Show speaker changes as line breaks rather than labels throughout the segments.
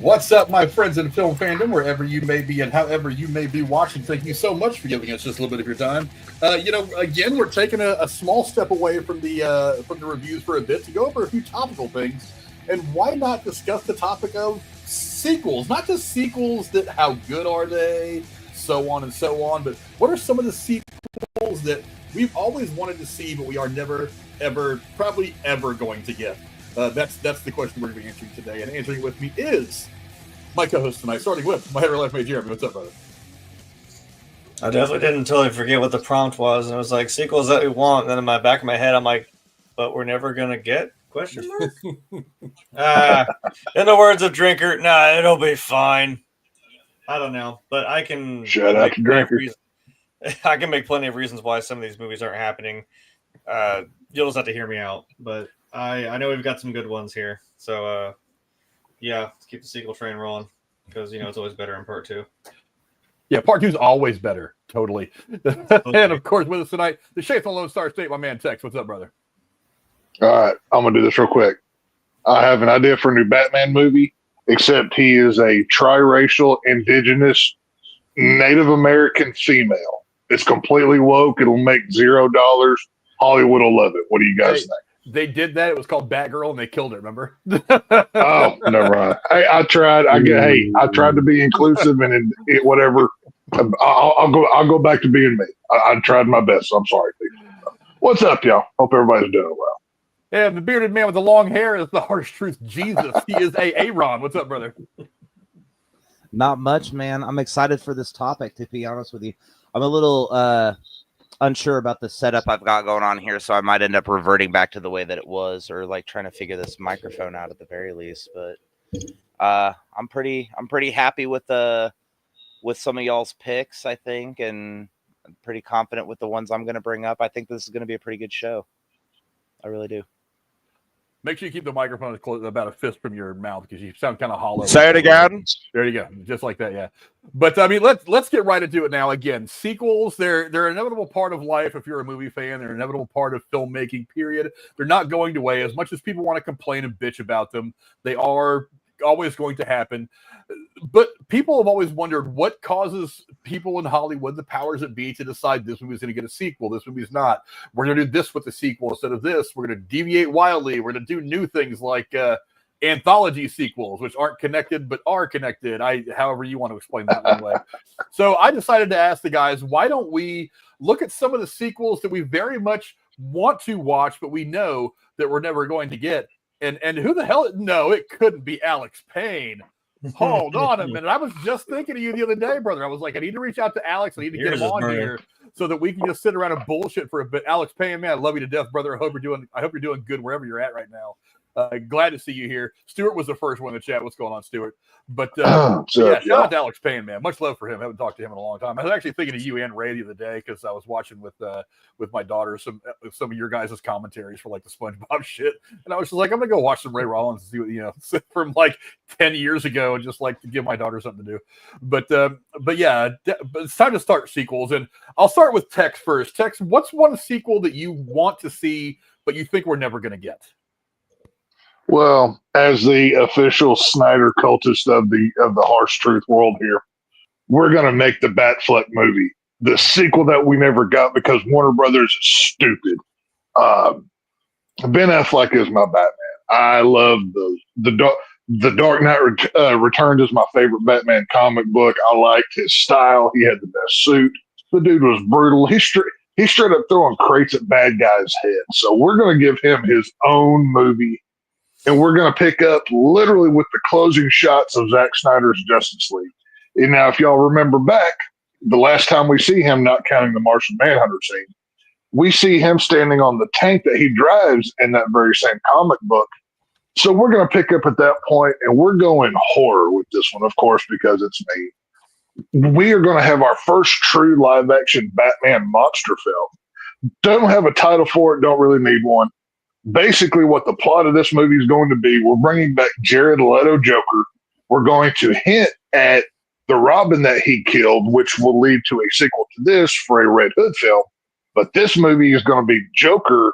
What's up, my friends in film fandom, wherever you may be and however you may be watching? Thank you so much for giving us just a little bit of your time. Again, we're taking a small step away from the reviews for a bit to go over a few topical things. And why not discuss the topic of sequels? Not just sequels that how good are they, so on and so on, but what are some of the sequels that we've always wanted to see, but we are never, ever, probably ever going to get? That's the question we're going to be answering today. And answering with me is my co-host tonight, starting with my header life mate, Jeremy. What's up, brother?
I definitely didn't totally forget what the prompt was. And it was like, sequels that we want. And then in my back of my head, I'm like, but we're never going to get? Question mark? In the words of Drinker, nah, it'll be fine. I don't know. But I can...
Shout out to Drinker.
I can make plenty of reasons why some of these movies aren't happening. You'll just have to hear me out. But I know we've got some good ones here. So, yeah, let's keep the sequel train rolling. Because, it's always better in part two.
Yeah, part two is always better. Totally. And, of course, with us tonight, the Shades on Lone Star State, my man Tex. What's up, brother?
All right, I'm going to do this real quick. I have an idea for a new Batman movie, except he is a triracial, indigenous, Native American female. It's completely woke. It'll make $0. Hollywood will love it. What do you guys think?
They did that. It was called Batgirl, and they killed it. Remember?
Oh, never mind. I tried. I tried to be inclusive, and whatever. I'll go back to being me. I tried my best. So I'm sorry. What's up, y'all? Hope everybody's doing well.
Yeah, the bearded man with the long hair is the harsh truth. Jesus, he is Aaron. What's up, brother?
Not much, man. I'm excited for this topic, to be honest with you. I'm a little unsure about the setup I've got going on here, so I might end up reverting back to the way that it was, or like trying to figure this microphone out at the very least. But I'm pretty happy with some of y'all's picks, I think, and I'm pretty confident with the ones I'm going to bring up. I think this is going to be a pretty good show. I really do.
Make sure you keep the microphone close, about a fist from your mouth, because you sound kind of hollow.
Say it again.
There you go. Just like that, yeah. But, I mean, let's get right into it now. Again, sequels, they're an inevitable part of life if you're a movie fan. They're an inevitable part of filmmaking, period. They're not going away. As much as people want to complain and bitch about them, they are always going to happen. But people have always wondered what causes people in Hollywood, the powers that be, to decide this movie's going to get a sequel, this movie's not. We're going to do this with the sequel instead of this. We're going to deviate wildly. We're going to do new things like anthology sequels, which aren't connected but are connected. However you want to explain that one way. So I decided to ask the guys, why don't we look at some of the sequels that we very much want to watch, but we know that we're never going to get. And who the hell? No, it couldn't be Alex Payne. Hold on a minute. I was just thinking of you the other day, brother. I was like, I need to reach out to Alex. I need to get him on here so that we can just sit around and bullshit for a bit. Alex Payne, man, I love you to death, brother. I hope you're doing good wherever you're at right now. Glad to see you here. Stuart was the first one in the chat. What's going on, Stuart? But shout out to Alex Payne, man. Much love for him. I haven't talked to him in a long time. I was actually thinking of you and Ray the other day because I was watching with my daughter some of your guys' commentaries for like the SpongeBob shit, and I was just like, I'm gonna go watch some Ray Rollins and see what from like 10 years ago, and just like to give my daughter something to do. But yeah, but it's time to start sequels, and I'll start with Tex first. Tex, what's one sequel that you want to see but you think we're never gonna get?
Well, as the official Snyder cultist of the harsh truth world here, we're going to make the Batfleck movie, the sequel that we never got because Warner Brothers is stupid. Ben Affleck is my Batman. I love the Dark Knight Returned is my favorite Batman comic book. I liked his style. He had the best suit. The dude was brutal. He straight up throwing crates at bad guys' heads. So we're going to give him his own movie. And we're going to pick up literally with the closing shots of Zack Snyder's Justice League. And now, if y'all remember back, the last time we see him, not counting the Martian Manhunter scene, we see him standing on the tank that he drives in that very same comic book. So we're going to pick up at that point, and we're going horror with this one, of course, because it's me. We are going to have our first true live-action Batman monster film. Don't have a title for it, don't really need one. Basically, what the plot of this movie is going to be, we're bringing back Jared Leto Joker. We're going to hint at the Robin that he killed, which will lead to a sequel to this for a Red Hood film. But this movie is going to be Joker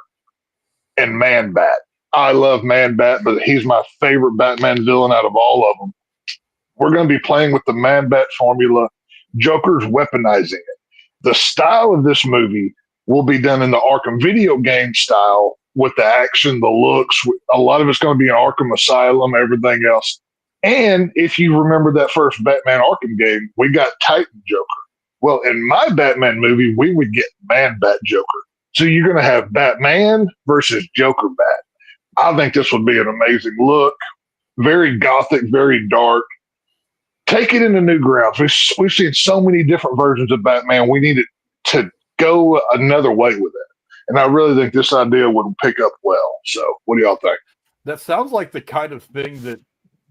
and Man Bat. I love Man Bat, but he's my favorite Batman villain out of all of them. We're going to be playing with the Man Bat formula. Joker's weaponizing it. The style of this movie will be done in the Arkham video game style with the action, the looks. A lot of it's going to be in Arkham Asylum, everything else. And if you remember that first Batman Arkham game, we got Titan Joker. Well, in my Batman movie, we would get Man Bat Joker. So you're going to have Batman versus Joker Bat. I think this would be an amazing look. Very gothic, very dark. Take it into new grounds. We've seen so many different versions of Batman. We needed to go another way with it. And I really think this idea would pick up well. So what do y'all think?
That sounds like the kind of thing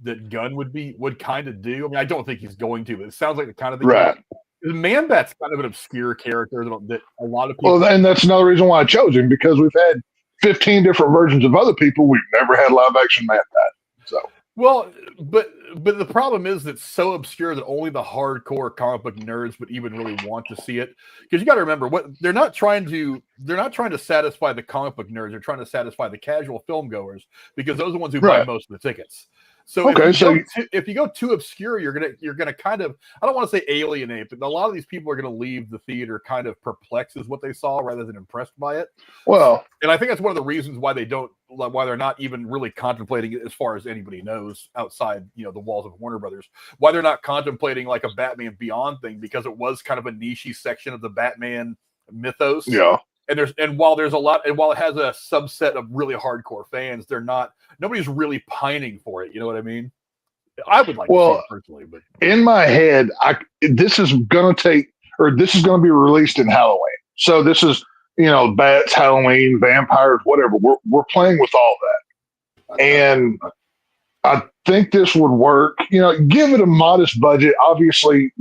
that Gunn would kind of do. I mean, I don't think he's going to, but it sounds like the kind of thing.
Right.
Man Bat's kind of an obscure character that a lot of people.
Well, and that's another reason why I chose him, because we've had 15 different versions of other people. We've never had live action Man Bat. So.
Well, but the problem is that it's so obscure that only the hardcore comic book nerds would even really want to see it. Because you got to remember, what they're not trying to satisfy the comic book nerds. They're trying to satisfy the casual film goers, because those are the ones who buy most of the tickets. So if you go too obscure, you're gonna kind of, I don't want to say alienate, but a lot of these people are gonna leave the theater kind of perplexed as what they saw rather than impressed by it.
Well,
and I think that's one of the reasons why they're not even really contemplating it, as far as anybody knows outside the walls of Warner Brothers. Why they're not contemplating like a Batman Beyond thing, because it was kind of a niche section of the Batman mythos.
Yeah.
And while it has a subset of really hardcore fans, nobody's really pining for it. You know what I mean? I would like to see it personally, but
in my head, this is going to be released in Halloween. So this is, bats, Halloween, vampires, whatever. We're playing with all that. And I think this would work. Give it a modest budget. Obviously,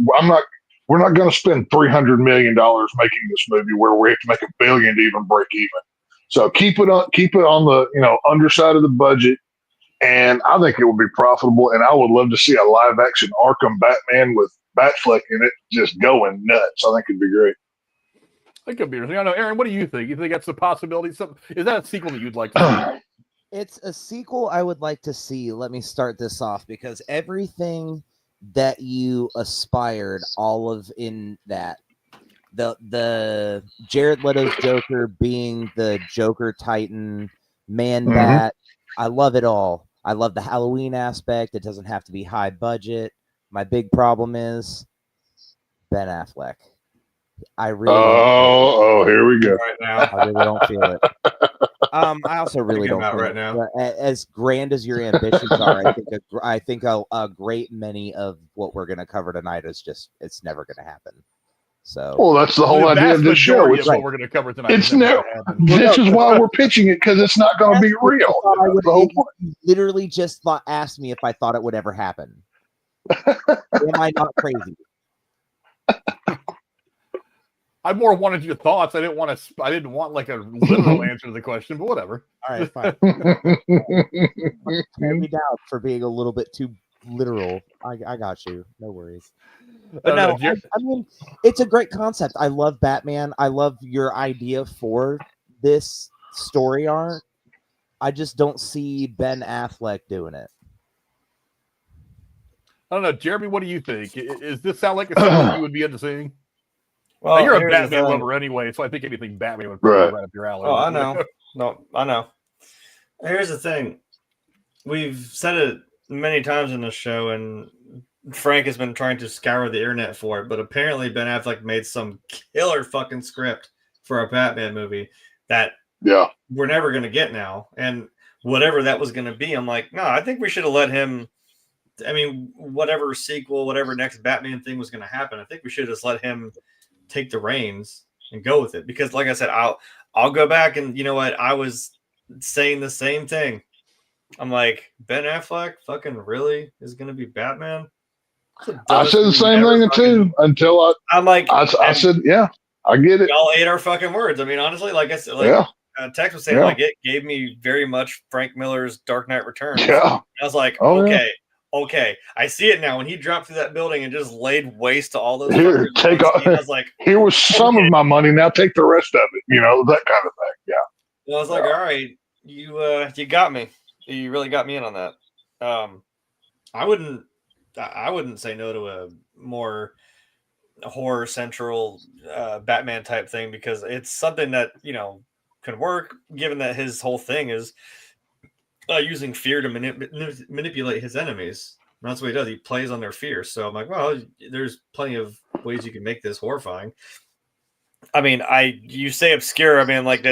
we're not going to spend $300 million making this movie where we have to make $1 billion to even break even. So keep it on the underside of the budget, and I think it would be profitable. And I would love to see a live action Arkham Batman with Batfleck in it, just going nuts. I think it'd be great.
It could be interesting. I know, Aaron. What do you think? You think that's a possibility? Is that a sequel that you'd like to see?
It's a sequel I would like to see. Let me start this off, because everything that you aspired, all of in that, the Jared Leto's Joker being the Joker Titan, Man Bat, I love it all. I love the Halloween aspect. It doesn't have to be high budget. My big problem is Ben Affleck. I really
here we go.
Right now.
I really don't feel it. I also really don't feel
right
it.
now.
As grand as your ambitions are, I think a great many of what we're going to cover tonight is just, it's never going to happen. So,
well, that's the whole idea of this show.
It's what we're going to cover tonight.
It's never. This is why we're pitching it, because it's not going to be real. That's the whole point.
Literally just asked me if I thought it would ever happen. Am I not crazy?
I more wanted your thoughts. I didn't want like a literal answer to the question, but whatever.
All right, fine. Tear me down for being a little bit too literal. I got you. No worries. But no, I mean, it's a great concept. I love Batman. I love your idea for this story arc. I just don't see Ben Affleck doing it.
I don't know, Jeremy. What do you think? Does this sound like a something you would be into seeing?
Well,
now, you're a Batman lover anyway, so I think anything Batman would probably right up your alley.
Oh, I know. No, I know. Here's the thing. We've said it many times in the show, and Frank has been trying to scour the internet for it, but apparently Ben Affleck made some killer fucking script for a Batman movie that we're never going to get now. And whatever that was going to be, I'm like, no, I think we should have let him. I mean, whatever sequel, whatever next Batman thing was going to happen, I think we should have just let him take the reins and go with it. Because like I said, I'll go back, and you know what? I was saying the same thing. I'm like, Ben Affleck fucking really is going to be Batman?
I said the same thing too until
I'm like,
I said, yeah, I get it.
Y'all ate our fucking words. I mean, honestly, like I said, Tex was saying, like, it gave me very much Frank Miller's Dark Knight Returns.
Yeah.
I was like, okay, I see it now. When he dropped through that building and just laid waste to all those.
Here, take off. I was like, here was some of my money. Now take the rest of it. That kind of thing. Yeah.
And I was like, all right, you got me. You really got me in on that. I wouldn't I wouldn't say no to a more horror central Batman type thing, because it's something that, you know, can work, given that his whole thing is using fear to manipulate his enemies. And that's what he does. He plays on their fear. So I'm like, well, there's plenty of ways you can make this horrifying. I mean, you say obscure. I mean, like,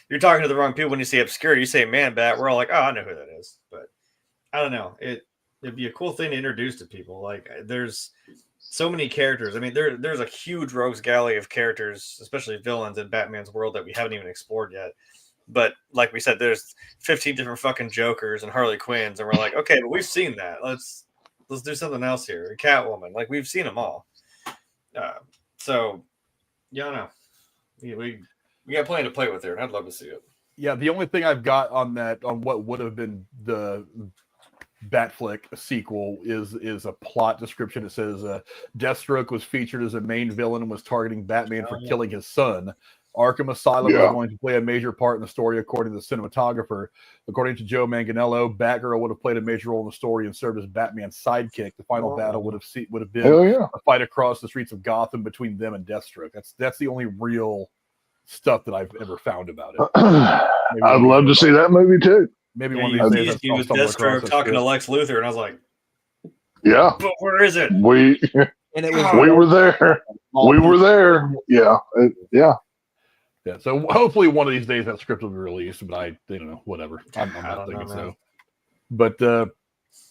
you're talking to the wrong people when you say obscure. You say Man Bat, we're all like, oh, I know who that is. But I don't know. It'd be a cool thing to introduce to people. Like, there's so many characters. I mean, there's a huge rogues gallery of characters, especially villains in Batman's world, that we haven't even explored yet. But like we said, there's 15 different fucking Jokers and Harley Quinns, and we're like, okay, but we've seen that. Let's do something else here. Catwoman, like, we've seen them all. So yeah, I don't know. We got plenty to play with there, and I'd love to see it.
Yeah, the only thing I've got on what would have been the Batflick sequel is a plot description. It says Deathstroke was featured as a main villain and was targeting Batman for killing his son. Arkham Asylum was going to play a major part in the story, according to the cinematographer. According to Joe Manganiello, Batgirl would have played a major role in the story and served as Batman's sidekick. The final battle would have been a fight across the streets of Gotham between them and Deathstroke. That's the only real stuff that I've ever found about it.
I'd love to see that movie too.
Maybe one of these days.
He was Deathstroke talking to Lex Luthor, and I was like,
yeah,
but where is it?
We were there. We were there. Yeah.
Yeah, so hopefully one of these days that script will be released, but I don't know, whatever. I'm not thinking so. But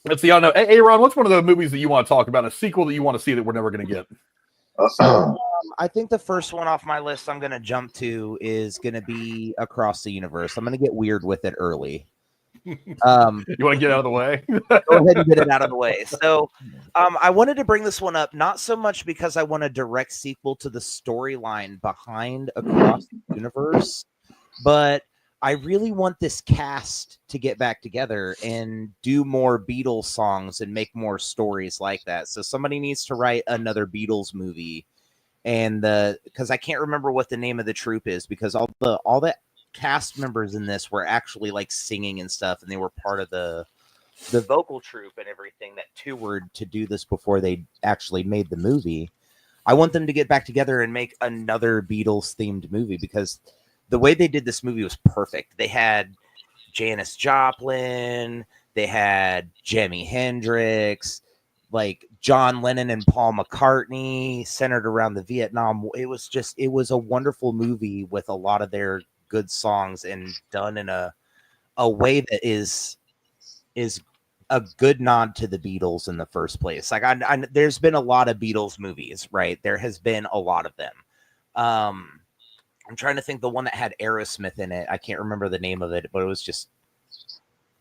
let's see. I don't know. Hey, Ron, what's one of the movies that you want to talk about? A sequel that you want to see that we're never going to get?
I think the first one off my list I'm going to jump to is going to be Across the Universe. I'm going to get weird with it early.
You want to get out of the way?
Go ahead and get it out of the way. So I wanted to bring this one up, not so much because I want a direct sequel to the storyline behind Across the Universe, but I really want this cast to get back together and do more Beatles songs and make more stories like that. So somebody needs to write another Beatles movie, and because I can't remember what the name of the troupe is, because all the cast members in this were actually like singing and stuff, and they were part of the vocal troupe and everything that toured to do this before they actually made the movie. I want them to get back together and make another Beatles themed movie, because the way they did this movie was perfect. They had Janis Joplin, they had Jimi Hendrix, like John Lennon and Paul McCartney, centered around the Vietnam. It was a wonderful movie with a lot of their good songs and done in a way that is a good nod to the Beatles in the first place. Like there's been a lot of Beatles movies, right? There has been a lot of them. I'm trying to think the one that had Aerosmith in it. I can't remember the name of it, but it was just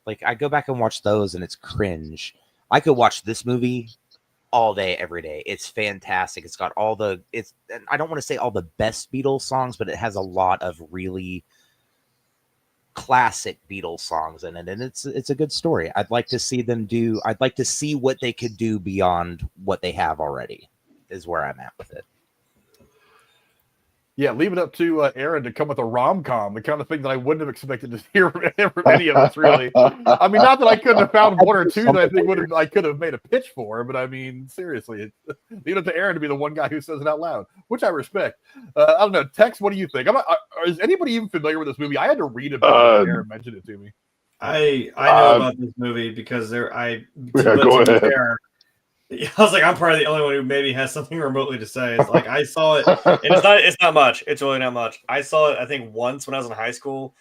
like, I go back and watch those and it's cringe. I could watch this movie all day, every day. It's fantastic. It's got I don't want to say all the best Beatles songs, but it has a lot of really classic Beatles songs in it, and it's a good story. I'd like to see what they could do beyond what they have already, is where I'm at with it.
Yeah, leave it up to Aaron to come with a rom-com, the kind of thing that I wouldn't have expected to hear from any of us, really. I mean, not that I couldn't have found one or two that I think I could have made a pitch for, but I mean, seriously, leave it up to Aaron to be the one guy who says it out loud, which I respect. I don't know, Tex, what do you think? Is anybody even familiar with this movie? I had to read about it. Aaron mentioned it to me.
I know about this movie because
go ahead.
I was like, I'm probably the only one who maybe has something remotely to say. It's like, I saw it, and it's not much. It's really not much. I saw it, I think, once when I was in high school,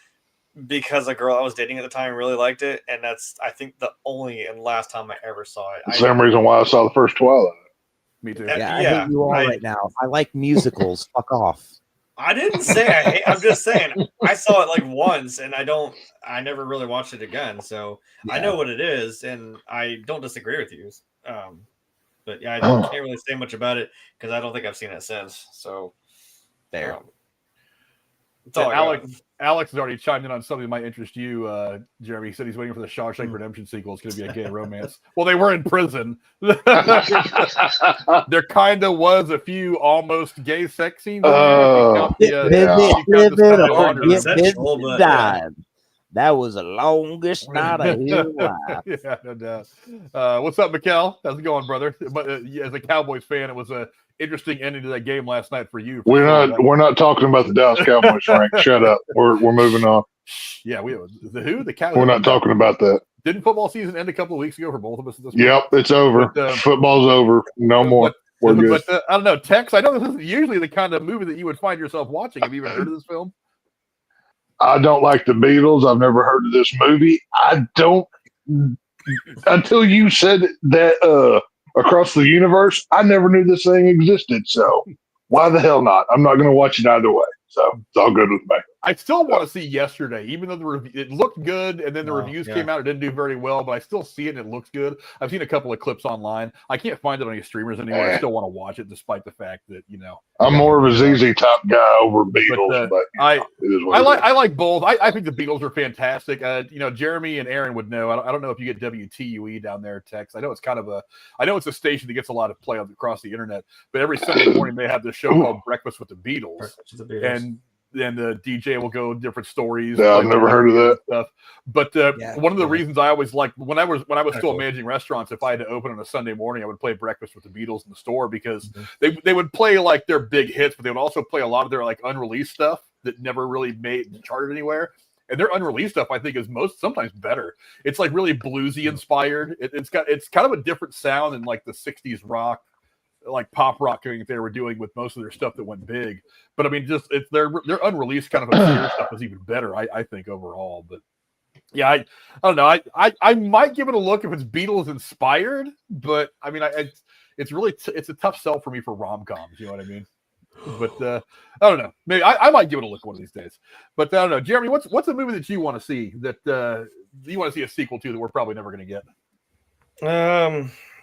because a girl I was dating at the time really liked it, and that's, I think, the only and last time I ever saw it.
Same reason why I saw the first Twilight.
Me too.
Yeah, I hate you all right now. I like musicals. Fuck off.
I didn't say I hate. I'm just saying I saw it like once, and I never really watched it again. So yeah. I know what it is, and I don't disagree with you. But yeah, I can't really say much about it because I don't think I've seen it since. So
there.
Alex has already chimed in on something that might interest you, Jeremy. He said he's waiting for the Shawshank Redemption sequel. It's going to be a gay romance. Well, they were in prison. There kind of was a few almost gay sex scenes.
That was the longest night of his life.
Yeah, no doubt. What's up, Mikkel? How's it going, brother? But as a Cowboys fan, it was a interesting ending to that game last night for you.
We're not talking about the Dallas Cowboys, Frank. Shut up. We're moving on.
Yeah, the Cowboys.
We're not talking about that.
Didn't football season end a couple of weeks ago for both of us at this point?
Yep, it's over.
But,
football's over. No more. We're good.
But I don't know, Tex. I know this isn't usually the kind of movie that you would find yourself watching. Have you even heard of this film?
I don't like the Beatles. I've never heard of this movie. I don't until you said that Across the Universe, I never knew this thing existed. So why the hell not? I'm not going to watch it either way. So it's all good with me.
I still want to see Yesterday, even though it looked good, and then the reviews came out. It didn't do very well, but I still see it and it looks good. I've seen a couple of clips online. I can't find it on any streamers anymore. I still want to watch it, despite the fact that
I'm more of a ZZ Top guy over Beatles, but
I like both. I think the Beatles are fantastic. Jeremy and Aaron would know. I don't know if you get WTUE down there, Tex. I know it's a station that gets a lot of play across the internet, but every Sunday morning they have this show called Breakfast with the Beatles, and then the DJ will go different stories.
Yeah, I've never heard of that
stuff. But one of the reasons I always liked when I was still managing restaurants, if I had to open on a Sunday morning, I would play Breakfast with the Beatles in the store because they would play like their big hits, but they would also play a lot of their like unreleased stuff that never really charted anywhere. And their unreleased stuff, I think, is sometimes better. It's like really bluesy inspired. It's kind of a different sound than like the '60s rock, like pop rock thing they were doing with most of their stuff that went big. But I mean, just their unreleased kind of obscure stuff is even better, I think, overall. But yeah, I don't know. I might give it a look if it's Beatles inspired, but I mean, it's a tough sell for me for rom-coms. You know what I mean? But I don't know. Maybe I might give it a look one of these days. But I don't know, Jeremy. What's a movie that you want to see that you want to see a sequel to that we're probably never going to get?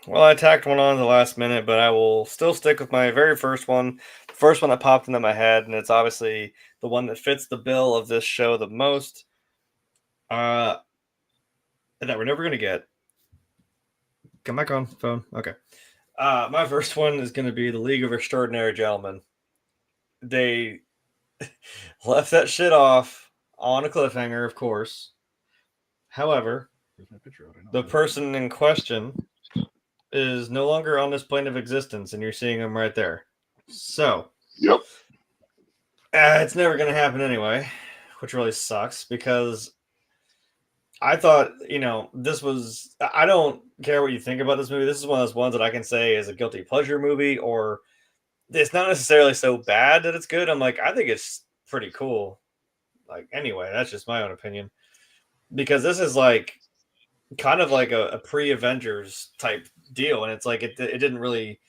Well, I tacked one on the last minute, but I will still stick with my very first one. The first one that popped into my head, and it's obviously the one that fits the bill of this show the most. That we're never going to get. Come back on phone. Okay. My first one is going to be The League of Extraordinary Gentlemen. They left that shit off on a cliffhanger, of course. However, the person in question is no longer on this plane of existence, and you're seeing them right there. So,
yep,
it's never going to happen anyway, which really sucks because I thought, this was. I don't care what you think about this movie. This is one of those ones that I can say is a guilty pleasure movie, or it's not necessarily so bad that it's good. I'm like, I think it's pretty cool. Like, anyway, that's just my own opinion, because this is like kind of like a pre-Avengers type deal, and it's like it didn't really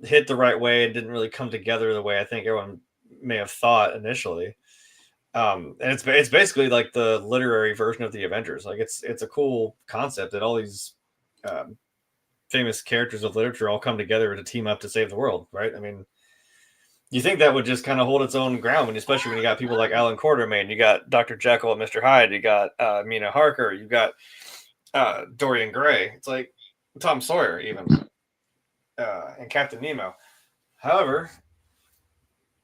hit the right way. It didn't really come together the way I think everyone may have thought initially. And it's basically like the literary version of the Avengers. Like it's a cool concept that all these famous characters of literature all come together to team up to save the world, right? I mean, you think that would just kind of hold its own ground, especially when you got people like Alan Quartermain, you got Dr. Jekyll and Mr. Hyde, you got Mina Harker, you got Dorian Gray. It's like Tom Sawyer even, and Captain Nemo. However,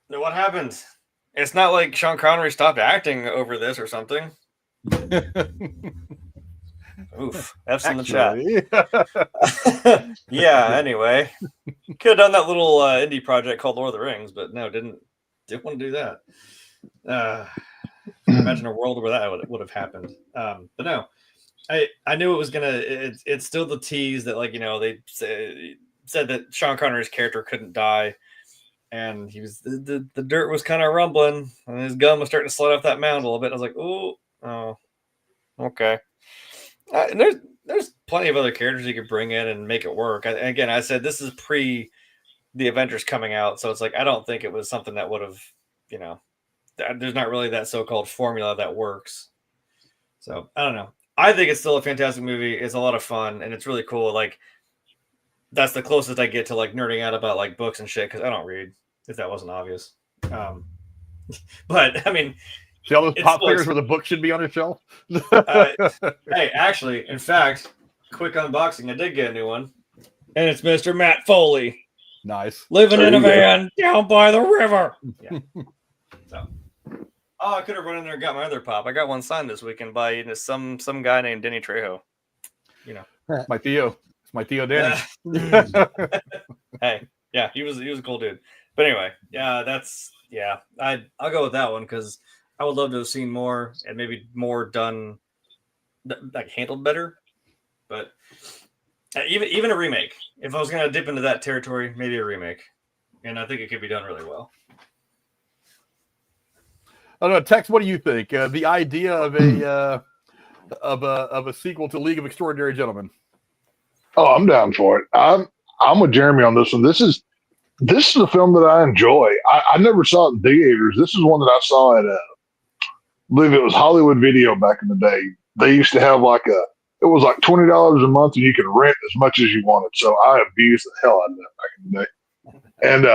what happened? It's not like Sean Connery stopped acting over this or something. Oof. F's in the chat. Yeah, anyway. Could have done that little indie project called Lord of the Rings, but no, didn't want to do that. Imagine a world where that would have happened. But no, I knew it was going to, it's still the tease that, like, they said that Sean Connery's character couldn't die. And he was the dirt was kind of rumbling, and his gun was starting to slide off that mound a little bit. I was like, oh, okay. And there's plenty of other characters you could bring in and make it work. Again, I said this is pre the Avengers coming out, so it's like I don't think it was something that would have, there's not really that so-called formula that works. So I don't know. I think it's still a fantastic movie. It's a lot of fun, and it's really cool. Like, that's the closest I get to like nerding out about like books and shit, because I don't read, if that wasn't obvious. But I mean,
see all those pop figures where the book should be on a shelf?
Hey, actually, in fact, quick unboxing, I did get a new one, and it's Mr. Matt Foley.
Nice.
Living in a van down by the river. Yeah. So Oh, I could have run in there and got my other pop. I got one signed this weekend by some guy named Denny Trejo. You know,
My Theo. It's my Theo Danny.
Hey, yeah, he was a cool dude. But anyway, I'll go with that one because I would love to have seen more and maybe more done, like handled better. But even a remake, if I was gonna dip into that territory, maybe a remake, and I think it could be done really well.
I don't know, Tex. What do you think? The idea of a sequel to League of Extraordinary Gentlemen.
Oh, I'm down for it. I'm with Jeremy on this one. This is a film that I enjoy. I never saw it in theaters. This is one that I saw at I believe it was Hollywood Video back in the day. They used to have it was like $20 a month and you could rent as much as you wanted. So I abused the hell out of that back in the day. And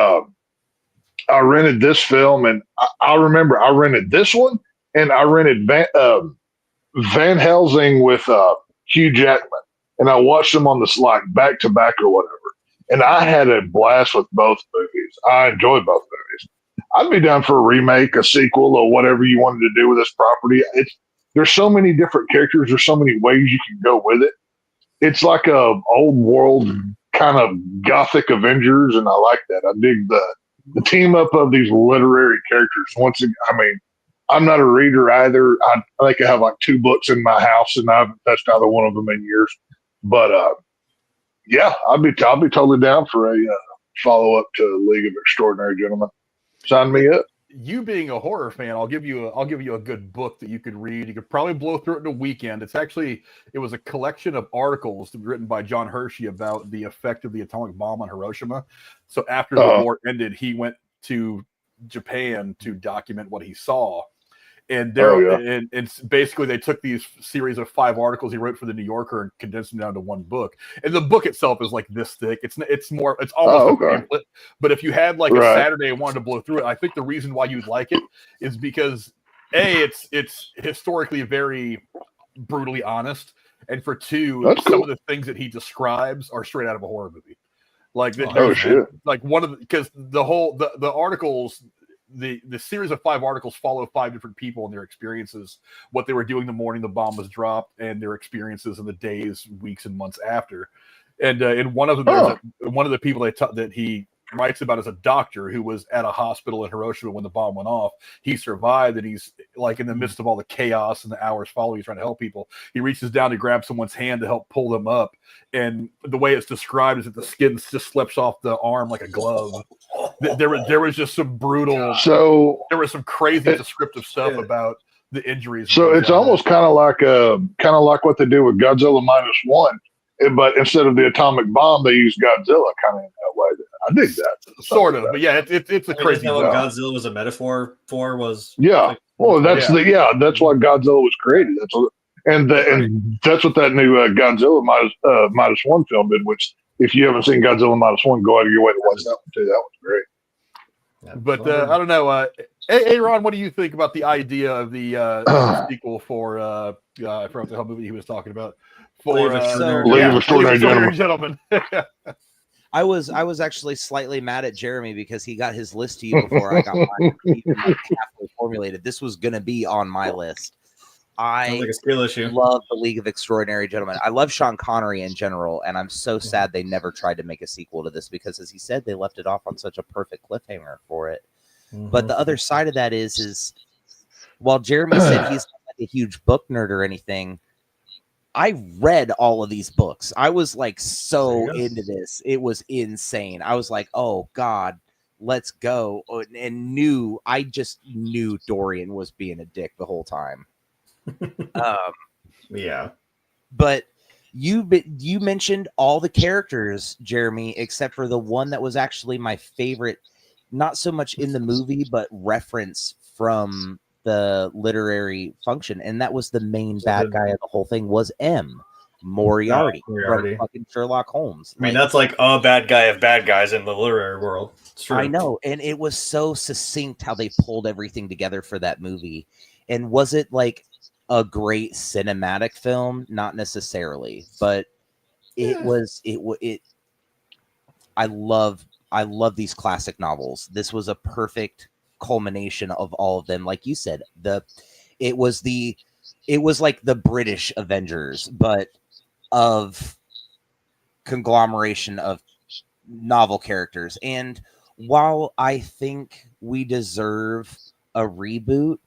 I rented this film, and I remember I rented this one, and I rented Van Helsing with Hugh Jackman, and I watched them on this like back to back or whatever. And I had a blast with both movies. I enjoyed both movies. I'd be down for a remake, a sequel, or whatever you wanted to do with this property. There's so many different characters. There's so many ways you can go with it. It's like a old world kind of gothic Avengers, and I like that. I dig the team up of these literary characters. Once again, I mean, I'm not a reader either. I think I have like 2 books in my house, and I haven't touched either one of them in years. But yeah, I'll be totally down for a follow up to League of Extraordinary Gentlemen. Sign me up.
You being a horror fan, I'll give you a good book that you could read. You could probably blow through it in a weekend. It was a collection of articles written by John Hershey about the effect of the atomic bomb on Hiroshima. So after the war ended, he went to Japan to document what he saw. And and basically they took these series of 5 articles he wrote for the New Yorker and condensed them down to one book. And the book itself is like this thick. It's almost a pamphlet. But if you had like a Saturday and wanted to blow through it, I think the reason why you'd like it is because it's historically very brutally honest, and for 2, some of the things that he describes are straight out of a horror movie. Like like one of the, because the articles. The series of 5 articles follow 5 different people and their experiences, what they were doing the morning the bomb was dropped, and their experiences in the days, weeks, and months after. And in one of them, there's one of the people that he writes about as a doctor who was at a hospital in Hiroshima when the bomb went off. He survived, and he's like in the midst of all the chaos and the hours following, he's trying to help people. He reaches down to grab someone's hand to help pull them up, and the way it's described is that the skin just slips off the arm like a glove. There was just some brutal.
So
there was some crazy descriptive stuff about the injuries.
So it's almost kind of like what they do with Godzilla -1, but instead of the atomic bomb, they use Godzilla kind of in that way. I dig that.
Sort of, but yeah, it's a crazy.
What Godzilla was a metaphor for was.
Yeah. Well, that's why Godzilla was created. And that's what that new Godzilla -1 film did. Which, if you haven't seen Godzilla -1, go out of your way to watch that one too. That was great.
But I don't know. Aaron, what do you think about the idea of the sequel for I forgot the hell movie he was talking about for
League of Extraordinary Gentlemen.
I was actually slightly mad at Jeremy because he got his list to you before I got mine even like halfway formulated. This was going to be on my list. I
like a skill issue.
Love the League of Extraordinary Gentlemen. I love Sean Connery in general, and I'm so sad they never tried to make a sequel to this because, as he said, they left it off on such a perfect cliffhanger for it. Mm-hmm. But the other side of that is while Jeremy said he's not like a huge book nerd or anything, I read all of these books. I was like so into this. It was insane. I was like, oh God, let's go. And I just knew Dorian was being a dick the whole time.
Yeah.
But you mentioned all the characters, Jeremy, except for the one that was actually my favorite, not so much in the movie, but reference from the literary function, and that was the main bad guy of the whole thing was Moriarty from fucking Sherlock Holmes.
I mean, that's like a bad guy of bad guys in the literary world. It's true.
I know, and it was so succinct how they pulled everything together for that movie. And was it like a great cinematic film? Not necessarily, but it was. I love these classic novels. This was a perfect culmination of all of them. Like you said, it was like the British Avengers, but of conglomeration of novel characters. And while I think we deserve a reboot,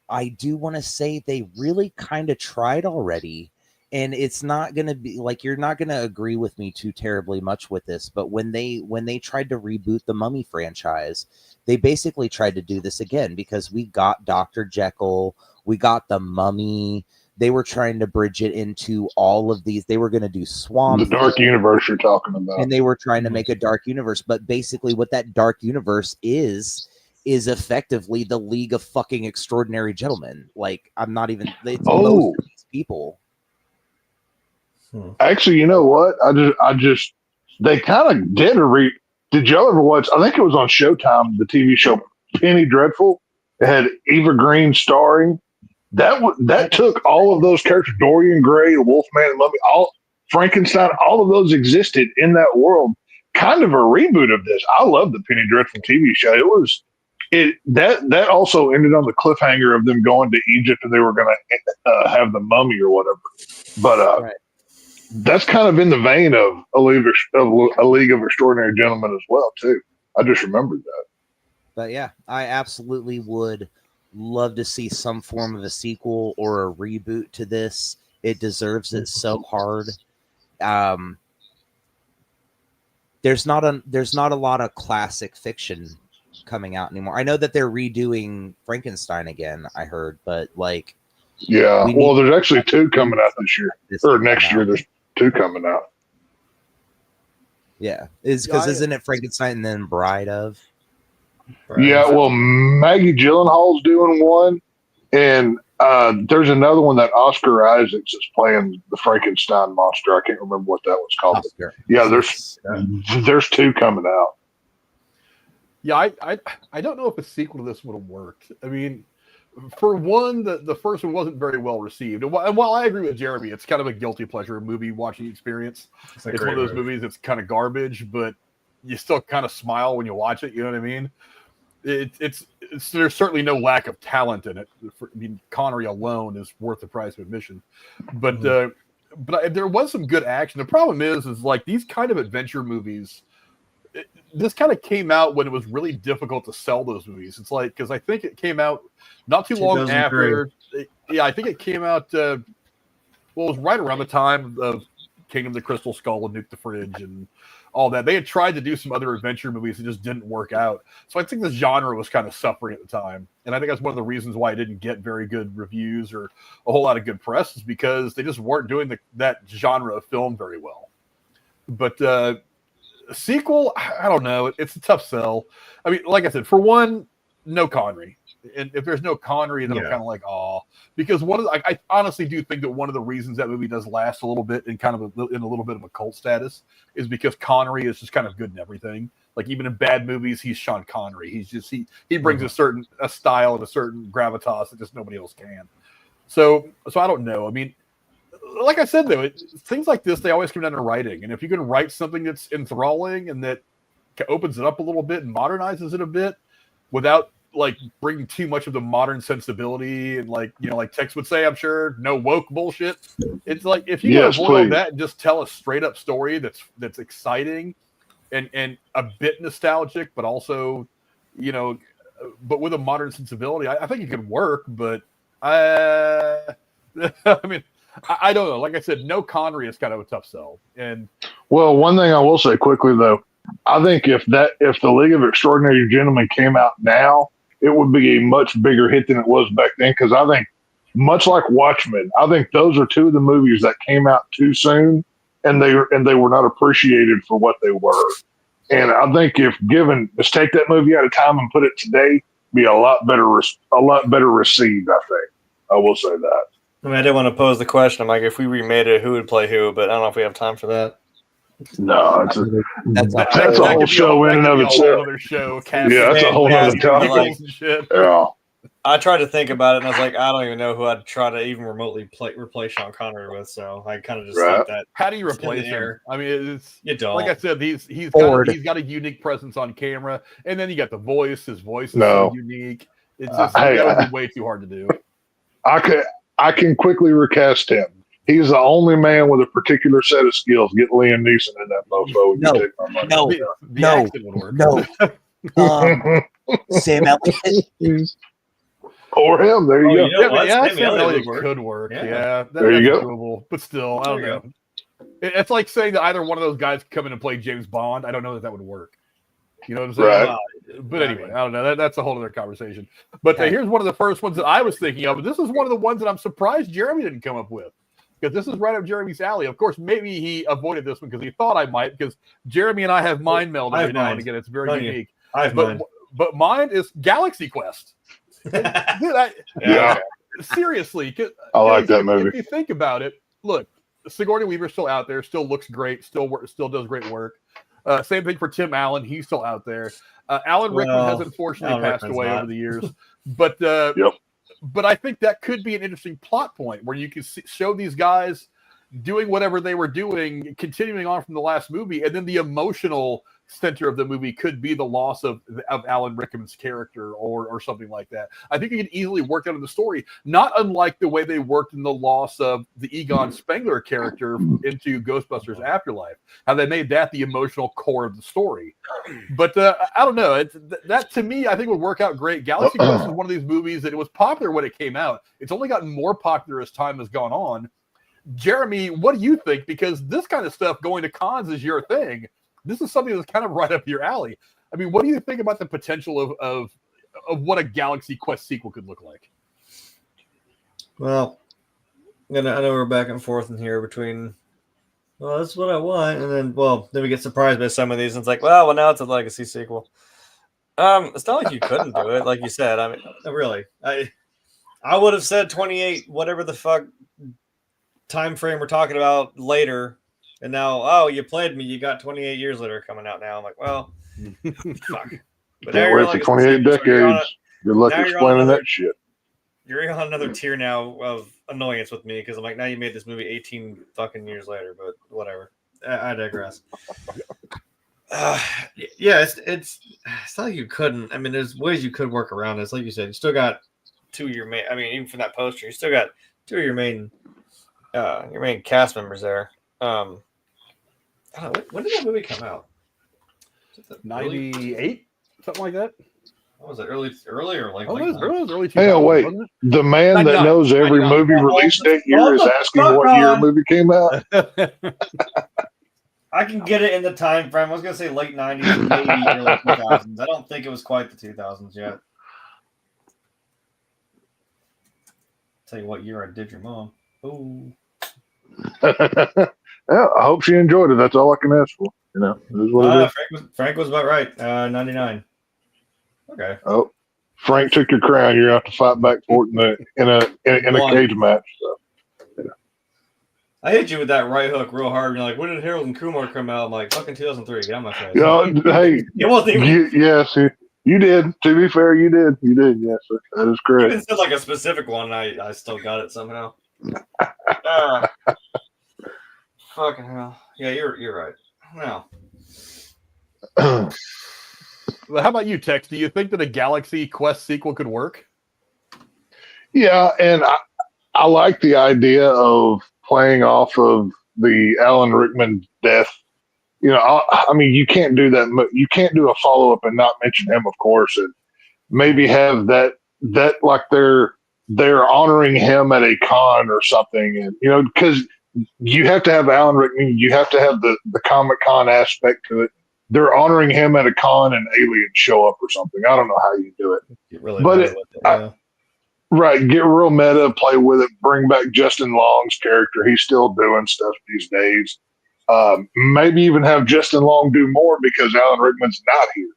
I do want to say they really kind of tried already. And it's not going to be like, you're not going to agree with me too terribly much with this, but when they tried to reboot the Mummy franchise, they basically tried to do this again, because we got Dr. Jekyll, we got the Mummy. They were trying to bridge it into all of these. They were going to do Swamp,
the dark universe you're talking about,
and they were trying to make a dark universe. But basically, what that dark universe is effectively the League of fucking Extraordinary Gentlemen. Like, I'm not even. It's most of these people.
Actually, you know what? I just they kind of did a Did y'all ever watch? I think it was on Showtime, the TV show Penny Dreadful. It had Eva Green starring. That took all of those characters, Dorian Gray, the Wolfman, Mummy, all Frankenstein, all of those existed in that world. Kind of a reboot of this. I love the Penny Dreadful TV show. That also ended on the cliffhanger of them going to Egypt and they were going to have the mummy or whatever. But
Right.
That's kind of in the vein of a League of Extraordinary Gentlemen as well, too. I just remembered that.
But yeah, I absolutely would love to see some form of a sequel or a reboot to this. It deserves it so hard. There's not a lot of classic fiction coming out anymore. I know that they're redoing Frankenstein again, I heard, but like,
yeah, well, there's actually 2 coming out this year or next year. There's 2 coming out.
Yeah, isn't it Frankenstein and then Bride of?
Yeah, well, Maggie Gyllenhaal's doing one, and there's another one that Oscar Isaacs is playing the Frankenstein monster. I can't remember what that was called.
Oscar.
Yeah, there's 2 coming out.
Yeah, I don't know if a sequel to this would have worked. I mean, for one, the first one wasn't very well received. And while I agree with Jeremy, it's kind of a guilty pleasure movie watching experience. It's one of those movies that's kind of garbage, but you still kind of smile when you watch it. You know what I mean? It's there's certainly no lack of talent in it. I mean, Connery alone is worth the price of admission. But there was some good action. The problem is like these kind of adventure movies. This kind of came out when it was really difficult to sell those movies. It's like, because I think it came out not too long after. Yeah, I think it came out. Well, it was right around the time of Kingdom of the Crystal Skull and Nuke the Fridge and all that. They had tried to do some other adventure movies that just didn't work out. So I think the genre was kind of suffering at the time. And I think that's one of the reasons why it didn't get very good reviews or a whole lot of good press, is because they just weren't doing that genre of film very well. But a sequel, I don't know. It's a tough sell. I mean, like I said, for one, no Connery. And if there's no Connery, then I'm kind of like, oh, because I honestly do think that one of the reasons that movie does last a little bit in kind of in a little bit of a cult status is because Connery is just kind of good in everything. Like even in bad movies, he's Sean Connery. He's just he brings a style and a certain gravitas that just nobody else can. So I don't know. I mean, like I said though, things like this, they always come down to writing. And if you can write something that's enthralling and that opens it up a little bit and modernizes it a bit without like bringing too much of the modern sensibility and like, you know, like Tex would say, I'm sure, no woke bullshit. It's like if you can avoid that and just tell a straight up story that's exciting and a bit nostalgic, but also, you know, but with a modern sensibility, I think it could work. But I mean, I don't know. Like I said, no Connery is kind of a tough sell. And
well, one thing I will say quickly though, I think if the League of Extraordinary Gentlemen came out now, it would be a much bigger hit than it was back then. Because I think, much like Watchmen, I think those are 2 of the movies that came out too soon, and they were not appreciated for what they were. And I think if given, let's take that movie out of time and put it today, be a lot better received. I think I will say that.
I mean, I didn't want to pose the question. I'm like, if we remade it, who would play who? But I don't know if we have time for that.
No, that's a whole show in and of itself.
Show,
yeah, that's a whole other topic.
Shit.
Yeah.
I tried to think about it, and I was like, I don't even know who I'd try to even remotely replace Sean Connery with. So I kind of just
Right.
left that.
How do you replace him? I mean, it's
You don't.
like I said, he's
Ford.
got a unique presence on camera, and then you got the voice. His voice is
No.
so unique. It's just
Hey,
that would be way too hard to do.
I can quickly recast him. He's the only man with a particular set of skills. Get Liam Neeson in that mofo.
No.
You take my money.
No.
The
No.
accent would work.
No. Sam Elliott.
Or him. There you
Oh,
go.
you know what?
Yeah,
Sam
Sam
Elliott
Elliott
would work.
could work.
Yeah.
Yeah,
There you
that's
go.
doable. But still, I don't
There you
know. It's like saying that either one of those guys could come in and play James Bond. I don't know that would work. You know what I'm saying?
Right.
But anyway, I don't know. That's a whole other conversation. But
Okay.
here's one of the first ones that I was thinking of. This is one of the ones that I'm surprised Jeremy didn't come up with, because this is right up Jeremy's alley. Of course, maybe he avoided this one because he thought I might, because Jeremy and I have mind meld every now and again. It's very unique.
I have mine.
But mine is Galaxy Quest. Dude,
Yeah.
seriously.
I like that
If
movie.
you think about it, look, Sigourney Weaver's still out there, still looks great, still does great work. Same thing for Tim Allen. He's still out there. Alan Rickman has unfortunately
Alan
passed
Rickman's
away
not.
over the years. But but I think that could be an interesting plot point where you can show these guys doing whatever they were doing, continuing on from the last movie, and then the emotional center of the movie could be the loss of Alan Rickman's character or something like that. I think you can easily work out in the story, not unlike the way they worked in the loss of the Egon Spengler character into Ghostbusters Afterlife, how they made that the emotional core of the story. But I don't know. That to me, I think would work out great. Galaxy Quest is one of these movies that it was popular when it came out. It's only gotten more popular as time has gone on. Jeremy, what do you think? Because this kind of stuff, going to cons, is your thing. This is something that's kind of right up your alley. I mean, what do you think about the potential of what a Galaxy Quest sequel could look like?
Well, I know we're back and forth in here between, well, that's what I want, and then we get surprised by some of these, and it's like, well, now it's a legacy sequel. It's not like you couldn't do it, like you said. I mean, really, I would have said 28, whatever the fuck time frame we're talking about later, and now, oh, you played me. You got 28 years later coming out now. I'm like, well, fuck. But
Can't wait for 28 decades. Good luck explaining that shit.
You're on another tier now of annoyance with me because I'm like, now you made this movie 18 fucking years later, but whatever. I digress. Yeah, it's not like you couldn't. I mean, there's ways you could work around this. Like you said, you still got two of your main. I mean, even from that poster, you still got two of your main cast members there. I don't know, when did that movie come out?
98, something like that.
What was it? Early or like?
Oh, it was early 2000s.
Hey, wait.
Wasn't it?
The man that
99.
knows every
99.
movie release date year is asking what year a movie came out.
I can get it in the time frame. I was gonna say late 90s, maybe early 2000s. I don't think it was quite the 2000s yet. Tell you what year I did your mom. Ooh.
Yeah, I hope she enjoyed it. That's all I can ask for. You know, it is what it is.
Frank was about right. 99. Okay.
Oh, Frank took your crown. You're going to have to fight back for it in a cage match. So.
I hit you with that right hook real hard. You're like, when did Harold and Kumar come out? I'm like, fucking 2003. Get on my face.
Hey,
It wasn't even.
yes, you did. To be fair, you did. You did. Yes, that is
You
correct.
even said like a specific one. I still got it somehow. Fucking hell. Yeah, you're right. Now.
Well, how about you, Tex? Do you think that a Galaxy Quest sequel could work?
Yeah, and I like the idea of playing off of the Alan Rickman death. You know, I mean, you can't do that. You can't do a follow up and not mention him, of course, and maybe have that like they're honoring him at a con or something, and you know, because you have to have Alan Rickman, you have to have the Comic Con aspect to it. They're honoring him at a con and aliens show up or something. I don't know how you do it.
Really
But right, get real meta, play with it, bring back Justin Long's character. He's still doing stuff these days. Maybe even have Justin Long do more because Alan Rickman's not here.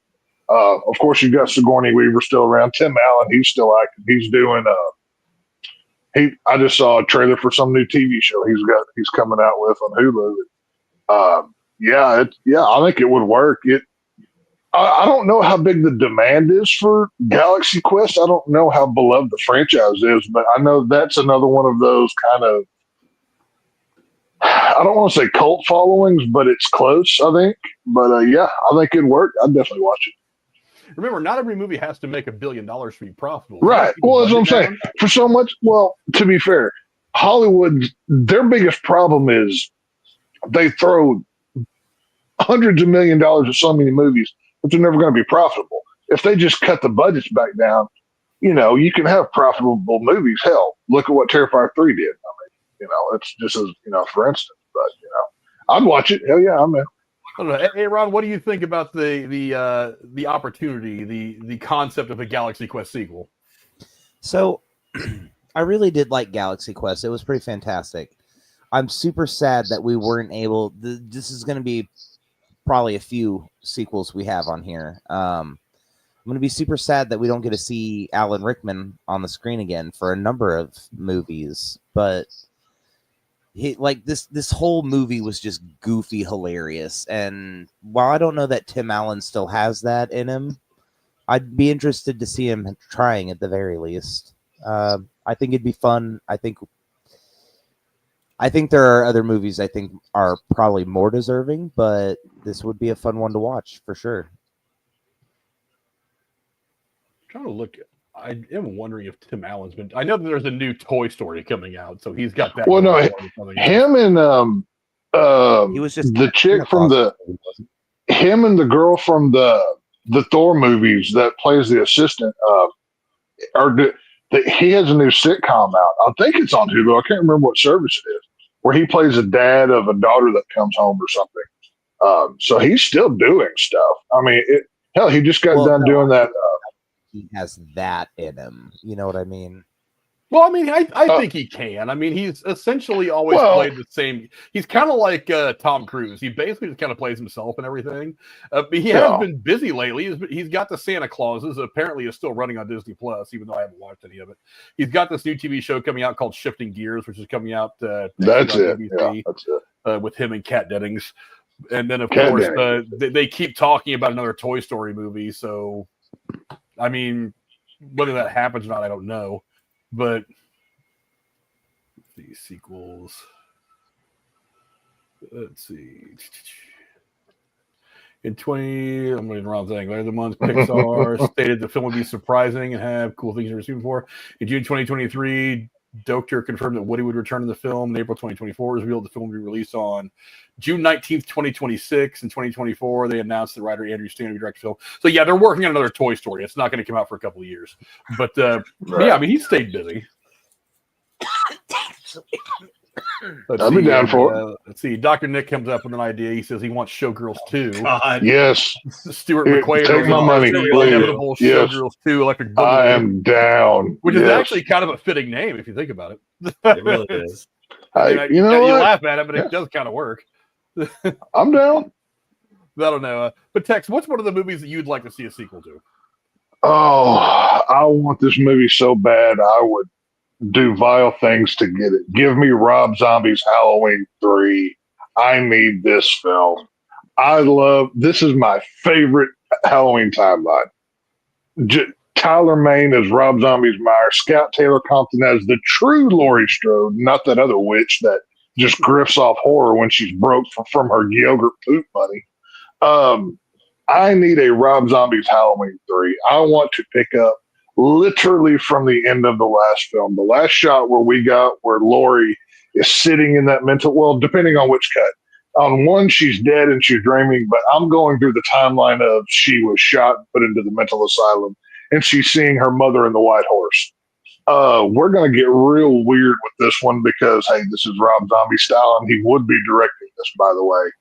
Of course, you've got Sigourney Weaver still around. Tim Allen, he's still active. He's doing I just saw a trailer for some new TV show he's coming out with on Hulu. I think it would work. I don't know how big the demand is for Galaxy Quest. I don't know how beloved the franchise is, but I know that's another one of those kind of, I don't want to say cult followings, but it's close, I think. But yeah, I think it'd work. I'd definitely watch it.
Remember, not every movie has to make $1 billion to be profitable.
Right. Well, that's what I'm saying. For so much, well, to be fair, Hollywood, their biggest problem is they throw hundreds of $millions at so many movies, but they're never going to be profitable. If they just cut the budgets back down, you can have profitable movies. Hell, look at what Terrifier 3 did. I mean, it's just as, for instance, but, I'd watch it. Hell yeah, I'm in.
I don't know. Hey, Ron, what do you think about the opportunity, the concept of a Galaxy Quest sequel?
So, I really did like Galaxy Quest. It was pretty fantastic. I'm super sad that we weren't able. This is going to be probably a few sequels we have on here. I'm going to be super sad that we don't get to see Alan Rickman on the screen again for a number of movies, but. This whole movie was just goofy hilarious, and while I don't know that Tim Allen still has that in him, I'd be interested to see him trying at the very least. I think it'd be fun. I think there are other movies I think are probably more deserving, but this would be a fun one to watch for sure.
I'm trying to look. I am wondering if Tim Allen's been. I know that there's a new Toy Story coming out, so he's got that.
Well, no, him and
he was just
the chick from him and the girl from the Thor movies that plays the assistant. He has a new sitcom out. I think it's on Hulu. I can't remember what service it is, where he plays a dad of a daughter that comes home or something. So he's still doing stuff. I mean, hell, he just got done doing that.
He has that in him. You know what I mean?
Well, I mean, I think he can. I mean, he's essentially always played the same. He's kind of like Tom Cruise. He basically just kind of plays himself and everything. He has been busy lately. He's got the Santa Clauses. Apparently, is still running on Disney Plus, even though I haven't watched any of it. He's got this new TV show coming out called Shifting Gears, which is coming out.
That's it. Yeah, that's it.
With him and Kat Dennings, and then of course they keep talking about another Toy Story movie. So, I mean, whether that happens or not, I don't know. But these sequels, let's see. I'm reading the wrong thing. Later the month, Pixar stated the film would be surprising and have cool things to receive for. In June 2023, Doctor confirmed that Woody would return to the film. In April 2024, revealed the film would be released on June 19th, 2026. In 2024, they announced that writer Andrew Stanley would direct the film. So, yeah, they're working on another Toy Story. It's not going to come out for a couple of years. But, yeah, I mean, he stayed busy.
I'll be down for it.
Let's see. Dr. Nick comes up with an idea. He says he wants Showgirls 2.
God.
Yes.
Stuart McQuaid.
Take my money,
inevitable
yes.
Showgirls 2 Electric Boogaloo.
I am down.
Which is actually kind of a fitting name if you think about it.
It really is.
You laugh at it, but it does kind of work.
I'm down.
I don't know. But Tex, what's one of the movies that you'd like to see a sequel to?
Oh, I want this movie so bad. I would do vile things to get it. Give me Rob Zombie's Halloween 3. I need this film. This is my favorite Halloween timeline. Tyler Mane as Rob Zombie's Meyer, Scout Taylor Compton as the true Laurie Strode, not that other witch that just grifts off horror when she's broke from her yogurt poop money. I need a Rob Zombie's Halloween 3. I want to pick up literally from the end of the last film. The last shot where Laurie is sitting in that well, depending on which cut. On one, she's dead and she's dreaming, but I'm going through the timeline of she was shot and put into the mental asylum, and she's seeing her mother in the white horse. We're going to get real weird with this one because, hey, this is Rob Zombie style, and he would be directing this, by the way.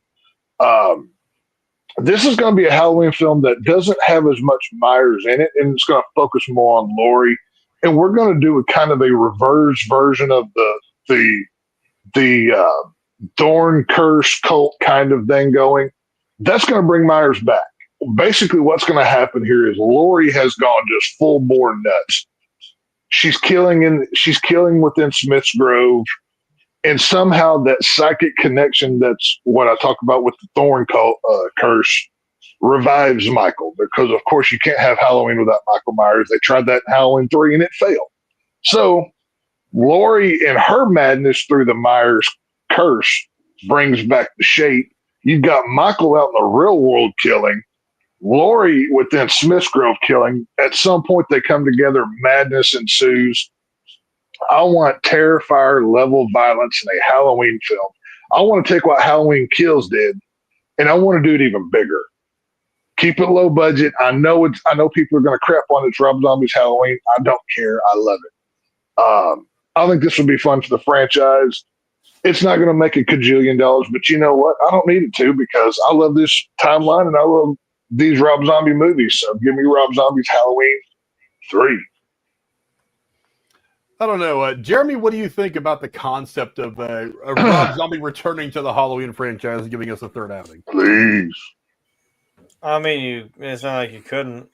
This is going to be a Halloween film that doesn't have as much Myers in it, and it's going to focus more on Laurie. And we're going to do a kind of a reverse version of the Thorn curse cult kind of thing going. That's going to bring Myers back. Basically, what's going to happen here is Laurie has gone just full bore nuts. She's killing within Smith's Grove. And somehow that psychic connection, that's what I talk about with the Thorn curse, revives Michael because, of course, you can't have Halloween without Michael Myers. They tried that in Halloween 3 and it failed. So Laurie and her madness through the Myers curse brings back the shape. You've got Michael out in the real world killing, Laurie within Smith's Grove killing. At some point, they come together, madness ensues. I want Terrifier level violence in a Halloween film. I want to take what Halloween Kills did, and I want to do it even bigger. Keep it low budget. I know people are going to crap on it's Rob Zombie's Halloween. I don't care. I love it. I think this will be fun for the franchise. It's not going to make a cajillion dollars, but you know what? I don't need it to because I love this timeline and I love these Rob Zombie movies. So give me Rob Zombie's Halloween 3.
I don't know. Jeremy, what do you think about the concept of Rob Zombie returning to the Halloween franchise and giving us a third outing?
Please.
I mean, it's not like you couldn't.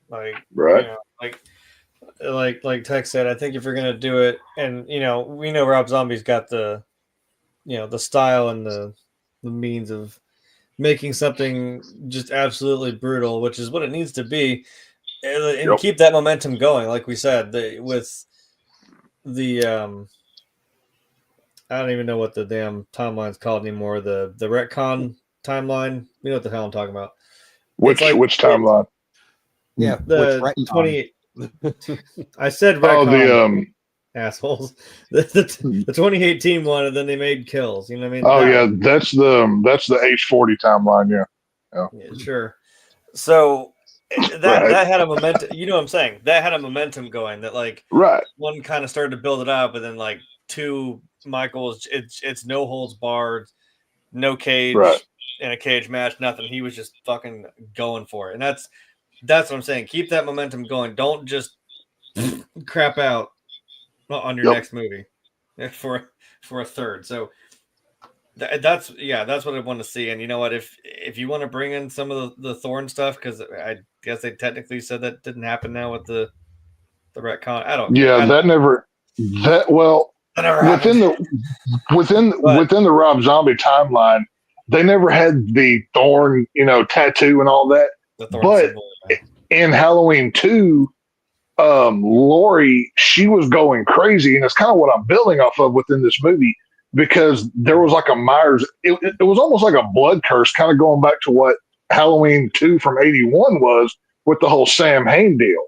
Like,
right.
You know, like Tex said, I think if you're going to do it, and, you know, we know Rob Zombie's got the, you know, the style and the means of making something just absolutely brutal, which is what it needs to be, and keep that momentum going. Like we said, with the I don't even know what the damn timeline's called anymore. The retcon timeline. You know what the hell I'm talking about?
Which timeline?
Yeah,
the 28. I said retcon. Assholes. The 2018 one, and then they made Kills. You know what I mean?
Oh yeah, that's the H40 timeline. Yeah,
sure. So that had a momentum. You know what I'm saying? That had a momentum going. That like one kind of started to build it up, and then like 2, Michael's it's no holds barred, no cage in a cage match, nothing. He was just fucking going for it, and that's what I'm saying. Keep that momentum going. Don't just crap out on your next movie for a third. So that's what I want to see. And you know what, if you want to bring in some of the Thorn stuff, because I guess they technically said that didn't happen now with the retcon. I don't
within the Rob Zombie timeline, they never had the Thorn, you know, tattoo and all that. But in Halloween 2, Laurie, she was going crazy, and it's kind of what I'm building off of within this movie, because there was like a Myers, it was almost like a blood curse, kind of going back to what Halloween 2 from 81 was with the whole Sam Hain deal.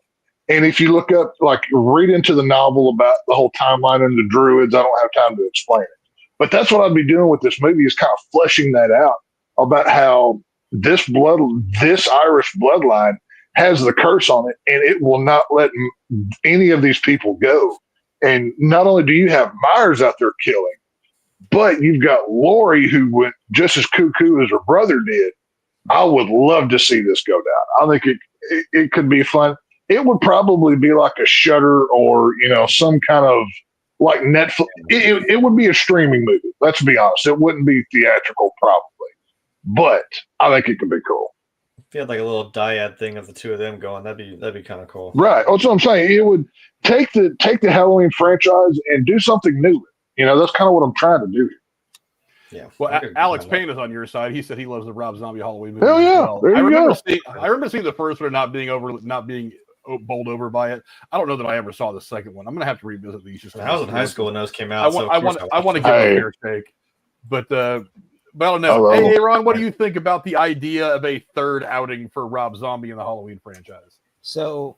And if you look up, like, read into the novel about the whole timeline and the Druids, I don't have time to explain it. But that's what I'd be doing with this movie, is kind of fleshing that out about how this Irish bloodline has the curse on it, and it will not let any of these people go. And not only do you have Myers out there killing, but you've got Laurie, who went just as cuckoo as her brother did. I would love to see this go down. I think it could be fun. It would probably be like a Shudder or, you know, some kind of like Netflix. It would be a streaming movie. Let's be honest. It wouldn't be theatrical probably, but I think it could be cool.
If you had like a little dyad thing of the two of them going, that'd be kind of cool.
Right. That's what I'm saying. It would take the Halloween franchise and do something new. You know, that's kind of what I'm trying to do.
Yeah.
Well, Alex Payne is on your side. He said he loves the Rob Zombie Halloween movie.
Hell yeah.
Well.
There you go.
I remember seeing the first one and not being bowled over by it. I don't know that I ever saw the second one. I'm gonna have to revisit these. Just
I was in high school when those came out.
I want to give it a fair shake, but I don't know. Hey, Ron, what do you think about the idea of a third outing for Rob Zombie in the Halloween franchise?
So,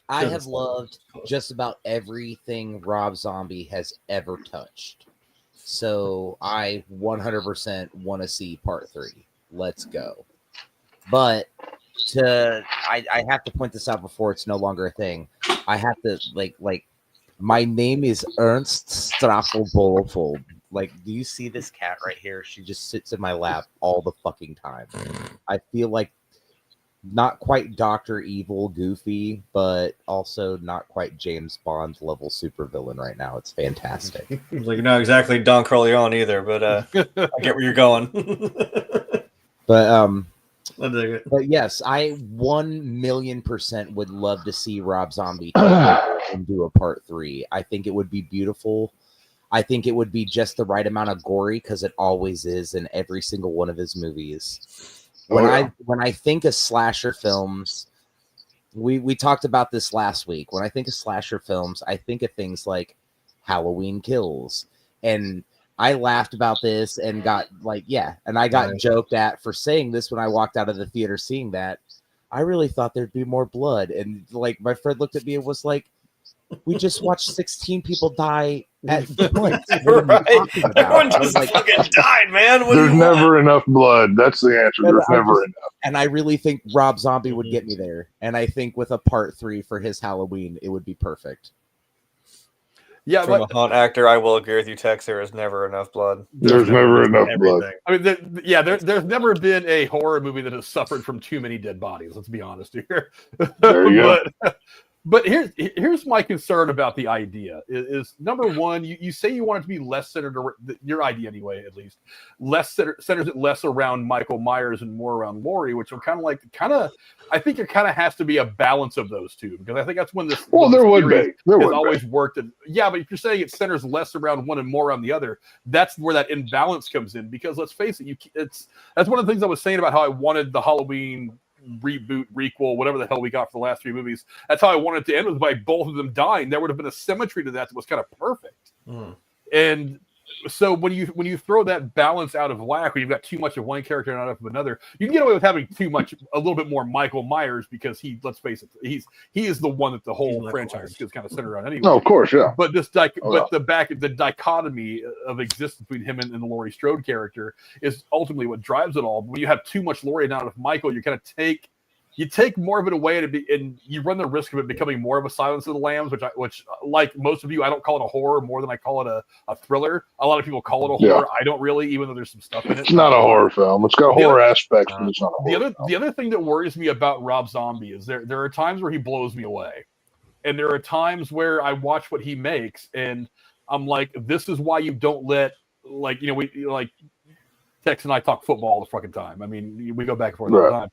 I have loved just about everything Rob Zombie has ever touched. So, I 100% want to see part 3. Let's go. But I have to point this out before it's no longer a thing. I have to like my name is Ernst Straffelbolfold. Like, do you see this cat right here? She just sits in my lap all the fucking time. I feel like not quite Dr. Evil Goofy, but also not quite James Bond level supervillain right now. It's fantastic.
Like, you're not exactly Don Corleone either, but I get where you're going.
But yes, I 1,000,000% would love to see Rob Zombie and do a part 3. I think it would be beautiful. I think it would be just the right amount of gory, because it always is in every single one of his movies. When I think of slasher films, we talked about this last week. When I think of slasher films, I think of things like Halloween Kills, and I laughed about this and got joked at for saying this when I walked out of the theater seeing that. I really thought there'd be more blood, and like my friend looked at me and was like, "We just watched 16 people die at once. What are you talking about?"
Everyone just fucking died, man.
There's never enough blood. That's the answer. There's never enough.
And I really think Rob Zombie would get me there. And I think with a part 3 for his Halloween, it would be perfect.
Yeah,
from a haunt actor, I will agree with you, Tex. There is never enough blood.
There's never enough blood.
I mean, there's never been a horror movie that has suffered from too many dead bodies. Let's be honest here.
There you go.
But here's my concern about the idea is number one, you say you want it to be less centered, your idea anyway, at least, centers it less around Michael Myers and more around Laurie, which are I think it kind of has to be a balance of those two, because I think that's when this.
Well, there would be. There
has always worked. But if you're saying it centers less around one and more on the other, that's where that imbalance comes in. Because let's face it, that's one of the things I was saying about how I wanted the Halloween reboot, requel, whatever the hell we got for the last 3 movies. That's how I wanted it to end, was by both of them dying. There would have been a symmetry to that was kind of perfect. And so when you throw that balance out of whack, when you've got too much of one character and not enough of another, you can get away with having a little bit more Michael Myers, because let's face it, he is the one that the whole franchise is kind of centered around anyway.
No, of course, yeah.
But the dichotomy of existence between him and the Laurie Strode character is ultimately what drives it all. But when you have too much Laurie and not enough Michael, you kind of take more of it away, and you run the risk of it becoming more of a Silence of the Lambs, which like most of you, I don't call it a horror more than I call it a thriller. A lot of people call it a horror. I don't really, even though there's some stuff in it.
It's not a horror film. It's got horror aspects, but it's not a horror film.
The other thing that worries me about Rob Zombie is there are times where he blows me away, and there are times where I watch what he makes, and I'm like, this is why you don't let, like, Tex and I talk football all the fucking time. I mean, we go back and forth all the time.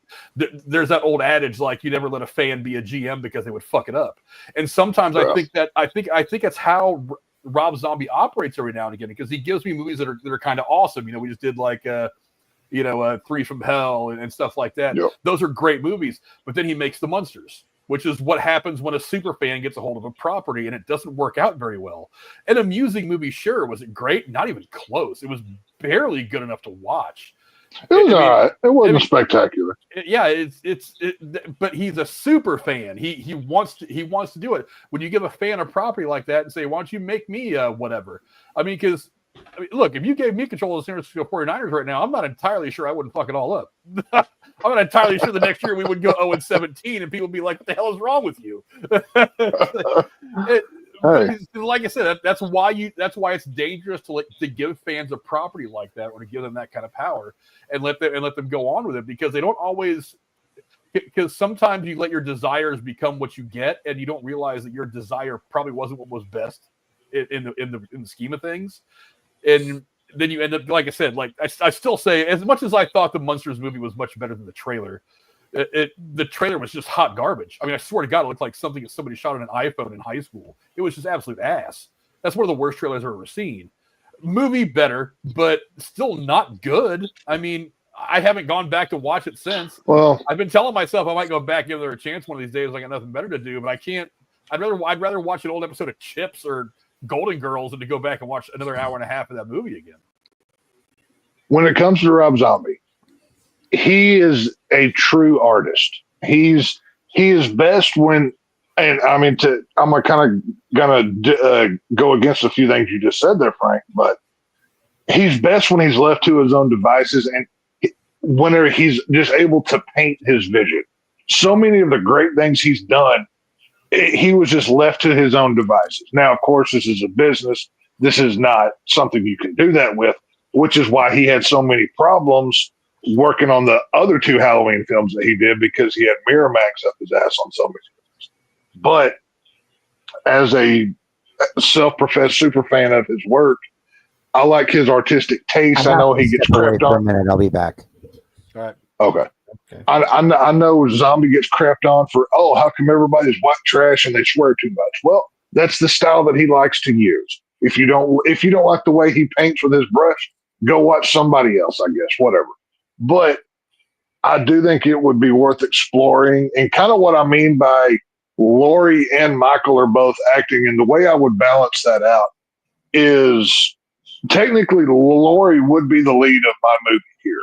There's that old adage, like, you never let a fan be a GM because they would fuck it up. And sometimes I think that's how Rob Zombie operates every now and again, because he gives me movies that are kind of awesome. We just did like Three from Hell and stuff like that.
Yep.
Those are great movies. But then he makes the Munsters, which is what happens when a super fan gets a hold of a property and it doesn't work out very well. An amusing movie, sure. Was it great? Not even close. It was barely good enough to watch.
It was all right. It wasn't spectacular.
But he's a super fan. He wants to do it. When you give a fan a property like that and say, why don't you make me whatever? Because look, if you gave me control of the San Francisco 49ers right now, I'm not entirely sure I wouldn't fuck it all up. I'm not entirely sure the next year we would go 0-17 and people would be like, what the hell is wrong with you? Like I said, that's why it's dangerous to give fans a property like that, or to give them that kind of power and let them go on with it, because they don't always. Because sometimes you let your desires become what you get, and you don't realize that your desire probably wasn't what was best in the scheme of things, and then you end up, like I said, like I still say, as much as I thought the Munsters movie was much better than the trailer. The trailer was just hot garbage. I mean, I swear to God, it looked like something that somebody shot on an iPhone in high school. It was just absolute ass. That's one of the worst trailers I've ever seen. Movie better, but still not good. I mean, I haven't gone back to watch it since.
Well,
I've been telling myself I might go back, give it a chance one of these days. I got nothing better to do, but I can't. I'd rather watch an old episode of Chips or Golden Girls than to go back and watch another hour and a half of that movie again.
When it comes to Rob Zombie, he is a true artist. He is best when, and I mean, I'm kind of gonna go against a few things you just said there, Frank. But he's best when he's left to his own devices, and whenever he's just able to paint his vision. So many of the great things he's done, he was just left to his own devices. Now, of course, this is a business. This is not something you can do that with, which is why he had so many problems working on the other 2 Halloween films that he did, because he had Miramax up his ass on so many things. But as a self-professed super fan of his work, I like his artistic taste. I know he gets crapped on.
For a minute, I'll be back.
All right.
Okay. I know Zombie gets crapped on for, how come everybody's white trash and they swear too much? Well, that's the style that he likes to use. If you don't like the way he paints with his brush, go watch somebody else, I guess, whatever. But I do think it would be worth exploring. And kind of what I mean by Lori and Michael are both acting, and the way I would balance that out is technically Lori would be the lead of my movie here.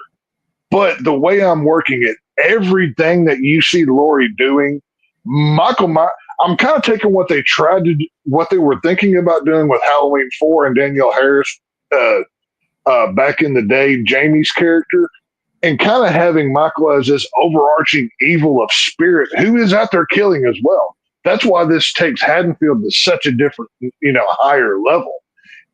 But the way I'm working it, everything that you see Lori doing, I'm kind of taking what they what they were thinking about doing with Halloween 4 and Danielle Harris back in the day, Jamie's character, and kind of having Michael as this overarching evil of spirit who is out there killing as well. That's why this takes Haddonfield to such a different, higher level.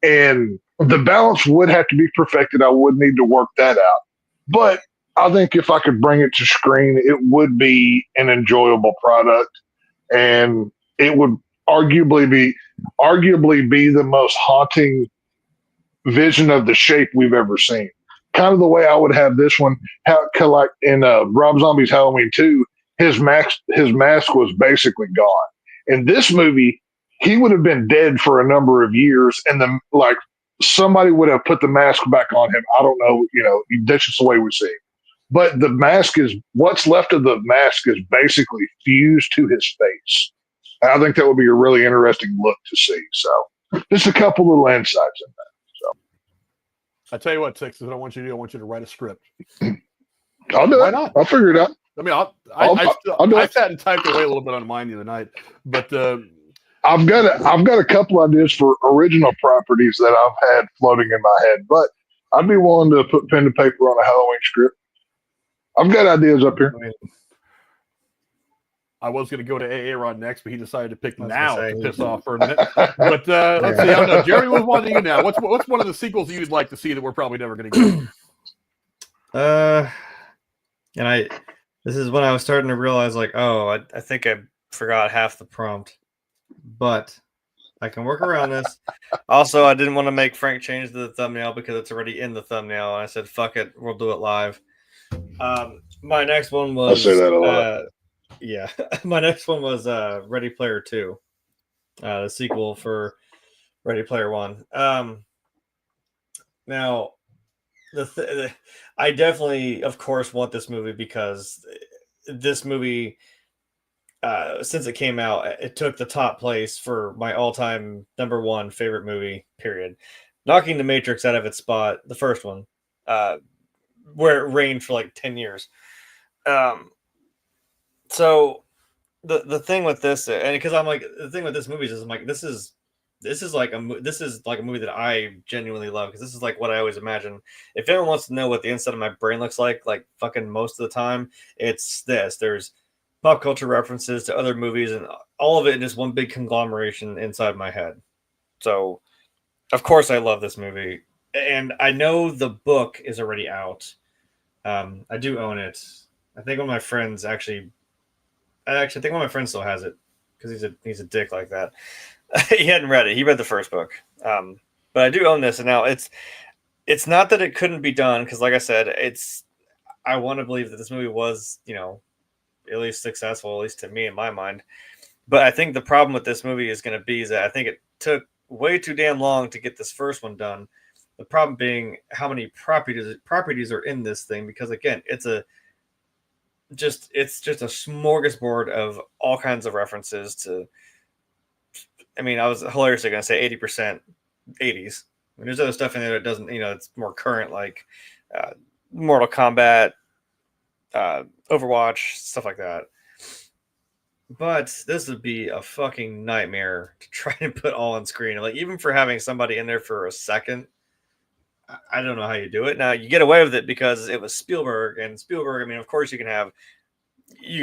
And the balance would have to be perfected. I would need to work that out. But I think if I could bring it to screen, it would be an enjoyable product. And it would arguably be the most haunting vision of the Shape we've ever seen. Kind of the way I would have this one, like in Rob Zombie's Halloween 2, his mask was basically gone. In this movie, he would have been dead for a number of years, and somebody would have put the mask back on him. I don't know, that's just the way we see it. But the mask what's left of the mask is basically fused to his face. And I think that would be a really interesting look to see. So just a couple little insights in that.
I tell you what, Six, what I want you to do, I want you to write a script.
I'll do
Why
it.
not?
I'll figure it out.
I mean,
I
sat and typed away a little bit on mine the other night, but
I've got a couple ideas for original properties that I've had floating in my head, but I'd be willing to put pen to paper on a Halloween script. I've got ideas up here.
I was going to go to Aaron next, but he decided to pick now to piss off for a minute. But let's see. I don't know. Jeremy, what's one to you now? What's one of the sequels you'd like to see that we're probably never going to get?
This is when I was starting to realize, I think I forgot half the prompt, but I can work around this. Also, I didn't want to make Frank change the thumbnail because it's already in the thumbnail, and I said, "Fuck it, we'll do it live." My next one was.
I say that a lot.
Yeah, my next one was Ready Player 2, the sequel for Ready Player 1. Now, I definitely, of course, want this movie because this movie, since it came out, it took the top place for my all-time number one favorite movie, period. Knocking The Matrix out of its spot, the first one, where it reigned for 10 years. So the thing with this, and because the thing with this movie is this is like a movie that I genuinely love, because this is what I always imagine. If anyone wants to know what the inside of my brain looks like fucking most of the time, it's this. There's pop culture references to other movies, and all of it in just one big conglomeration inside my head. So, of course, I love this movie, and I know the book is already out. I do own it. I think one of my friends I think one of my friends still has it because he's a dick like that. He hadn't read it. He read the first book. But I do own this, and now it's not that it couldn't be done, because like I said, I want to believe that this movie was, at least successful, at least to me in my mind. But I think the problem with this movie is going to be that I think it took way too damn long to get this first one done. The problem being how many properties are in this thing, because again, it's just a smorgasbord of all kinds of references to. I mean, I was hilariously going to say 80% 80s. I mean, there's other stuff in there that doesn't, it's more current, like Mortal Kombat, Overwatch, stuff like that. But this would be a fucking nightmare to try and put all on screen. Even for having somebody in there for a second, I don't know how you do it. Now, you get away with it because it was Spielberg, and Spielberg, I mean, of course you can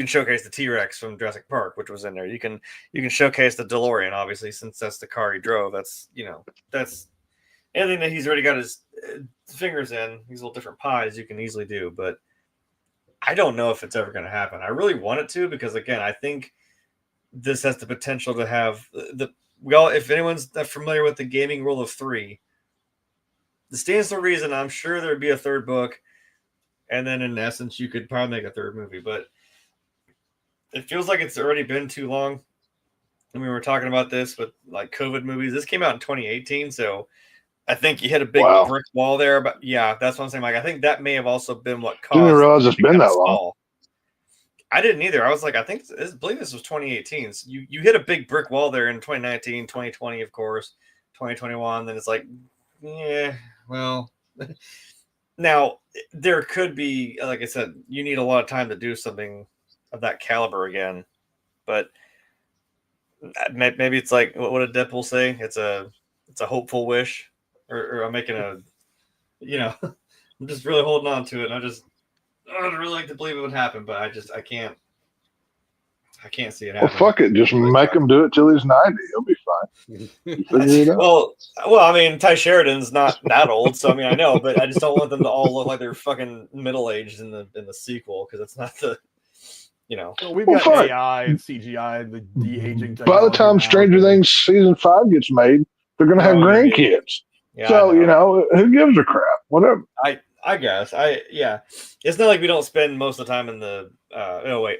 showcase the T-Rex from Jurassic Park, which was in there. You can showcase the DeLorean, obviously, since that's the car he drove. That's anything that he's already got his fingers in, these little different pies, you can easily do. But I don't know if it's ever going to happen. I really want it to, because again, I think this has the potential to have if anyone's familiar with the gaming rule of 3, the stands to reason, I'm sure there'd be a third book, and then in essence, you could probably make a third movie. But it feels like it's already been too long. And we were talking about this with COVID movies. This came out in 2018, so I think you hit a big
Wow.
brick wall there, but yeah, that's what I'm saying. Like, I think that may have also been what caused.
Didn't realize it's
it to
been
kinda
that long.
stall. I didn't either. I was like, I believe this was 2018. So you hit a big brick wall there in 2019, 2020, of course, 2021. Then it's like, yeah, well, now there could be, like I said, you need a lot of time to do something of that caliber again, but maybe it's like what did Deadpool say? It's a hopeful wish, or I'm making a, I'm just really holding on to it. And I'd really like to believe it would happen, but I can't see it
Well,
happening.
fuck it. Just make him do it till he's 90. He'll be fine. Figure it out.
Well, I mean, Ty Sheridan's not that old, so I mean, I know, but I just don't want them to all look like they're fucking middle aged in the sequel because it's not the,
So we've
Well,
got
fuck.
AI and CGI and the de-aging.
By the time Stranger Things season 5 gets made, they're going to have
Oh, yeah.
grandkids.
Yeah,
So,
I know.
who gives a crap? Whatever.
I guess yeah, it's not like we don't spend most of the time in the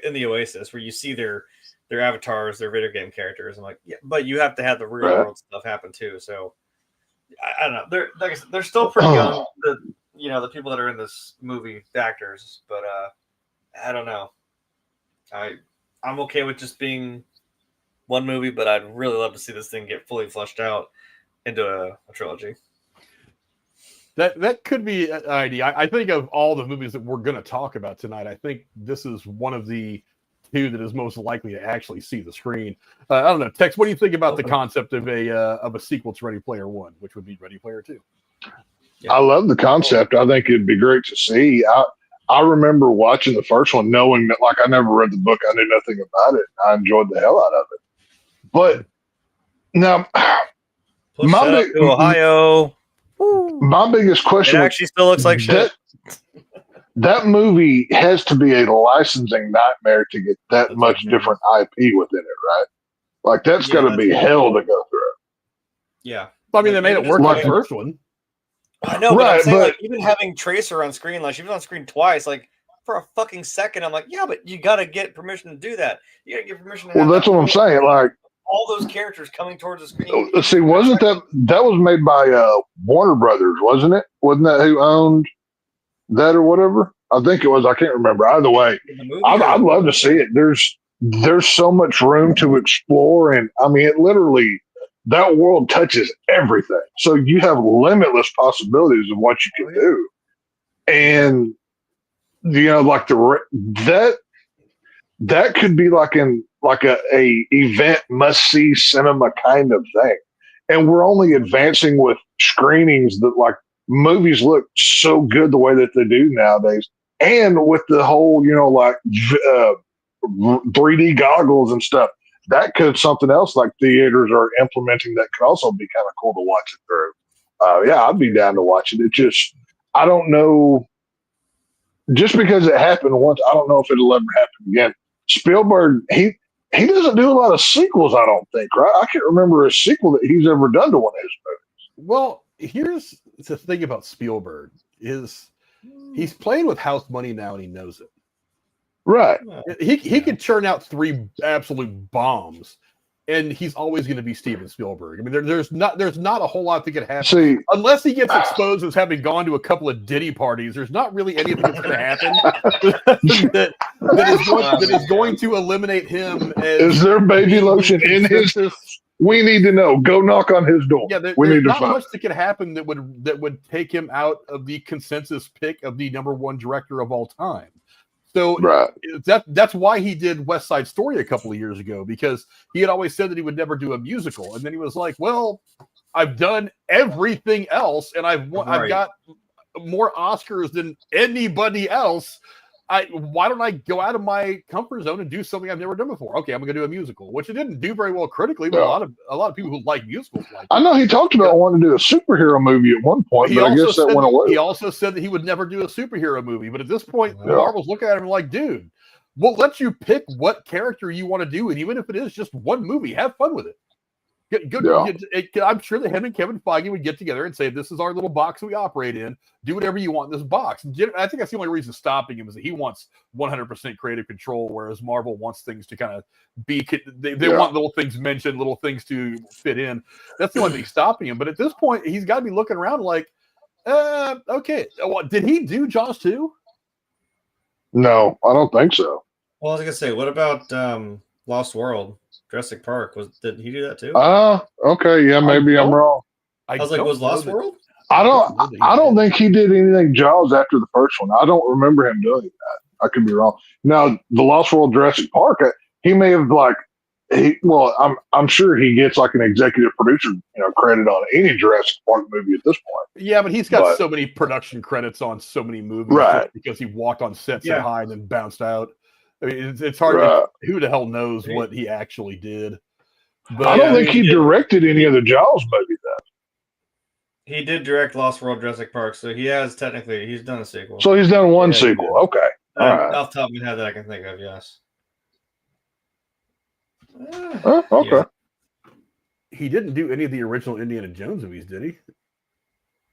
in the Oasis where you see their avatars, their video game characters. I'm like, yeah, but you have to have the real world stuff happen too. So I don't know. They're like I said, they're still pretty young. The people that are in this movie, the actors, but I don't know. I'm okay with just being one movie, but I'd really love to see this thing get fully fleshed out into a trilogy.
That could be an idea. I think of all the movies that we're going to talk about tonight, I think this is one of the two that is most likely to actually see the screen. I don't know, Tex. What do you think about the concept of a sequel to Ready Player One, which would be Ready Player Two?
Yeah. I love the concept. I think it'd be great to see. I remember watching the first one, knowing that, like, I never read the book. I knew nothing about it. I enjoyed the hell out of it. But now,
Ohio.
My biggest question.
It actually still looks like shit.
That movie has to be a licensing nightmare to get that much different IP within it, right? Like, that's got to be hell to go through.
Yeah.
I mean, they made it work like the first one.
I know, but I'm saying, like, even having Tracer on screen, like, she was on screen twice, like, for a fucking second, I'm like, yeah, but you got to get permission to do that. You got to get permission to
Well, that's what I'm saying. Like,
all those characters coming towards the screen.
See, wasn't that was made by Warner Brothers, wasn't it? Wasn't that who owned that or whatever? I think it was. I can't remember. Either way, I'd love to see it. There's so much room to explore, and I mean, it literally, that world touches everything. So you have limitless possibilities of what you can do, and like that could be like a event must see cinema kind of thing. And we're only advancing with screenings that, like, movies look so good the way that they do nowadays. And with the whole, 3D goggles and stuff, that could something else like theaters are implementing that could also be kind of cool to watch it through. Yeah, I'd be down to watch it. It just, I don't know. Just because it happened once, I don't know if it'll ever happen again. Spielberg, he doesn't do a lot of sequels, I don't think, right? I can't remember a sequel that he's ever done to one of his movies.
Well, here's the thing about Spielberg is he's playing with house money now and he knows it.
Right.
He could churn out 3 absolute bombs and he's always going to be Steven Spielberg. I mean, there's not a whole lot that could happen unless he gets exposed as having gone to a couple of Diddy parties. There's not really anything that's going to happen that is going to eliminate him.
Is there baby lotion in his? We need to know. Go knock on his door.
Yeah, there's not much that could happen that would take him out of the consensus pick of the #1 director of all time. So that's why he did West Side Story a couple of years ago, because he had always said that he would never do a musical, and then he was like, "Well, I've done everything else, and I've got more Oscars than anybody else. Why don't I go out of my comfort zone and do something I've never done before? Okay, I'm going to do a musical," which it didn't do very well critically, but a lot of people who like musicals like it.
I know he talked about wanting to do a superhero movie at one point, but I guess that went away.
He also said that he would never do a superhero movie, but at this point, Marvel's looking at him like, dude, we'll let you pick what character you want to do, and even if it is just one movie, have fun with it. Good. I'm sure that him and Kevin Feige would get together and say, "This is our little box we operate in. Do whatever you want in this box." And I think that's the only reason stopping him is that he wants 100% creative control, whereas Marvel wants things to kind of be. They want little things mentioned, little things to fit in. That's the only thing stopping him. But at this point, he's got to be looking around like, okay, did he do Jaws 2?
No, I don't think so.
Well, I was gonna say, what about Lost World, Jurassic Park? Did he do that too?
Okay, yeah, maybe I'm wrong.
I was like, was Lost World?
I don't think he did anything Jaws after the first one. I don't remember him doing that. I could be wrong. Now, the Lost World Jurassic Park, he may have I'm sure he gets like an executive producer, credit on any Jurassic Park movie at this point.
Yeah, but he's got so many production credits on so many movies,
right?
Because he walked on set so high and then bounced out. I mean, it's hard to, who the hell knows what he actually did. But
I don't think he directed any of the Jaws movies.
He did direct Lost World Jurassic Park, so he's done a sequel.
So he's done one sequel. Okay. All right.
Off the top of my head that I can think of, yes.
Okay.
Yeah. He didn't do any of the original Indiana Jones movies, did he?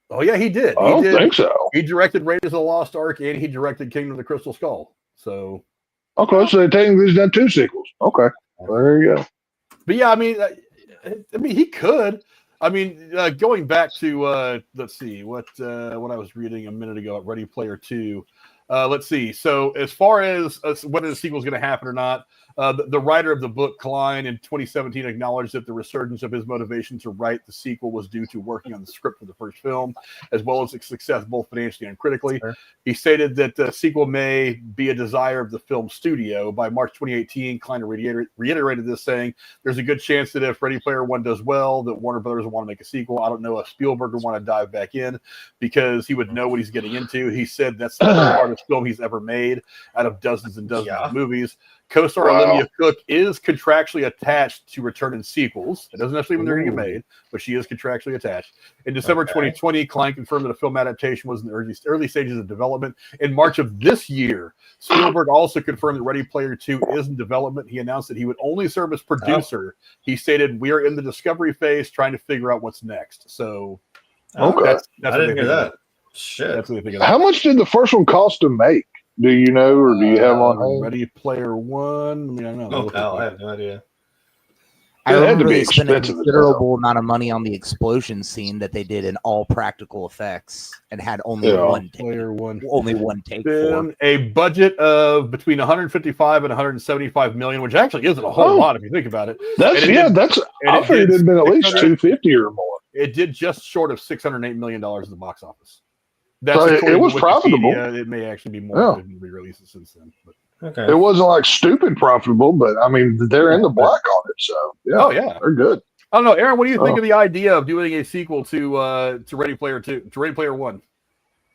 Oh, yeah, he did.
I don't think so.
He directed Raiders of the Lost Ark, and he directed Kingdom of the Crystal Skull. So,
okay, so technically he's done 2 sequels. Okay, there you go.
But yeah, I mean, he could. I mean, going back to let's see what I was reading a minute ago at Ready Player 2. Let's see. So as far as whether the sequel is going to happen or not, the writer of the book, Klein, in 2017 acknowledged that the resurgence of his motivation to write the sequel was due to working on the script for the first film, as well as its success both financially and critically. Sure. He stated that the sequel may be a desire of the film studio. By March 2018, Klein reiterated this, saying, "There's a good chance that if Ready Player One does well, that Warner Brothers will want to make a sequel. I don't know if Spielberg would want to dive back in because he would know what he's getting into." He said that's the hardest film he's ever made out of dozens and dozens of movies. Co-star Olivia Cook is contractually attached to return in sequels. It doesn't necessarily mean they're going to get made, but she is contractually attached. In December 2020, Klein confirmed that a film adaptation was in the early stages of development. In March of this year, Spielberg also confirmed that Ready Player 2 is in development. He announced that he would only serve as producer. He stated, "We are in the discovery phase trying to figure out what's next." So, that's
I didn't hear that. Shit.
That's what they
How much did the first one cost to make? Do you know, or do you have on hand?
Ready Player One? I mean, I don't know.
I have no idea.
I remember they spent a considerable amount of money on the explosion scene that they did in all practical effects and had only one take for.
A budget of between 155 and 175 million, which actually isn't a whole lot if you think about it.
I figured it'd been at least 250 or more.
It did just short of $608 million in the box office.
It was profitable.
It may actually be more than re-releases since then. But.
Okay.
It wasn't like stupid profitable, but I mean they're in the black on it, so they're good.
I don't know, Aaron. What do you think of the idea of doing a sequel to Ready Player 2, to Ready Player 1?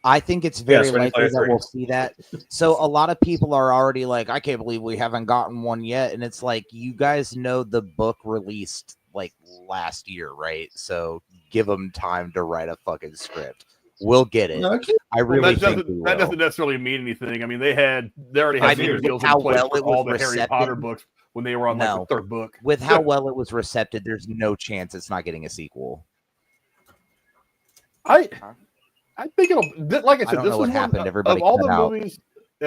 I think it's very likely that we'll see that. So a lot of people are already like, I can't believe we haven't gotten one yet, and it's like, you guys know the book released like last year, right? So give them time to write a fucking script. We'll get it. I really think
that doesn't necessarily mean anything. I mean, they already had deals in place for all the Harry Potter books when they were on like the third book.
With how well it was recepted, there's no chance it's not getting a sequel.
I think it'll. Like I said, this is
what happened. Everybody
of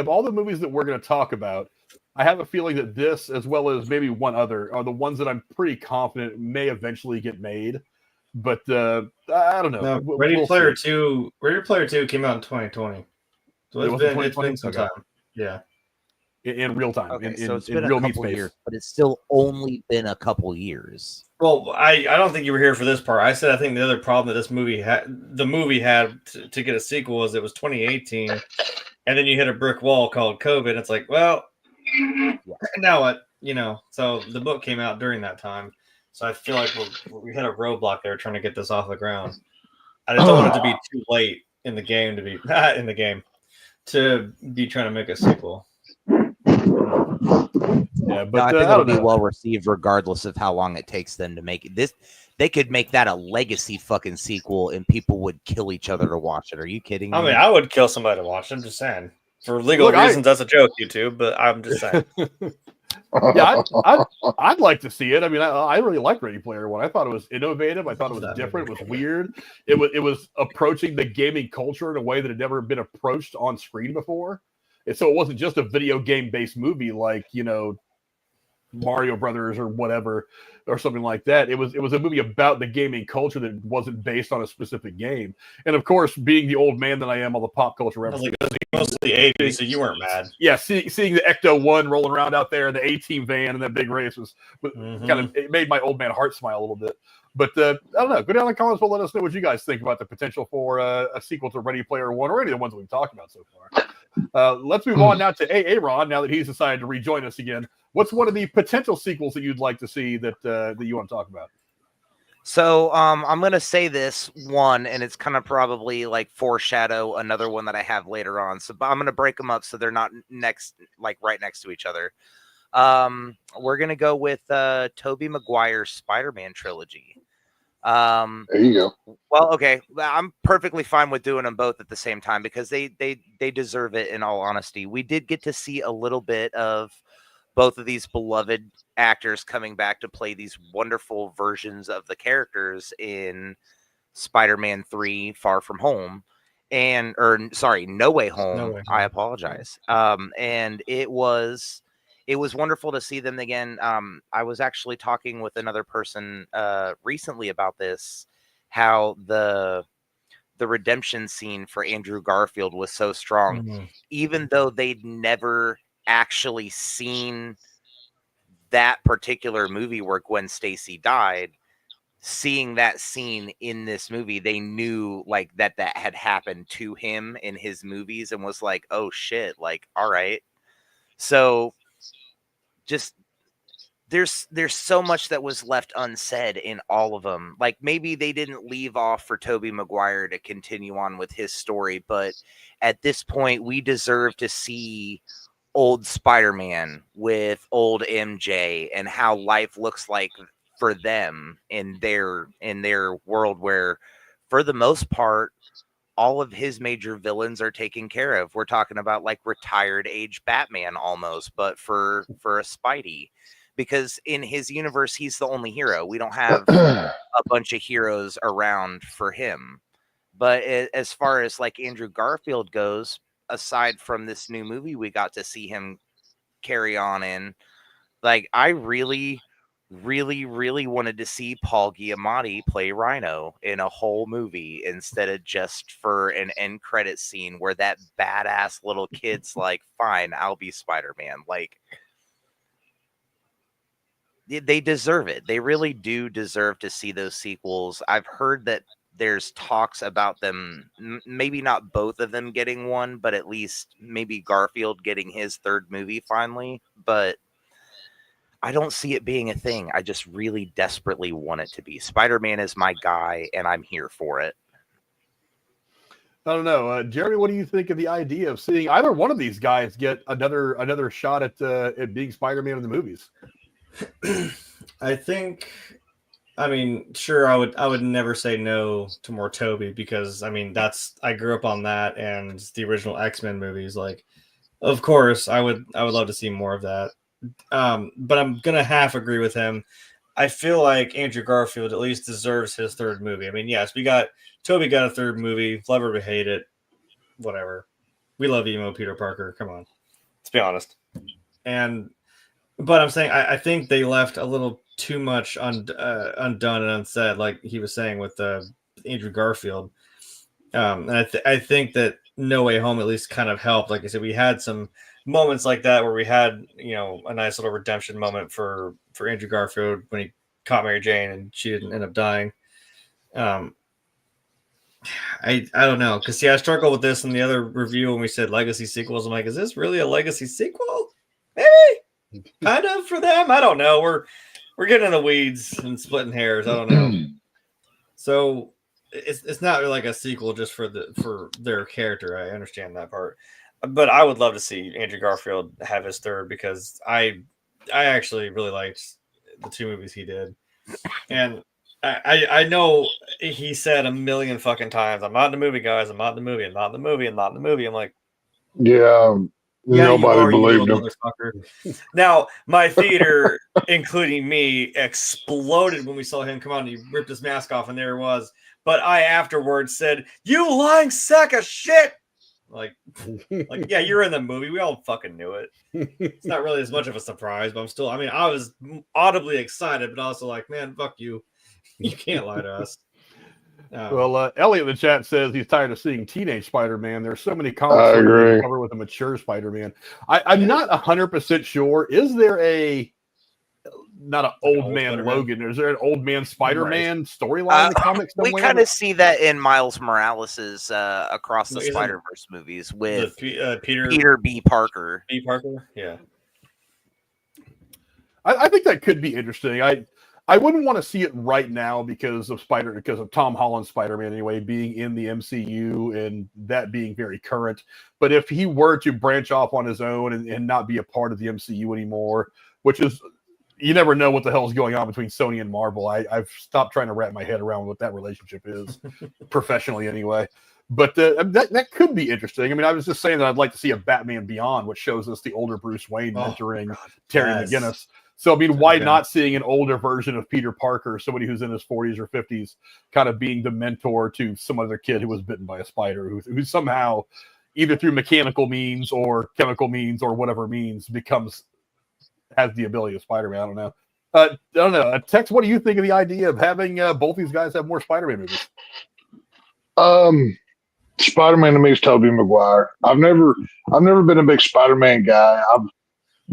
all the movies that we're going to talk about. I have a feeling that this, as well as maybe one other, are the ones that I'm pretty confident may eventually get made. But I don't know.
No, Ready Player 2 came out in 2020. So it's been some time. Yeah.
In real time.
Okay, so it's been a couple years, but it's still only been a couple years.
Well, I don't think you were here for this part. I said I think the other problem that this movie had to get a sequel was it was 2018, and then you hit a brick wall called COVID. It's like, well, now what? So the book came out during that time. So I feel like we had a roadblock there trying to get this off the ground. I just don't want it to be too late in the game to be trying to make a sequel.
Yeah, but I think it'll be well received regardless of how long it takes them to make it. This they could make that a legacy fucking sequel and people would kill each other to watch it. Are you kidding me?
I mean, I would kill somebody to watch it. I'm just saying. For legal reasons, that's a joke, YouTube, but I'm just saying.
Yeah, I'd like to see it. I mean, I really liked Ready Player One. I thought it was innovative. I thought it was different. It was weird. It was approaching the gaming culture in a way that had never been approached on screen before. And so it wasn't just a video game based movie like, Mario Brothers or whatever or something like that. It was a movie about the gaming culture that wasn't based on a specific game. And of course, being the old man that I am, all the pop culture references.
Mostly 80s, so you weren't mad.
Yeah, seeing the Ecto One rolling around out there in the A-Team van and that big race was kind of, it made my old man heart smile a little bit. But I don't know. Go down in the comments. Let us know what you guys think about the potential for a sequel to Ready Player One or any of the ones we've talked about so far. Let's move on now to Aaron. Now that he's decided to rejoin us again, what's one of the potential sequels that you'd like to see that you want to talk about?
So I'm gonna say this one, and it's kind of probably like foreshadow another one that I have later on. So I'm gonna break them up so they're not right next to each other. We're gonna go with Tobey Maguire's Spider-Man trilogy.
There you go.
Well, okay, I'm perfectly fine with doing them both at the same time because they deserve it. In all honesty, we did get to see a little bit of both of these beloved actors coming back to play these wonderful versions of the characters in Spider-Man 3 Far From Home No Way Home. I apologize. And it was wonderful to see them again. I was actually talking with another person recently about this, how the redemption scene for Andrew Garfield was so strong, even though they'd never actually seen that particular movie where Gwen Stacy died. Seeing that scene in this movie, they knew like that had happened to him in his movies and was like, oh shit, like, all right. So just there's so much that was left unsaid in all of them. Like maybe they didn't leave off for Tobey Maguire to continue on with his story, but at this point we deserve to see old Spider-Man with old MJ and how life looks like for them in their world, where for the most part all of his major villains are taken care of. We're talking about like retired age Batman almost, but for a Spidey, because in his universe he's the only hero. We don't have a bunch of heroes around for him. But as far as like Andrew Garfield goes, aside from this new movie we got to see him carry on in, like I really wanted to see Paul Giamatti play Rhino in a whole movie instead of just for an end credit scene where that badass little kid's like, fine, I'll be Spider-Man. Like, they deserve it. They really do deserve to see those sequels. I've heard that there's talks about them, maybe not both of them getting one, but at least maybe Garfield getting his third movie finally. But I don't see it being a thing. I just really desperately want it to be. Spider-Man is my guy, and I'm here for it.
I don't know, Jeremy. What do you think of the idea of seeing either one of these guys get another shot at being Spider-Man in the movies?
I think, I mean, sure, I would never say no to more Toby because I mean I grew up on that and the original X-Men movies. Like, of course, I would love to see more of that. But I'm gonna half agree with him. I feel like Andrew Garfield at least deserves his third movie. I mean, yes, Toby got a third movie. Love or hate it, whatever. We love emo Peter Parker. Come on, let's be honest. But I'm saying I think they left a little too much undone and unsaid, like he was saying with Andrew Garfield. And I think that No Way Home at least kind of helped. Like I said, we had some moments like that where we had, a nice little redemption moment for Andrew Garfield when he caught Mary Jane and she didn't end up dying. I don't know, because see, I struggled with this in the other review when we said legacy sequels. I'm like, is this really a legacy sequel? Maybe, kind of for them. I don't know. We're getting in the weeds and splitting hairs. I don't know. So it's not like a sequel just for their character. I understand that part. But I would love to see Andrew Garfield have his third because I actually really liked the two movies he did. And I know he said a million fucking times, I'm not in the movie, guys. I'm not in the movie. I'm not in the movie. I'm not in the movie. I'm like,
yeah.
Yeah,
Nobody believed him.
Motherfucker. Now, my theater, including me, exploded when we saw him come out and he ripped his mask off, and there it was. But I afterwards said, "You lying sack of shit!" Like, yeah, you're in the movie. We all fucking knew it. It's not really as much of a surprise, but I was audibly excited, but also like, man, fuck you. You can't lie to us.
Well, Elliot in the chat says he's tired of seeing teenage Spider-Man. There's so many comics
I agree.
covered with a mature Spider-Man. I'm not 100% sure. Is there not an old man
Spider-Man.
Logan? Is there an old man Spider-Man storyline in the comics somewhere?
We kind of see that in Miles Morales' Across the Spider-Verse movies with Peter B. Parker.
B. Parker? Yeah.
I think that could be interesting. I wouldn't want to see it right now because of Tom Holland's Spider-Man anyway, being in the MCU and that being very current. But if he were to branch off on his own and not be a part of the MCU anymore, which is, you never know what the hell is going on between Sony and Marvel. I've stopped trying to wrap my head around what that relationship is, professionally anyway. But that could be interesting. I mean, I was just saying that I'd like to see a Batman Beyond, which shows us the older Bruce Wayne mentoring Terry McGinnis. So, I mean, why not seeing an older version of Peter Parker, somebody who's in his 40s or 50s, kind of being the mentor to some other kid who was bitten by a spider, who somehow, either through mechanical means or chemical means or whatever means, has the ability of Spider-Man. I don't know. Tex, what do you think of the idea of having both these guys have more Spider-Man movies?
Spider-Man to me is Tobey Maguire. I've never been a big Spider-Man guy.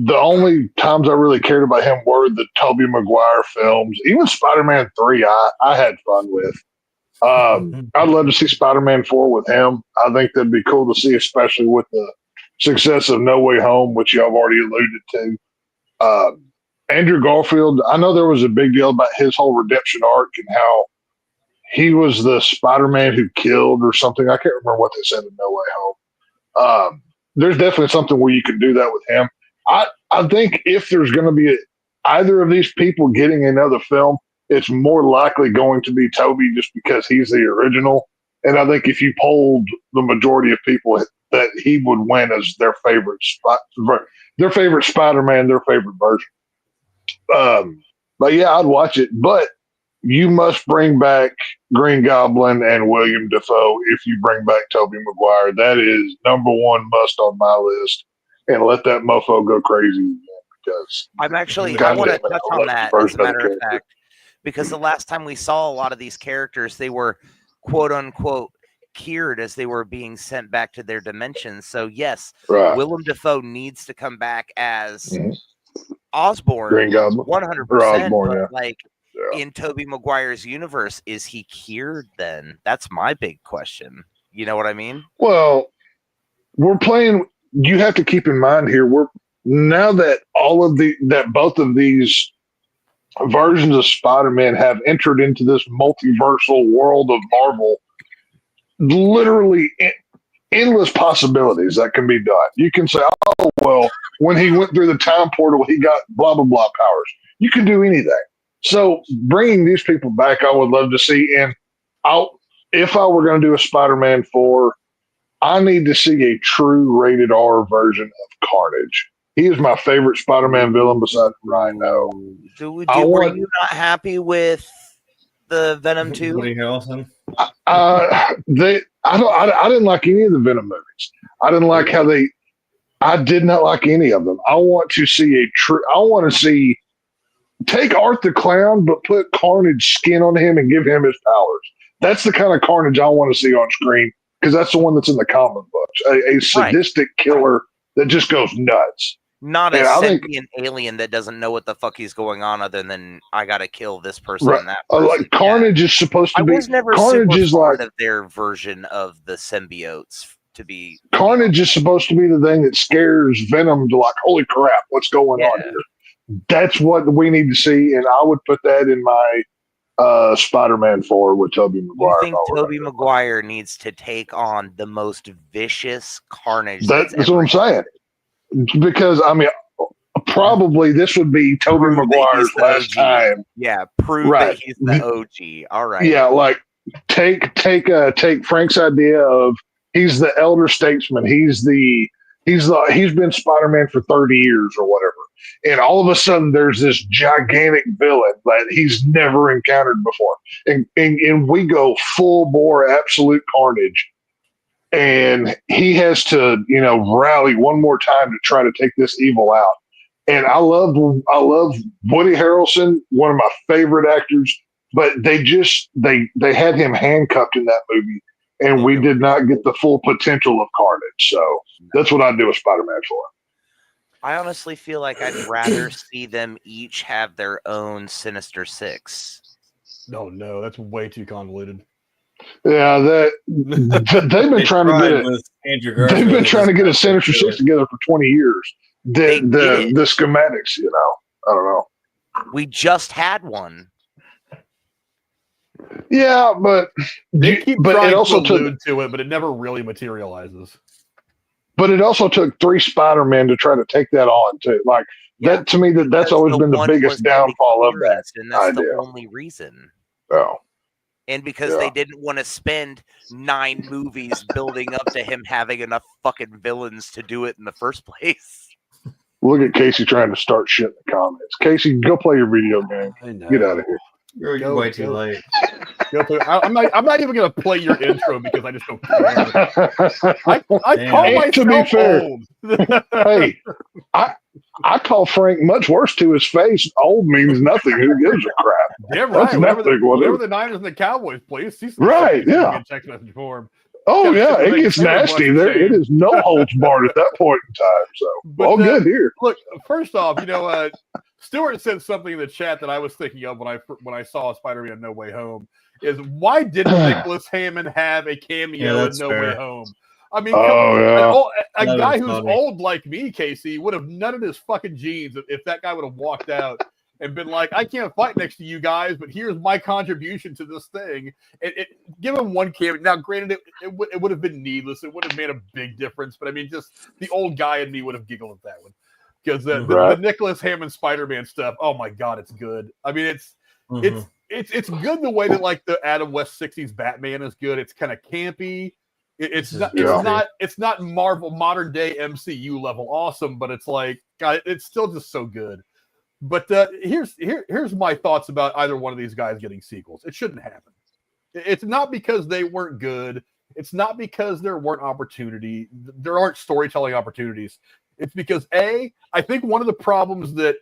The only times I really cared about him were the Tobey Maguire films. Even Spider-Man 3, I had fun with. I'd love to see Spider-Man 4 with him. I think that'd be cool to see, especially with the success of No Way Home, which y'all have already alluded to. Andrew Garfield, I know there was a big deal about his whole redemption arc and how he was the Spider-Man who killed or something. I can't remember what they said in No Way Home. There's definitely something where you could do that with him. I think if there's going to be either of these people getting another film, it's more likely going to be Toby just because he's the original. And I think if you polled the majority of people, that he would win as their favorite Spider-Man, their favorite version. But yeah, I'd watch it. But you must bring back Green Goblin and William Dafoe if you bring back Tobey Maguire. That is number one must on my list. And let that mofo go crazy because
I want to touch on that as a matter of fact, because the last time we saw a lot of these characters, they were quote unquote cured as they were being sent back to their dimensions. So yes, Willem Dafoe needs to come back as Osborn,
Green Goblin,
100%. But in Tobey Maguire's universe, is he cured then? That's my big question. You know what I mean?
Well, we're playing. You have to keep in mind here, now that both of these versions of Spider-Man have entered into this multiversal world of Marvel, literally endless possibilities that can be done. You can say, oh, well, when he went through the time portal, he got blah, blah, blah powers. You can do anything. So bringing these people back, I would love to see. And if I were going to do a Spider-Man 4, I need to see a true rated R version of Carnage. He is my favorite Spider-Man villain besides Rhino.
Were you not happy with the Venom 2?
Woody Harrelson?
I didn't like any of the Venom movies. I did not like any of them. I want to see take Art the Clown, but put Carnage skin on him and give him his powers. That's the kind of Carnage I want to see on screen. Because that's the one that's in the comic books, a sadistic killer that just goes nuts.
Not a sentient alien that doesn't know what the fuck he's going on, other than I got to kill this person and that person.
Like Carnage is supposed to be.
I was never Carnage is part of their version of the symbiotes to be.
Carnage is supposed to be the thing that scares Venom to like, holy crap, what's going on here? That's what we need to see, and I would put that in my Spider-Man 4 with Tobey Maguire.
You think Tobey Maguire needs to take on the most vicious Carnage?
That's what I'm saying. Because, I mean, probably this would be Tobey Maguire's last time.
Yeah, prove that he's the OG. All right.
Yeah, like take Frank's idea of he's the elder statesman. He's the He's been Spider-Man for 30 years or whatever. And all of a sudden there's this gigantic villain that he's never encountered before. And we go full bore absolute carnage. And he has to, rally one more time to try to take this evil out. And I love Woody Harrelson, one of my favorite actors, but they had him handcuffed in that movie, and we did not get the full potential of Carnage. So that's what I do with Spider-Man 4.
I honestly feel like I'd rather see them each have their own Sinister Six.
No, that's way too convoluted.
Yeah, they've been trying to get it. They've been trying to get a Sinister Six together for 20 years. The schematics, I don't know.
We just had one.
Yeah, but
it also took to it, but it never really materializes.
But it also took 3 Spider-Men to try to take that on too. Like that to me, that's always been the biggest downfall of that.
And that's the only reason.
Oh.
And because they didn't want to spend 9 movies building up to him having enough fucking villains to do it in the first place.
Look at Casey trying to start shit in the comments. Casey, go play your video game. Get out of here.
You're way too late.
I'm not even going to play your intro because I just don't care. I call myself
to be fair,
old.
Hey, I call Frank much worse to his face. Old means nothing. Who gives a crap?
Damn right. Whatever the Niners and the Cowboys play.
Right, yeah.
Text message for him.
Oh, yeah, it gets nasty. It is no holds barred at that point in time. So, good here.
Look, first off, Stuart said something in the chat that I was thinking of when I saw Spider-Man No Way Home. Is why didn't Nicholas Hammond have a cameo in No Way Home? I mean, a guy who's old like me, Casey, would have nutted his fucking jeans if that guy would have walked out and been like, I can't fight next to you guys, but here's my contribution to this thing. Give him one cameo. Now, granted, it would have been needless. It would have made a big difference. But, I mean, just the old guy in me would have giggled at that one. Because the Nicholas Hammond Spider-Man stuff, oh, my God, it's good. I mean, it's good the way that, like, the Adam West 60s Batman is good. It's kind of campy. It's not Marvel modern day MCU level awesome, but it's like, God, it's still just so good. But here's my thoughts about either one of these guys getting sequels. It shouldn't happen. It's not because they weren't good. It's not because there weren't opportunity. There aren't storytelling opportunities. It's because I think one of the problems that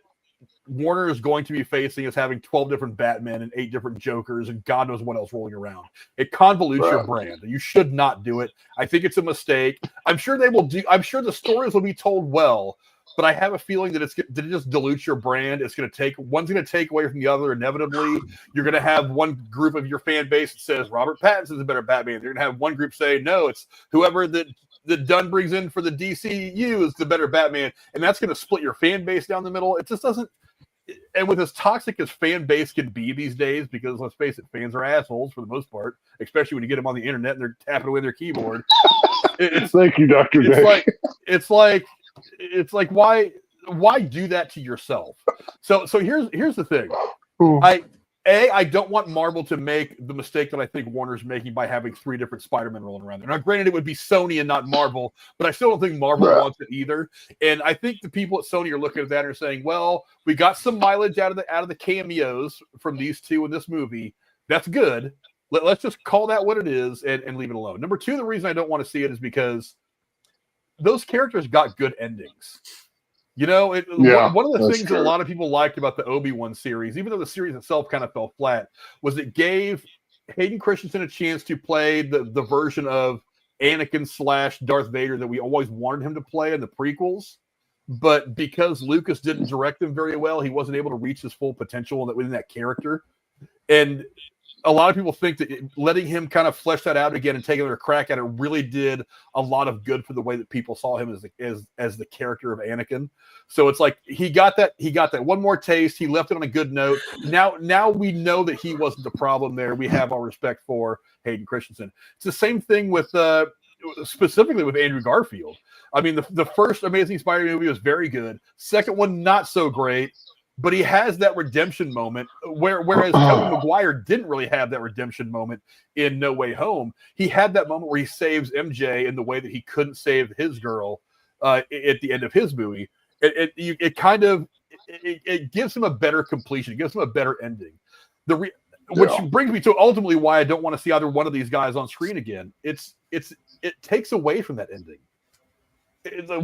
Warner is going to be facing is having 12 different Batmen and 8 different Jokers and God knows what else rolling around. It convolutes your brand. You should not do it. I think it's a mistake. I'm sure the stories will be told well, but I have a feeling that it just dilutes your brand. One's going to take away from the other inevitably. You're going to have one group of your fan base that says Robert Pattinson's a better Batman. You're going to have one group say, no, it's whoever that Dunn brings in for the DCU is the better Batman. And that's going to split your fan base down the middle. It just doesn't. And with as toxic as fan base can be these days, because let's face it, fans are assholes for the most part, especially when you get them on the internet and they're tapping away their keyboard.
Thank you, Dr. Dave.
It's like why do that to yourself? So here's the thing. I don't want Marvel to make the mistake that I think Warner's making by having 3 different Spider-Men rolling around there. Now, granted, it would be Sony and not Marvel, but I still don't think Marvel wants it either. And I think the people at Sony are looking at that and are saying, well, we got some mileage out of the cameos from these 2 in this movie. That's good. Let's just call that what it is and leave it alone. Number 2, the reason I don't want to see it is because those characters got good endings. One of the things that a lot of people liked about the Obi-Wan series, even though the series itself kind of fell flat, was it gave Hayden Christensen a chance to play the version of Anakin / Darth Vader that we always wanted him to play in the prequels. But because Lucas didn't direct him very well, he wasn't able to reach his full potential within that character. And a lot of people think that letting him kind of flesh that out again and take another crack at it really did a lot of good for the way that people saw him as the character of Anakin. So it's like he got that one more taste. He left it on a good note. Now we know that he wasn't the problem there. We have our respect for Hayden Christensen. It's the same thing with specifically with Andrew Garfield. I mean, the first Amazing Spider-Man movie was very good. Second one, not so great. But he has that redemption moment whereas Tobey Maguire didn't really have that redemption moment in No Way Home. He had that moment where he saves MJ in the way that he couldn't save his girl at the end of his movie. It gives him a better completion. It gives him a better ending. Which brings me to ultimately why I don't want to see either one of these guys on screen again. It takes away from that ending.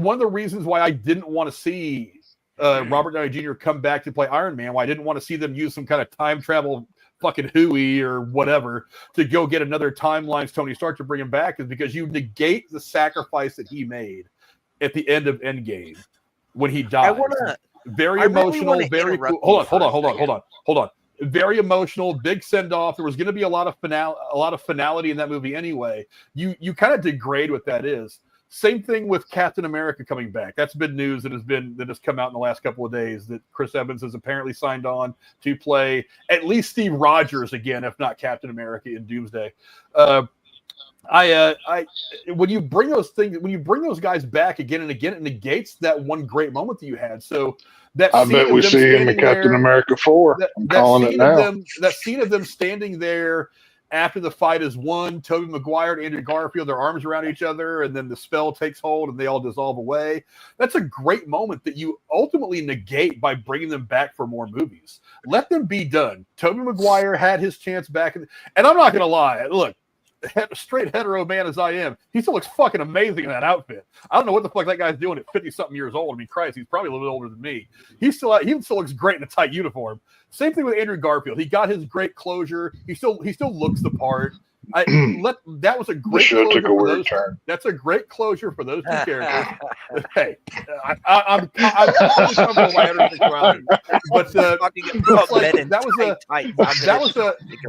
One of the reasons why I didn't want to see Robert Downey Jr. come back to play Iron Man, why I didn't want to see them use some kind of time travel fucking hooey or whatever to go get another timelines Tony Stark to bring him back, is because you negate the sacrifice that he made at the end of Endgame when he died. Very emotional, very cool. Hold on. Very emotional, big send off. There was going to be a lot of finality in that movie anyway. You kind of degrade what that is. Same thing with Captain America coming back. That's been news that has come out in the last couple of days, that Chris Evans has apparently signed on to play at least Steve Rogers again, if not Captain America in Doomsday. When you bring those guys back again and again, it negates that one great moment that you had. So
I bet we see him in Captain America 4. I'm calling it now.
That scene of them standing there after the fight is won, Tobey Maguire and Andrew Garfield, their arms around each other, and then the spell takes hold and they all dissolve away. That's a great moment that you ultimately negate by bringing them back for more movies. Let them be done. Tobey Maguire had his chance back. And I'm not going to lie. Look, straight hetero man as I am, he still looks fucking amazing in that outfit. I don't know what the fuck that guy's doing at 50-something years old. I mean, Christ, he's probably a little bit older than me. He still looks great in a tight uniform. Same thing with Andrew Garfield. He got his great closure. He still looks the part. That was a great closure for those. That's a great closure for those two characters. Hey, I'm comfortable with my heterosexuality, but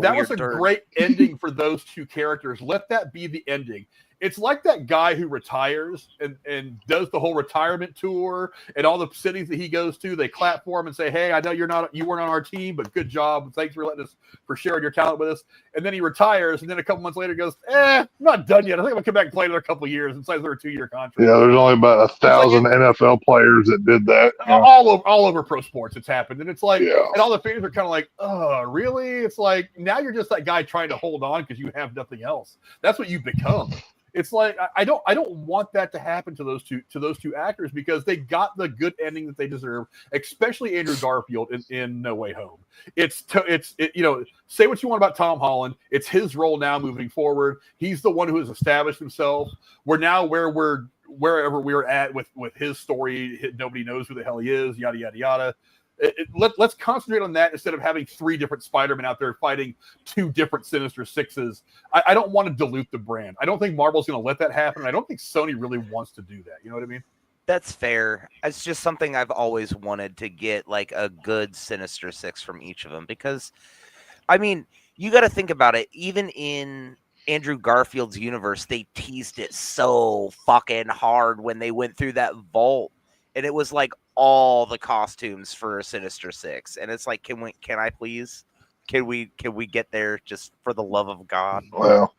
that was a great ending for those two characters. Let that be the ending. It's like that guy who retires and does the whole retirement tour, and all the cities that he goes to, they clap for him and say, "Hey, I know you weren't on our team, but good job. Thanks for sharing your talent with us." And then he retires, and then a couple months later goes, I'm not done yet. I think I'm gonna come back and play another couple of years and signs another 2-year contract.
Yeah, there's only about 1,000 NFL players that did that.
All over pro sports, it's happened. And it's like, and all the fans are kind of like, oh, really? It's like, now you're just that guy trying to hold on because you have nothing else. That's what you become. It's like, I don't want that to happen to those two actors, because they got the good ending that they deserve, especially Andrew Garfield in No Way Home. Say what you want about Tom Holland. It's his role now moving forward. He's the one who has established himself. We're now wherever we're at with his story. Nobody knows who the hell he is, yada, yada, yada. Let's concentrate on that instead of having 3 different Spider-Men out there fighting 2 different Sinister Sixes. I don't want to dilute the brand. I don't think Marvel's going to let that happen. I don't think Sony really wants to do that. You know what I mean?
That's fair. It's just something I've always wanted to get, like a good Sinister Six from each of them, because, I mean, you got to think about it. Even in Andrew Garfield's universe, they teased it so fucking hard when they went through that vault, and it was like all the costumes for Sinister Six, and it's like, can we get there, just for the love of God?
Well,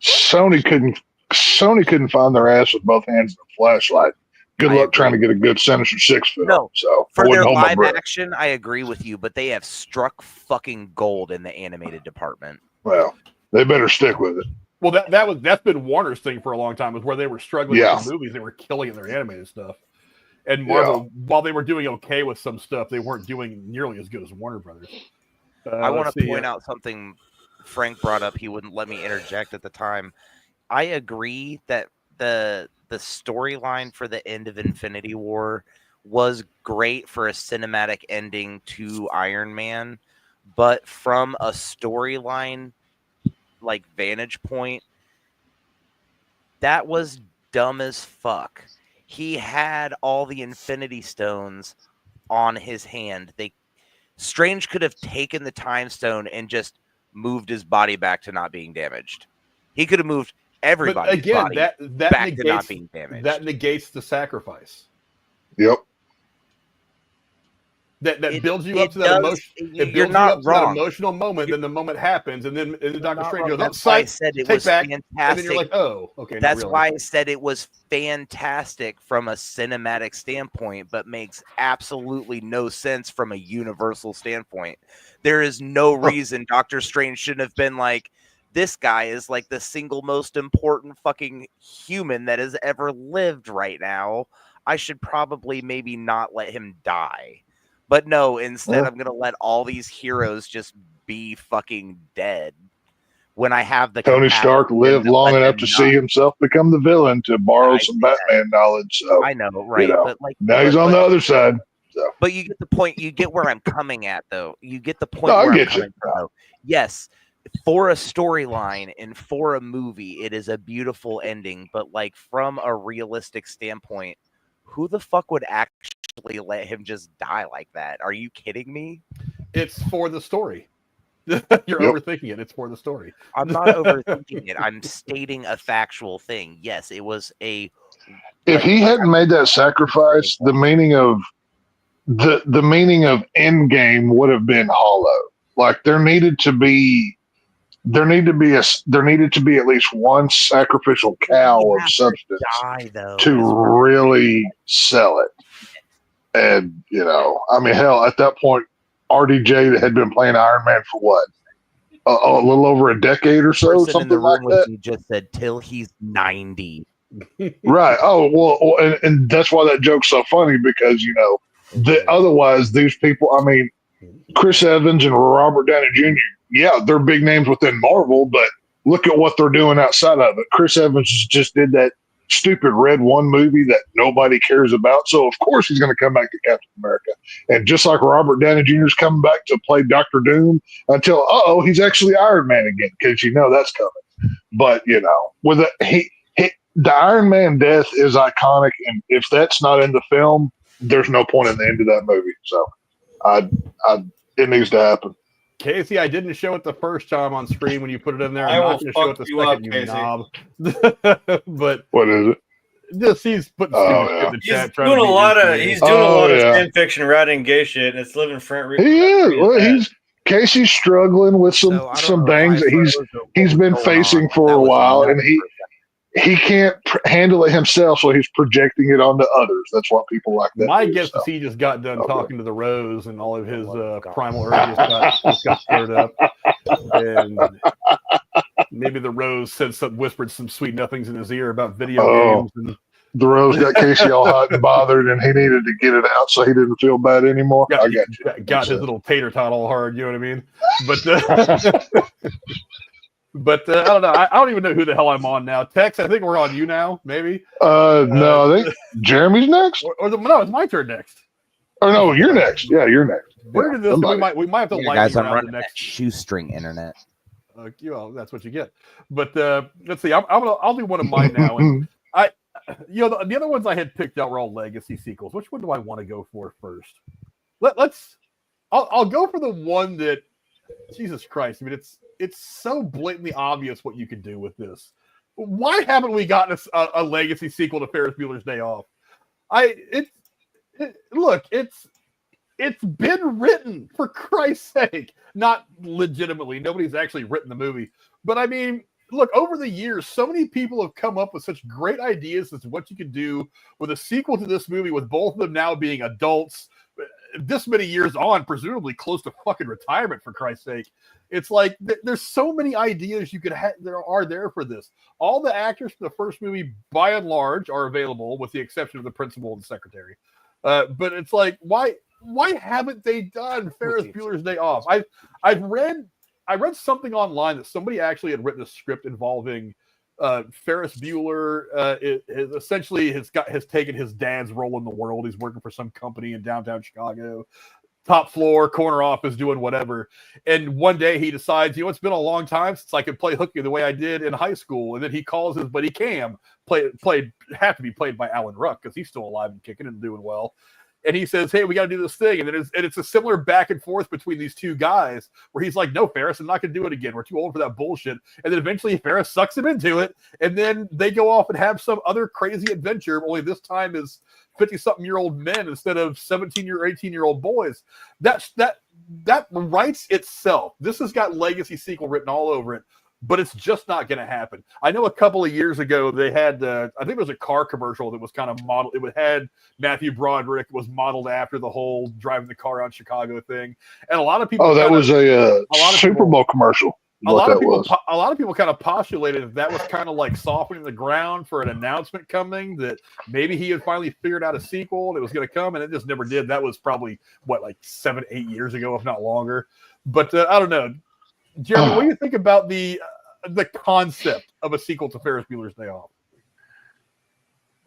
Sony couldn't find their ass with both hands in a flashlight. Good luck trying to get a good Sinister Six film.
No,
so
for their live action, I agree with you, but they have struck fucking gold in the animated department.
Well, they better stick with it.
Well, that's been Warner's thing for a long time, is where they were struggling with the movies, they were killing in their animated stuff. And Marvel, while they were doing okay with some stuff, they weren't doing nearly as good as Warner Brothers.
I want to point out something Frank brought up. He wouldn't let me interject at the time. I agree that the storyline for the end of Infinity War was great for a cinematic ending to Iron Man, but from a storyline like vantage point, that was dumb as fuck. He had all the Infinity Stones on his hand. Strange could have taken the Time Stone and just moved his body back to not being damaged. He could have moved everybody's body back to not being damaged.
That negates the sacrifice.
Yep.
That builds you up to that emotion. It builds you up to that emotional moment. Then the moment happens, and then Doctor Strange goes,
"That's why I said it was
fantastic."
And
then you're like, "Oh, okay."
That's why I said it was fantastic from a cinematic standpoint, but makes absolutely no sense from a universal standpoint. There is no reason Doctor Strange shouldn't have been like, this guy is like the single most important fucking human that has ever lived right now. I should probably maybe not let him die. But no, instead I'm gonna let all these heroes just be fucking dead when I have the
Tony Stark lived long enough to see himself become the villain, to borrow some Batman knowledge. So
I know, right? But like
now he's on the other side. So.
But you get the point. You get where I'm coming at, though. You get the point
No,
where
I
I'm
get
coming from. Though. Yes, for a storyline and for a movie, it is a beautiful ending. But like from a realistic standpoint, who the fuck would actually let him just die like that? Are you kidding me?
It's for the story. You're overthinking it. It's for the story.
I'm not overthinking it. I'm stating a factual thing. Yes, it was a.
If he hadn't made that sacrifice, the meaning of the meaning of Endgame would have been hollow. Like there needed to be at least one sacrificial cow of substance to really sell it. And I mean, hell, at that point, RDJ had been playing Iron Man for what? A little over a decade or so, something like that.
You just said till he's 90.
Right. Oh well, and that's why that joke's so funny, because otherwise these people. I mean, Chris Evans and Robert Downey Jr. Yeah, they're big names within Marvel, but look at what they're doing outside of it. Chris Evans just did that stupid Red One movie that nobody cares about, so of course he's going to come back to Captain America. And just like Robert Downey Jr. is coming back to play Doctor Doom until he's actually Iron Man again, because that's coming. But with the Iron Man death is iconic, and if that's not in the film, there's no point in the end of that movie. So, it needs to happen.
Casey, I didn't show it the first time on screen when you put it in there.
I'm not going to show it
the second, you knob. But
what is it?
Just he's putting stupid in the chat.
He's doing a lot of fan fiction, writing gay shit, and it's living front.
He is. Well, Casey's struggling with some things that he's been facing for a while, and he can't handle it himself, so he's projecting it onto others. That's what people like that.
My guess is he just got done talking to the Rose, and all of his primal urges got stirred up. And maybe the Rose whispered some sweet nothings in his ear about video games. And
the Rose got Casey all hot and bothered, and he needed to get it out so he didn't feel bad anymore.
Got his little tater tot all hard. You know what I mean? But. But I don't know. I don't even know who the hell I'm on now. Tex, I think we're on you now, maybe.
No, I think Jeremy's next.
No, it's my turn next.
Oh no, you're next. Yeah, you're next.
Where did this? We might have to
guys. I'm running next shoestring internet.
That's what you get. But let's see. I'll do one of mine now. And the other ones I had picked out were all legacy sequels. Which one do I want to go for first? I'll go for the one that. Jesus Christ! I mean, it's so blatantly obvious what you could do with this. Why haven't we gotten a legacy sequel to Ferris Bueller's Day Off? It's been written, for Christ's sake. Not legitimately. Nobody's actually written the movie. But I mean, look, over the years, so many people have come up with such great ideas as to what you could do with a sequel to this movie, with both of them now being adults. This many years on, presumably close to fucking retirement, for Christ's sake. It's like there's so many ideas you could have. There for this. All the actors from the first movie, by and large, are available, with the exception of the principal and the secretary. But it's like, why haven't they done Ferris Bueller's Day Off? I read something online that somebody actually had written a script involving Ferris Bueller essentially has taken his dad's role in the world. He's working for some company in downtown Chicago, top floor, corner office, doing whatever. And one day he decides, it's been a long time since I could play hooky the way I did in high school. And then he calls his buddy Cam, have to be played by Alan Ruck, because he's still alive and kicking and doing well. And he says, hey, we got to do this thing. And it's a similar back and forth between these two guys, where he's like, no, Ferris, I'm not going to do it again. We're too old for that bullshit. And then eventually Ferris sucks him into it. And then they go off and have some other crazy adventure, only this time is 50-something-year-old men instead of 17 or 18-year-old boys. That writes itself. This has got legacy sequel written all over it. But it's just not going to happen. I know a couple of years ago they had, I think it was a car commercial that was kind of modeled. It had Matthew Broderick. It was modeled after the whole driving the car around Chicago thing. And a lot of people.
Oh, that was a Super Bowl commercial. what that was.
A lot of people kind of postulated that was kind of like softening the ground for an announcement coming that maybe he had finally figured out a sequel and it was going to come, and it just never did. That was probably like 7-8 years ago, if not longer. But I don't know, Jeremy, what do you think about the concept of a sequel to Ferris Bueller's Day Off?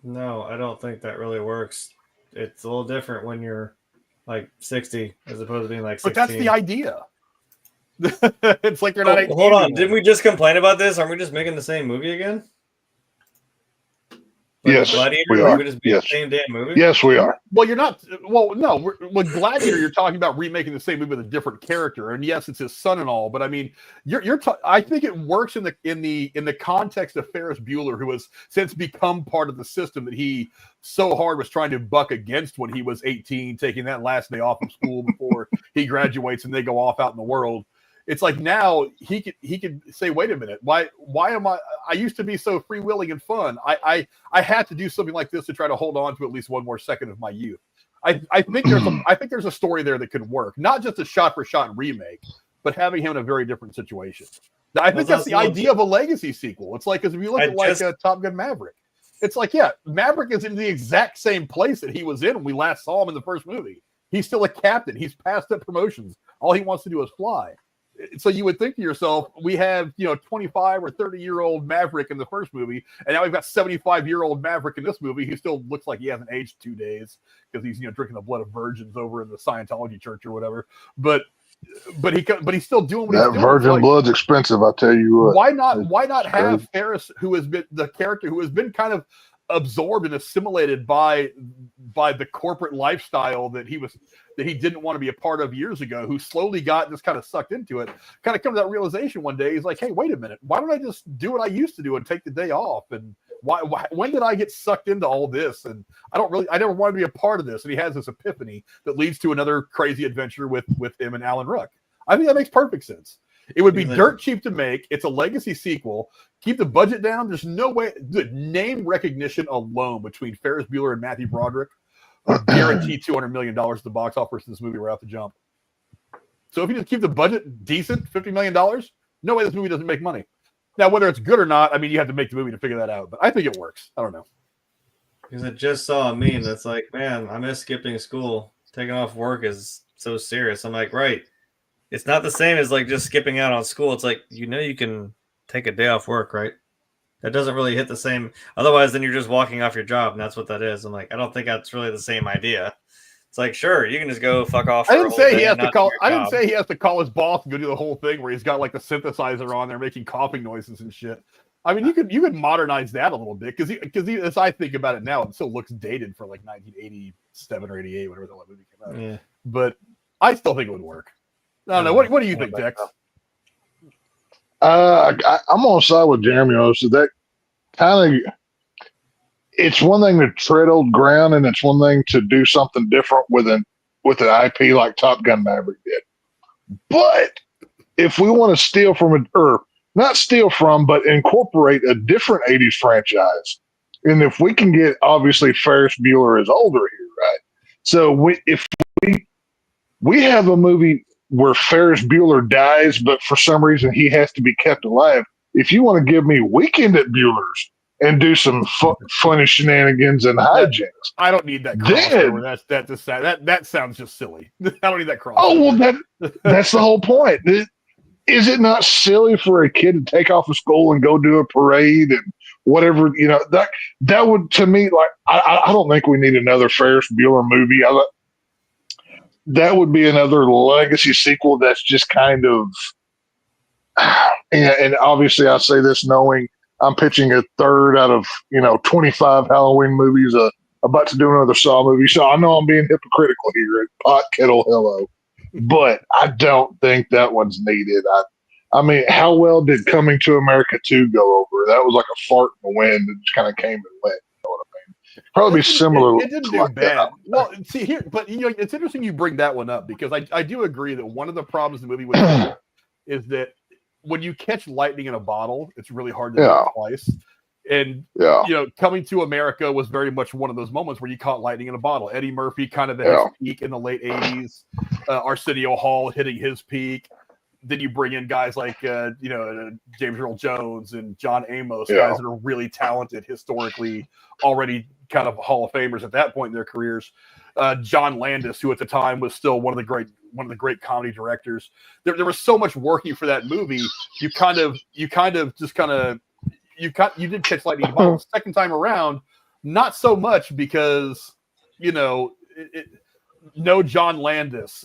No, I don't think that really works. It's a little different when you're like 60 as opposed to being like 16.
But that's the idea. It's like they're not.
Hold on, didn't we just complain about this? Aren't we just making the same movie again? Like
yes,
Gladiator,
we are.
We just the same damn movie.
Yes, we are.
Well, you're not. Well, no. With Gladiator, you're talking about remaking the same movie with a different character, and yes, it's his son and all. But I mean, I think it works in the context of Ferris Bueller, who has since become part of the system that he so hard was trying to buck against when he was 18, taking that last day off of school before he graduates, and they go off out in the world. It's like now he could say, wait a minute, why am I used to be so freewheeling and fun. I had to do something like this to try to hold on to at least one more second of my youth. I think there's a story there that could work, not just a shot for shot remake, but having him in a very different situation. I think that's the idea of a legacy sequel. It's like, because if you look at Top Gun Maverick, it's like, yeah, Maverick is in the exact same place that he was in when we last saw him in the first movie. He's still a captain. He's passed up promotions. All he wants to do is fly. So you would think to yourself, we have 25 or 30-year-old Maverick in the first movie, and now we've got 75-year-old Maverick in this movie. He still looks like he hasn't aged 2 days because he's drinking the blood of virgins over in the Scientology church or whatever. But he's still doing what he's doing.
That virgin blood's expensive, I tell you what.
Why not have Ferris, who has been the character who has been kind of absorbed and assimilated by the corporate lifestyle that he didn't want to be a part of years ago, who slowly got just kind of sucked into it, kind of come to that realization one day. He's like, hey, wait a minute, why don't I just do what I used to do and take the day off? And when did I get sucked into all this? And I never wanted to be a part of this. And he has this epiphany that leads to another crazy adventure with him and Alan Ruck. I think that makes perfect sense. It would be dirt cheap to make. It's a legacy sequel. Keep the budget down. There's no way. The name recognition alone between Ferris Bueller and Matthew Broderick would guarantee $200 million at the box office for this movie right off the jump. So if you just keep the budget decent, $50 million, no way this movie doesn't make money. Now, whether it's good or not, I mean, you have to make the movie to figure that out. But I think it works. I don't know.
Because I just saw a meme that's like, man, I miss skipping school. Taking off work is so serious. I'm like, right. It's not the same as like just skipping out on school. It's like, you can take a day off work, right? That doesn't really hit the same. Otherwise, then you're just walking off your job, and that's what that is. I'm like, I don't think that's really the same idea. It's like, sure, you can just go fuck off.
I didn't say he has to call. I didn't say he has to call his boss and go do the whole thing where he's got like the synthesizer on there making coughing noises and shit. I mean, you could modernize that a little bit because as I think about it now, it still looks dated for like 1987 or 88, whatever the movie came out.
Yeah.
But I still think it would work. I don't know. What do you think, Dex?
I'm on the side with Jeremy. So that kind of, it's one thing to tread old ground, and it's one thing to do something different with an IP like Top Gun Maverick did. But if we want to steal from not steal from, but incorporate a different 80s franchise, and if we can get, obviously Ferris Bueller is older here, right? So if we have a movie where Ferris Bueller dies, but for some reason he has to be kept alive. If you want to give me Weekend at Bueller's and do some funny shenanigans and hijinks,
I don't need that crossover. That sounds just silly. I don't need that crossover.
Oh well, that's the whole point. Is it not silly for a kid to take off of school and go do a parade and whatever? That would, to me, like I don't think we need another Ferris Bueller movie. That would be another legacy sequel that's just kind of, and obviously I say this knowing I'm pitching a third out of 25 Halloween movies, about to do another Saw movie, so I know I'm being hypocritical here at Pot Kettle Hello, but I don't think that one's needed. I mean, how well did Coming to America 2 go over? That was like a fart in the wind that just kind of came and went. Probably similar.
It didn't do bad. Well, see here, but it's interesting you bring that one up because I do agree that one of the problems the movie was is that when you catch lightning in a bottle, it's really hard to do it twice. And Coming to America was very much one of those moments where you caught lightning in a bottle. Eddie Murphy kind of at his peak in the late 80s, Arsenio Hall hitting his peak. then you bring in guys like James Earl Jones and John Amos, guys that are really talented historically, already kind of Hall of Famers at that point in their careers. John Landis, who at the time was still one of the great comedy directors. There was so much working for that movie. You did catch lightning in a bottle. Second time around, not so much because no John Landis.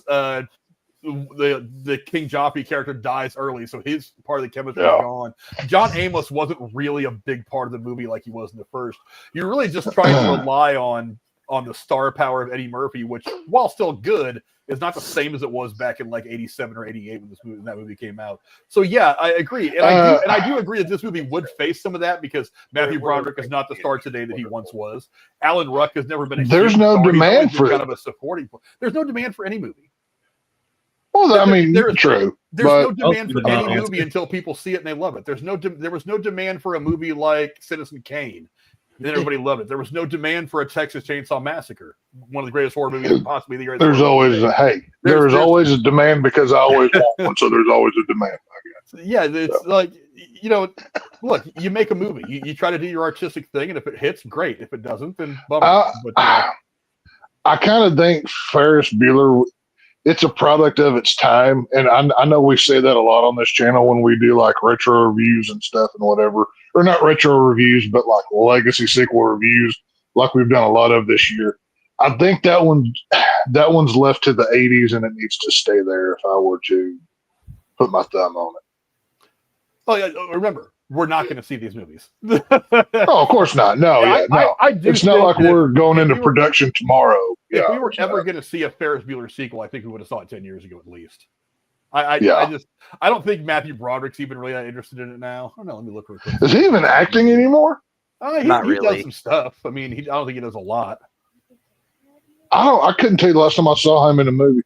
The King Joffrey character dies early, so his part of the chemistry is gone. John Amos wasn't really a big part of the movie like he was in the first. You're really just trying to rely on the star power of Eddie Murphy, which, while still good, is not the same as it was back in like 87 or 88 when that movie came out. So yeah, I agree. And I do agree that this movie would face some of that because Matthew Broderick is not the star today that he once was. Alan Ruck has never been
There's no demand for
kind of a supporting. There's no demand for any movie.
Well, true.
There's no demand for any movie until people see it and they love it. There was no demand for a movie like Citizen Kane. Then everybody loved it. There was no demand for a Texas Chainsaw Massacre, one of the greatest horror movies possibly the year.
There's always always a demand because I always want one, so there's always a demand. I guess.
Yeah, it's like look, you make a movie, you try to do your artistic thing, and if it hits, great. If it doesn't, then bummer.
I kind of think Ferris Bueller. It's a product of its time, and I know we say that a lot on this channel when we do like retro reviews and stuff and whatever, or not retro reviews, but like legacy sequel reviews, like we've done a lot of this year. I think that one's left to the 80s, and it needs to stay there. If I were to put my thumb on it.
Oh yeah, remember, we're not going to see these movies.
Oh, of course not. No, no. It's not like we're going into production tomorrow.
If we were ever going to see a Ferris Bueller sequel, I think we would have saw it 10 years ago at least. I don't think Matthew Broderick's even really that interested in it now. I don't know. Let me look real quick.
Is he even acting anymore?
He does some stuff. I mean, I don't think he does a lot.
I couldn't tell you the last time I saw him in a movie.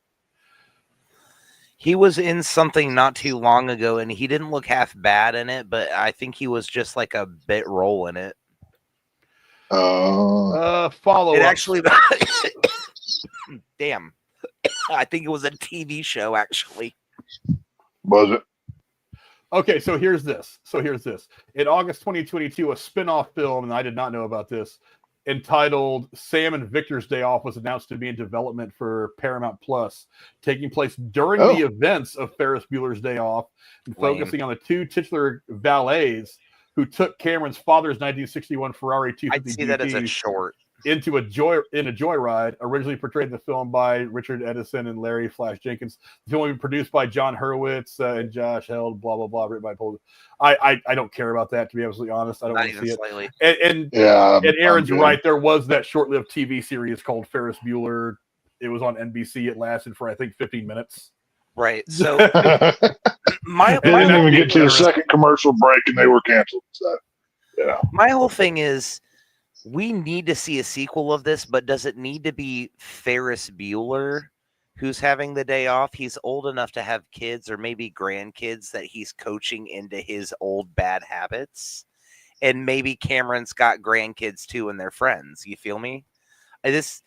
He was in something not too long ago, and he didn't look half bad in it, but I think he was just like a bit role in it.
Follow
it
up.
Actually, damn. I think it was a TV show, actually.
Was it?
Okay, so here's this. In August 2022, a spin-off film, and I did not know about this, entitled Sam and Victor's Day Off was announced to be in development for Paramount Plus, taking place during the events of Ferris Bueller's Day Off and focusing on the two titular valets who took Cameron's father's 1961 Ferrari 250
I'd see that as a short.
into a joyride, originally portrayed in the film by Richard Edison and Larry Flash Jenkins. The film was produced by John Hurwitz and Josh Held, blah, blah, blah, written by Paul. I don't care about that, to be absolutely honest. I don't want to see
slightly.
it. And Aaron's right. There was that short-lived TV series called Ferris Bueller. It was on NBC. It lasted for, I think, 15 minutes.
Right. So my
didn't even get to the second commercial break, and they were canceled. So, yeah.
My whole thing is, we need to see a sequel of this, but does it need to be Ferris Bueller who's having the day off? He's old enough to have kids or maybe grandkids that he's coaching into his old bad habits. And maybe Cameron's got grandkids too and they're friends. You feel me? This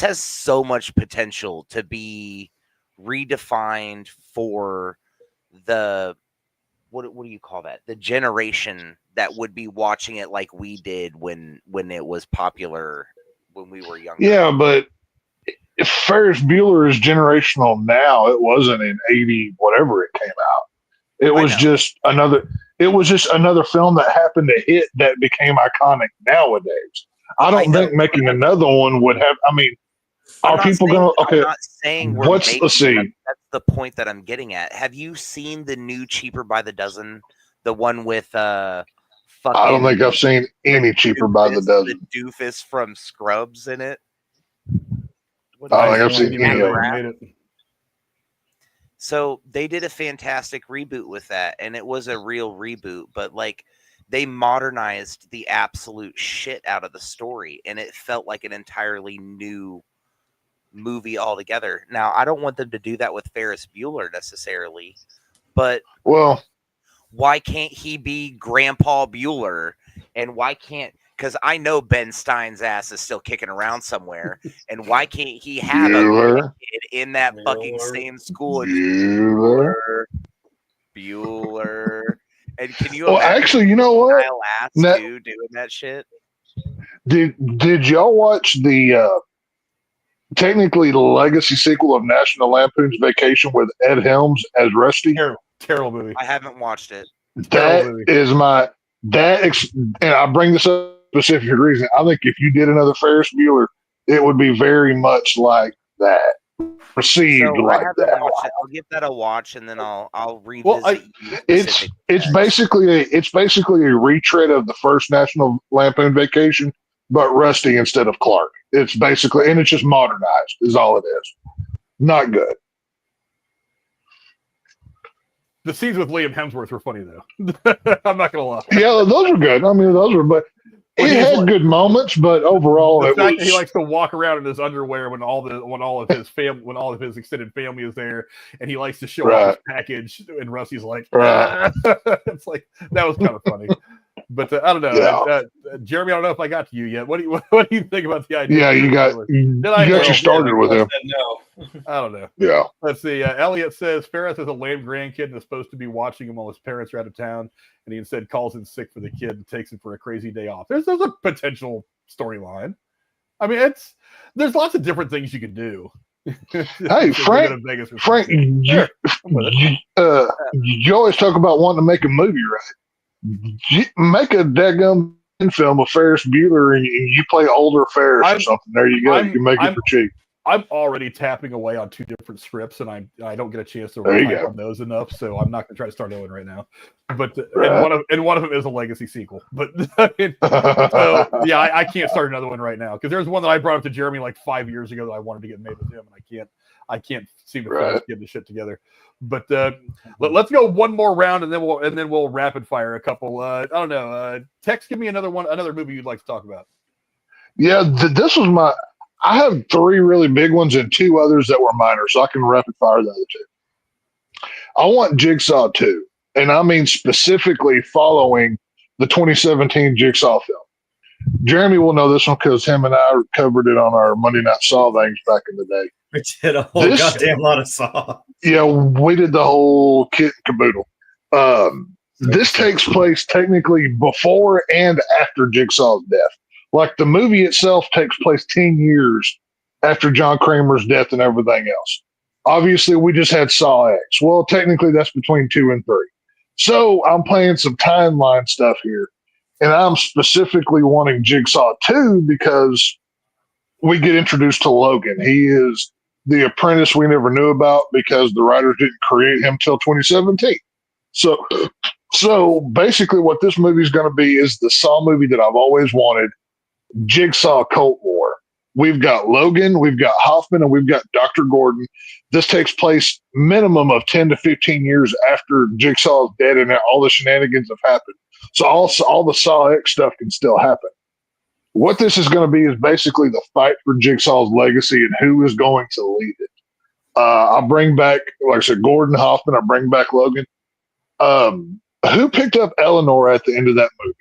has so much potential to be redefined for the what do you call that? The generation that would be watching it like we did when it was popular when we were younger.
Yeah, but if Ferris Bueller is generational now, it wasn't in 80 whatever it came out. It was just another film that happened to hit that became iconic nowadays. I don't think making another one would have. I mean, are people going to? Okay,
I'm not saying
let's see.
That's the point that I'm getting at. Have you seen the new Cheaper by the Dozen? The one with
I don't think I've seen any Cheaper by the Dozen.
The doofus from Scrubs in it.
I don't think I've seen any of them.
So they did a fantastic reboot with that, and it was a real reboot, but like they modernized the absolute shit out of the story, and it felt like an entirely new movie altogether. Now, I don't want them to do that with Ferris Bueller necessarily, but why can't he be Grandpa Bueller? And why can't, because I know Ben Stein's ass is still kicking around somewhere, and why can't he have a kid in that fucking same school?
Bueller.
Bueller. And can you
Well,
imagine
actually, you know what?
Kyle Ass
No-
too doing that shit?
Did y'all watch the technically the legacy sequel of National Lampoon's Vacation with Ed Helms as Rusty?
Terrible movie.
I haven't watched it.
That
movie.
is my and I bring this up for a specific reason. I think if you did another Ferris Bueller, it would be very much like that, received
So I
like
haven't
that.
watched it. I'll give that a watch and then I'll revisit.
Well,
It's basically a retread of the first National Lampoon Vacation, but Rusty instead of Clark. It's basically, and it's just modernized is all it is. Not good.
The scenes with Liam Hemsworth were funny though. I'm not gonna lie.
Yeah, those are good. I mean, those were, but
Well,
it
he's
had
like-
good moments, but overall,
The
it
fact that
was.
he likes to walk around in his underwear when all of his extended family is there, and he likes to show off his package, and Rusty's like,
Right.
it's like that was kind of funny. But I don't know,
Yeah.
Jeremy. I don't know if I got to you yet. What do you think about the idea?
Yeah, you got you started with him.
No.
I don't know.
Yeah.
Let's see. Elliot says Ferris is a lame grandkid and is supposed to be watching him while his parents are out of town, and he instead calls in sick for the kid and takes him for a crazy day off. There's a potential storyline. I mean, there's lots of different things you can do.
Hey, Frank, you always talk about wanting to make a movie, right? Make a daggum film of Ferris Bueller and you play older Ferris or something. There you go. You can make it for cheap.
I'm already tapping away on 2 different scripts, and I don't get a chance to type on those enough, so I'm not going to try to start over right now. But and one of them is a legacy sequel. But so yeah, I can't start another one right now because there's one that I brought up to Jeremy like 5 years ago that I wanted to get made with him, and I can't seem to get the shit together. But let's go one more round, and then we'll rapid fire a couple. I don't know. Tex, give me another movie you'd like to talk about.
Yeah, this was I have 3 really big ones and 2 others that were minor, so I can rapid fire the other 2. I want Jigsaw 2, and I mean specifically following the 2017 Jigsaw film. Jeremy will know this one because him and I covered it on our Monday Night Saw things back in the day.
We did a whole goddamn lot of Saw.
Yeah, we did the whole kit and caboodle. This takes place technically before and after Jigsaw's death. Like the movie itself takes place 10 years after John Kramer's death and everything else. Obviously, we just had Saw X. Well, technically, that's between 2 and 3. So I'm playing some timeline stuff here. And I'm specifically wanting Jigsaw 2 because we get introduced to Logan. He is the apprentice we never knew about because the writers didn't create him till 2017. So basically what this movie is going to be is the Saw movie that I've always wanted, Jigsaw Cult War. We've got Logan, we've got Hoffman, and we've got Dr. Gordon. This takes place minimum of 10 to 15 years after Jigsaw's dead and all the shenanigans have happened. So all the Saw X stuff can still happen. What this is going to be is basically the fight for Jigsaw's legacy and who is going to lead it. I'll bring back, like I said, Gordon, Hoffman. I'll bring back Logan. Who picked up Eleanor at the end of that movie?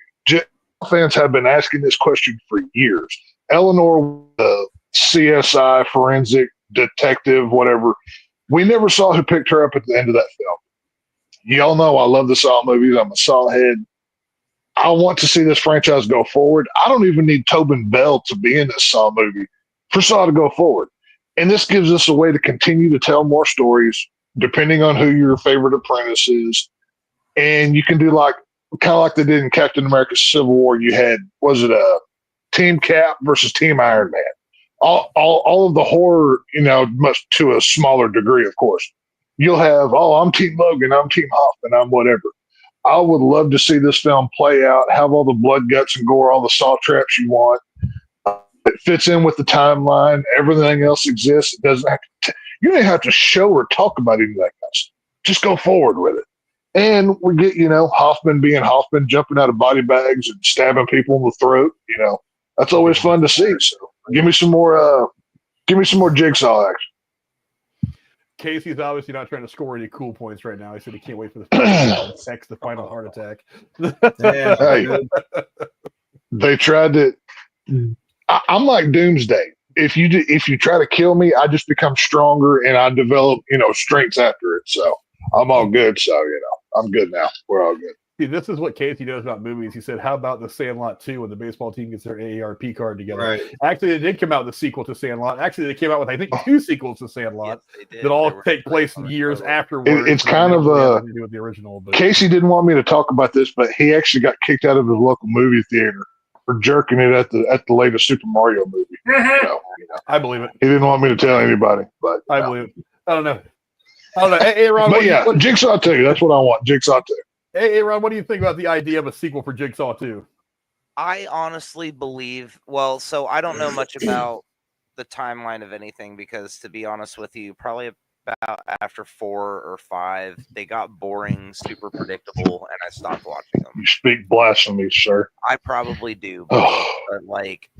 Fans have been asking this question for years. Eleanor, the CSI, forensic detective, whatever. We never saw who picked her up at the end of that film. Y'all know I love the Saw movies. I'm a Saw head. I want to see this franchise go forward. I don't even need Tobin Bell to be in this Saw movie for Saw to go forward. And this gives us a way to continue to tell more stories, depending on who your favorite apprentice is. And you can do kind of like they did in Captain America Civil War. You had, was it a Team Cap versus Team Iron Man? All of the horror, much to a smaller degree, of course. You'll have, I'm Team Logan, I'm Team Hoffman, I'm whatever. I would love to see this film play out, have all the blood, guts, and gore, all the saw traps you want. It fits in with the timeline. Everything else exists. It doesn't have to. You don't have to show or talk about any of that kind of stuff. Just go forward with it. And we get, Hoffman being Hoffman, jumping out of body bags and stabbing people in the throat. That's always fun to see. So give me some more Jigsaw action.
Casey's obviously not trying to score any cool points right now. He said he can't wait for the final heart attack.
Hey, they tried to. I'm like Doomsday. If you try to kill me, I just become stronger and I develop, strengths after it. So I'm all good. So I'm good now. We're all good.
See, this is what Casey knows about movies. He said, "How about the Sandlot 2 when the baseball team gets their AARP card together?"
Right.
Actually, they did come out with the sequel to Sandlot. Actually, they came out with I think 2 sequels to Sandlot
Yes, they did.
that all
They were
take place
great
years
total.
afterwards.
It's kind of
nothing to do with the original. But
Casey didn't want me to talk about this, but he actually got kicked out of his local movie theater for jerking it at the latest Super Mario movie. So,
I believe it.
he didn't want me to tell anybody, but
I believe it. I don't know. Hey, Ron.
But yeah, Jigsaw 2. That's what I want. Jigsaw 2.
Hey, Ron, what do you think about the idea of a sequel for Jigsaw 2?
I honestly believe, well, so I don't know much about the timeline of anything because, to be honest with you, probably about after 4 or 5, they got boring, super predictable, and I stopped watching them.
You speak blasphemy, sir.
I probably do, but like,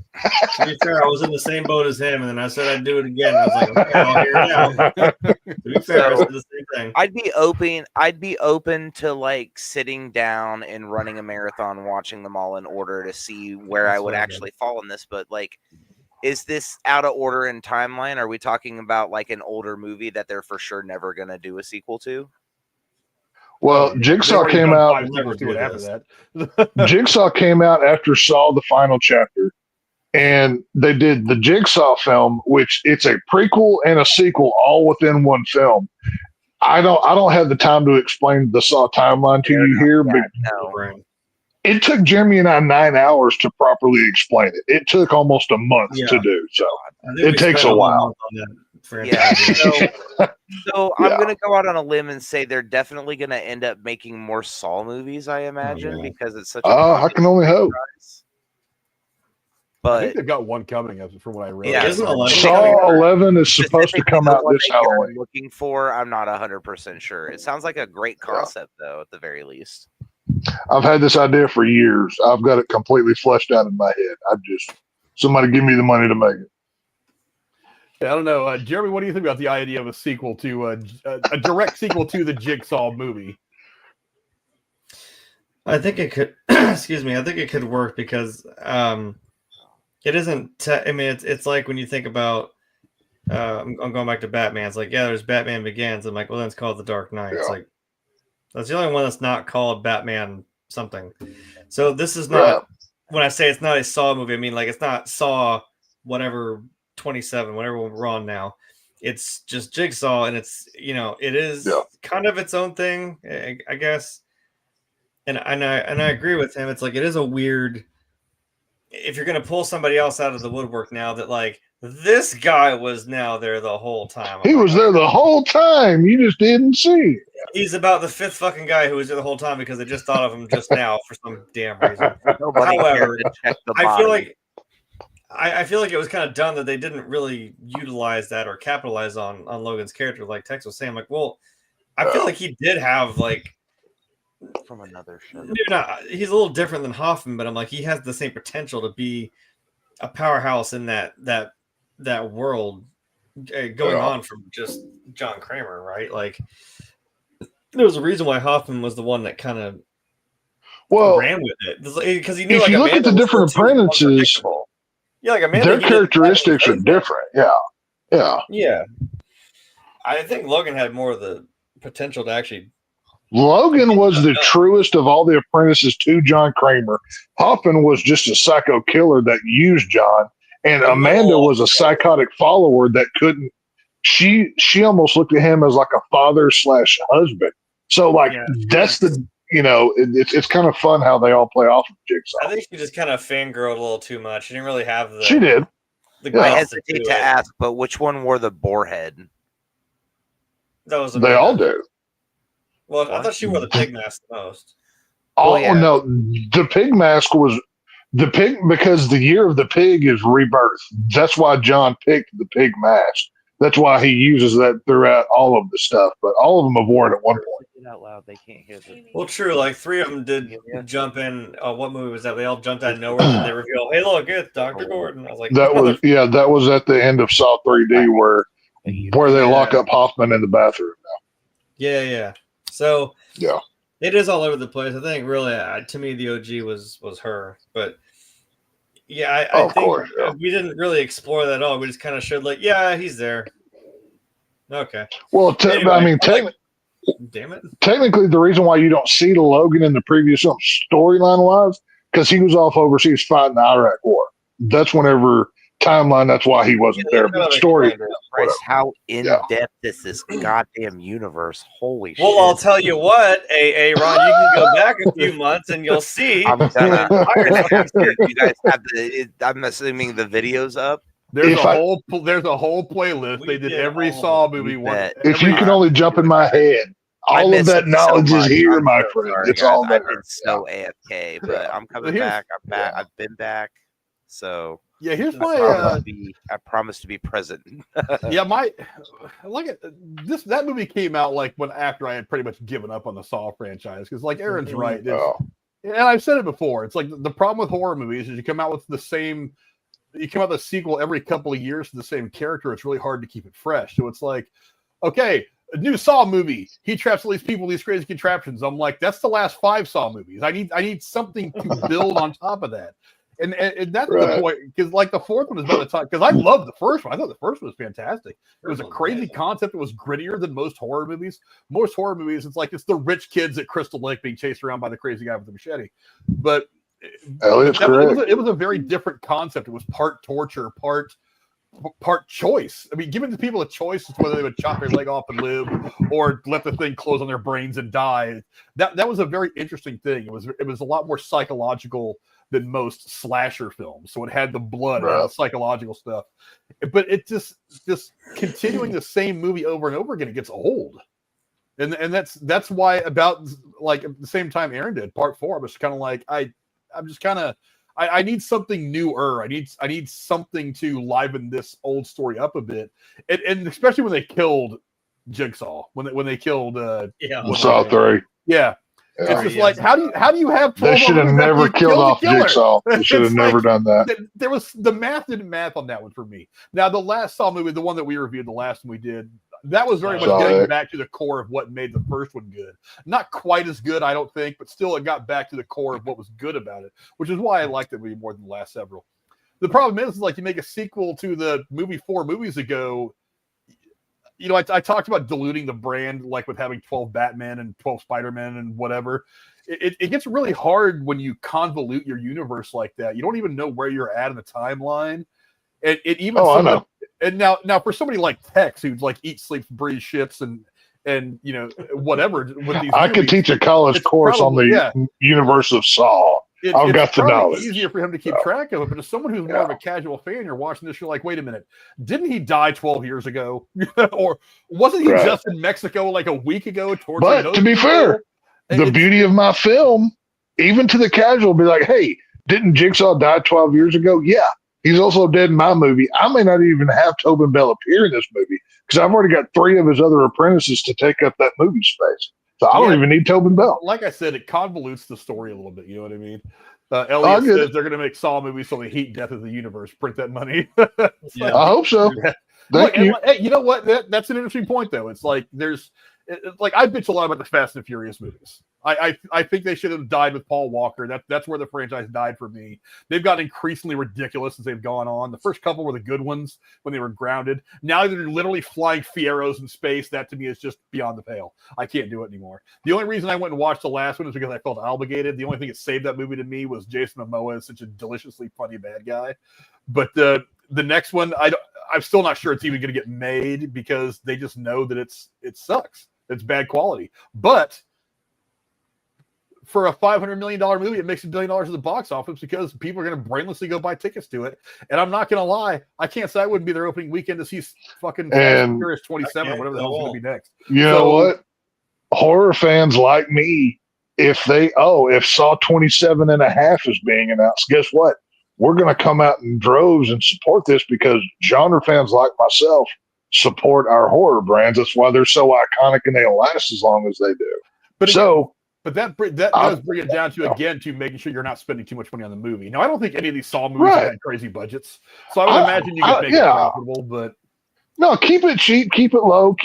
To be fair, I was in the same boat as him, and then I said I'd do it again. I was like, okay, I'll hear it out. To be fair, I said the same thing.
I'd be open to like sitting down and running a marathon, watching them all in order to see where I would actually fall in this. But like, is this out of order in timeline? Are we talking about like an older movie that they're for sure never gonna do a sequel to?
Well, Jigsaw came out. Jigsaw came out after Saw the final chapter, and they did the Jigsaw film, which it's a prequel and a sequel all within one film. I don't have the time to explain the Saw timeline to you here, but it took Jeremy and I 9 hours to properly explain it. It took almost a month to do, so it takes a while.
Yeah, so I'm gonna go out on a limb and say they're definitely gonna end up making more Saw movies, I imagine, because it's such a
I can only hope.
I
But
think they've got one coming, from what I read.
Yeah,
Saw 11 is supposed to come out this Halloween.
I'm looking for, I'm not 100% sure. It sounds like a great concept, though, at the very least.
I've had this idea for years. I've got it completely fleshed out in my head. Somebody give me the money to make it.
I don't know, Jeremy. What do you think about the idea of a sequel to a direct sequel to the Jigsaw movie?
I think it could. Excuse me. I think it could work because it isn't. I mean, it's like when you think about. I'm going back to Batman. It's like, yeah, there's Batman Begins. I'm like, well, then it's called The Dark Knight. Yeah. It's like that's the only one that's not called Batman something. So this is not. Yeah. When I say it's not a Saw movie, I mean like it's not Saw whatever 27, whatever we're on now. It's just Jigsaw, and it's it is kind of its own thing, I guess. And I agree with him. It's like it is a weird. If you're gonna pull somebody else out of the woodwork now, that like this guy was now there the whole time.
He was there the whole time. You just didn't see.
He's about the 5th fucking guy who was there the whole time because they just thought of him just now for some damn reason. However, I feel like it was kind of dumb that they didn't really utilize that or capitalize on Logan's character, like Tex was saying. Like, well, I feel like he did have like
from another show.
Maybe not. He's a little different than Hoffman, but I'm like he has the same potential to be a powerhouse in that world going on from just John Kramer, right? Like there was a reason why Hoffman was the one that kind of ran with it because he knew.
If you look at the different apprentices,
like Amanda,
their characteristics are different. Yeah.
I think Logan had more of the potential to actually.
Logan was the truest of all the apprentices to John Kramer. Hoffman was just a psycho killer that used John, and Amanda was a psychotic follower that couldn't. She almost looked at him as like a father/husband. So that's the it's kind of fun how they all play off of Jigsaw.
I think she just kind of fangirled a little too much. She didn't really have the.
She did.
I hesitate to ask, but which one wore the boar head?
That was
they all do.
Well, I thought she wore the pig mask the most.
No, the pig mask was the pig because the year of the pig is rebirth. That's why John picked the pig mask. That's why he uses that throughout all of the stuff. But all of them have worn it at one point.
Out loud, they can't hear this.
Well, true. Like 3 of them did jump in. What movie was that? They all jumped out of nowhere and they reveal, "Hey, look, it's Dr. Gordon." I was like,
that was at the end of Saw 3D where they lock up Hoffman in the bathroom now.
Yeah. So it is all over the place. I think really, to me, the OG was her. But I think we didn't really explore that at all. We just kind of showed like, he's there. Okay.
Well,
Damn it.
Technically, the reason why you don't see the Logan in the previous film storyline wise, because he was off overseas fighting the Iraq War. That's whenever timeline. That's why he wasn't there. But the story.
Christ, how in depth is this goddamn universe? Holy shit!
Well, I'll tell you what, Ron, you can go back a few months and you'll see.
I'm gonna ask you guys have I'm assuming the videos up.
There's a whole playlist. They did every Saw movie.
If you can only jump in my head, all of that knowledge is here, my friend. It's all there.
I've been so AFK, but I'm coming back. I'm back. I've been back. So
yeah, here's my.
I promise to be present.
Yeah, that movie came out like after I had pretty much given up on the Saw franchise, because like Aaron's right, and I've said it before. It's like the problem with horror movies is you come out with the sequel every couple of years to the same character. It's really hard to keep it fresh. So it's like, okay, a new Saw movie. He traps all these people, these crazy contraptions. I'm like, that's the last 5 Saw movies. I need something to build on top of that. And that's the point, because like the fourth one is by the time, because I loved the first one. I thought the first one was fantastic. It was a crazy concept. It was grittier than most horror movies. Most horror movies, it's the rich kids at Crystal Lake being chased around by the crazy guy with the machete. But it was a very different concept. It was part torture, part choice. I mean, giving the people a choice as whether they would chop their leg off and live, or let the thing close on their brains and die. That was a very interesting thing. It was a lot more psychological than most slasher films. So it had the blood and the psychological stuff. But it just continuing the same movie over and over again, it gets old. And that's why about like at the same time Aaron did part 4, I was kind of like I need something newer. I need something to liven this old story up a bit, and especially when they killed Jigsaw, when they killed
Saw 3.
Yeah, it's just like how do you have 12
they should have never killed off Jigsaw. They should have never done that.
There was the math didn't math on that one for me. Now the last Saw movie, the one that we reviewed, the last one we did, that was very much getting back to the core of what made the first one good. Not quite as good, I don't think, but still it got back to the core of what was good about it, which is why I liked it movie more than the last several. The problem is like you make a sequel to the movie 4 movies ago. You know, I talked about diluting the brand, like with having 12 Batman and 12 Spider-Man and whatever. It gets really hard when you convolute your universe like that. You don't even know where you're at in the timeline. I know. And now for somebody like Tex, who's like eats, sleeps, breathes, shits, and you know whatever. With these
I could teach a college course on the universe of Saw. I've got the knowledge.
It's easier for him to keep track of it, but as someone who's more of a casual fan, you're watching this, you're like, wait a minute, didn't he die 12 years ago? Or wasn't he just in Mexico like a week ago?
But to be fair, the beauty of my film, even to the casual, be like, hey, didn't Jigsaw die 12 years ago? Yeah. He's also dead in my movie. I may not even have Tobin Bell appear in this movie because I've already got 3 of his other apprentices to take up that movie space. So I don't even need Tobin Bell.
Like I said, it convolutes the story a little bit. You know what I mean? Elliot says they're going to make Saw movies so they heat death of the universe. Print that money.
I hope so. Thank you.
Hey, you know what? That's an interesting point, though. It's like I bitch a lot about the Fast and Furious movies. I think they should have died with Paul Walker. That's where the franchise died for me. They've gotten increasingly ridiculous as they've gone on. The first couple were the good ones when they were grounded. Now they're literally flying Fieros in space. That to me is just beyond the pale. I can't do it anymore. The only reason I went and watched the last one is because I felt obligated. The only thing that saved that movie to me was Jason Momoa is such a deliciously funny bad guy. But the next one, I'm still not sure it's even going to get made because they just know that it sucks. It's bad quality. But for a $500 million movie, it makes $1 billion at the box office because people are going to brainlessly go buy tickets to it. And I'm not going to lie, I can't say I wouldn't be their opening weekend to see fucking Fast and Furious 27 or whatever the hell's going to be next.
You know what? Horror fans like me, if Saw 27 and a half is being announced, guess what? We're going to come out in droves and support this because genre fans like myself support our horror brands. That's why they're so iconic and they'll last as long as they do. But that does bring it down to making sure you're not spending too much money on the movie. Now, I don't think any of these Saw movies had crazy budgets, so I would imagine you could make it profitable. But no, keep it cheap, keep it low.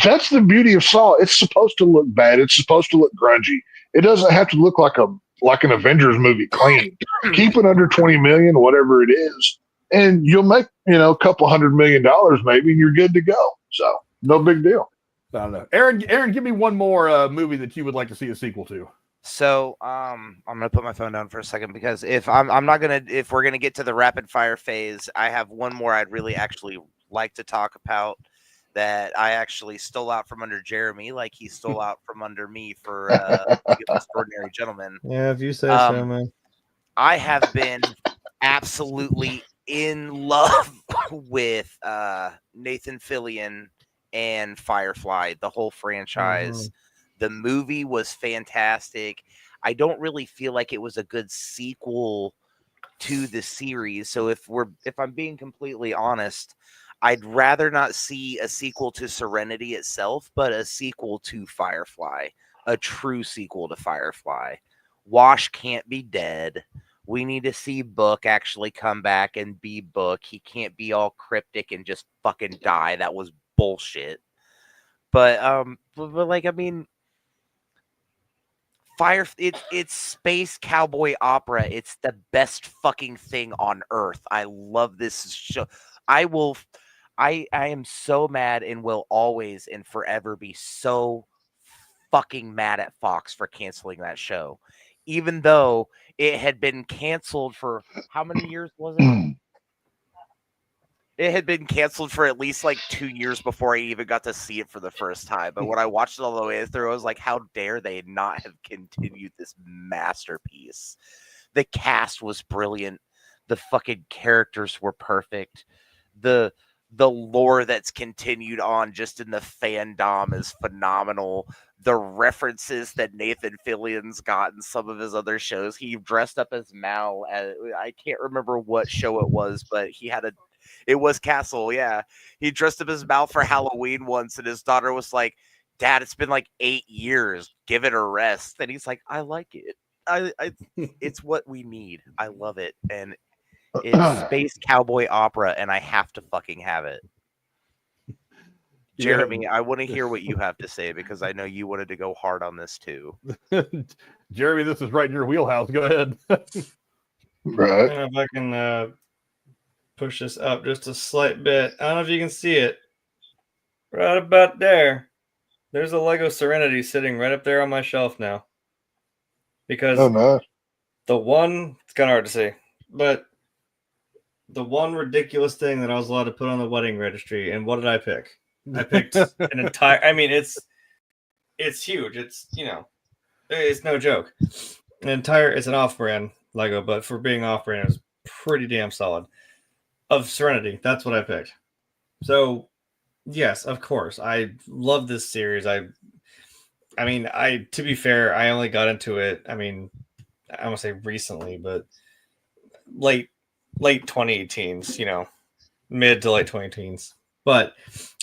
That's the beauty of Saw. It's supposed to look bad. It's supposed to look grungy. It doesn't have to look like an Avengers movie clean. Keep it under 20 million, whatever it is, and you'll make a couple $100 million maybe, and you're good to go. So no big deal.
I don't know. Aaron, give me one more movie that you would like to see a sequel to.
So I'm gonna put my phone down for a second because if we're gonna get to the rapid fire phase, I have one more I'd really actually like to talk about that I actually stole out from under Jeremy, like he stole out from under me for League of Extraordinary Gentlemen.
Yeah, if you say so, man.
I have been absolutely in love with Nathan Fillion and Firefly, the whole franchise. The movie was fantastic. I don't really feel like it was a good sequel to the series. So if I'm being completely honest, I'd rather not see a sequel to Serenity itself, but a sequel to Firefly, a true sequel to Firefly. Wash can't be dead. We need to see Book actually come back and be Book. He can't be all cryptic and just fucking die. That was bullshit. But like, I mean, it's space cowboy opera. It's the best fucking thing on earth. I love this show. I am so mad and will always and forever be so fucking mad at Fox for canceling that show. Even though it had been canceled for how many years was it? It had been canceled for at least like 2 years before I even got to see it for the first time. But when I watched it all the way through, I was like, how dare they not have continued this masterpiece? The cast was brilliant. The fucking characters were perfect. The lore that's continued on just in the fandom is phenomenal. The references that Nathan Fillion's got in some of his other shows. He dressed up as Mal. I can't remember what show it was, but it was Castle, yeah. He dressed up as Mal for Halloween once, and his daughter was like, Dad, it's been like 8 years. Give it a rest. And he's like, I like it. It's what we need. I love it. And it's space cowboy opera, and I have to fucking have it. Jeremy,
Yeah.
I want to hear what you have to say because I know you wanted to go hard on this too.
Jeremy, this is right in your wheelhouse. Go ahead.
Right.
And if I can push this up just a slight bit. I don't know if you can see it. Right about there. There's a Lego Serenity sitting right up there on my shelf now. Because
nice.
it's kind of hard to see, but the one ridiculous thing that I was allowed to put on the wedding registry, and what did I pick? I picked an entire. I mean, it's huge. It's it's no joke. It's an off-brand Lego, but for being off-brand, it was pretty damn solid. Of Serenity, that's what I picked. So, yes, of course, I love this series. I mean, to be fair, I only got into it. I mean, I won't say recently, but late 2010s, mid to late 2010s. But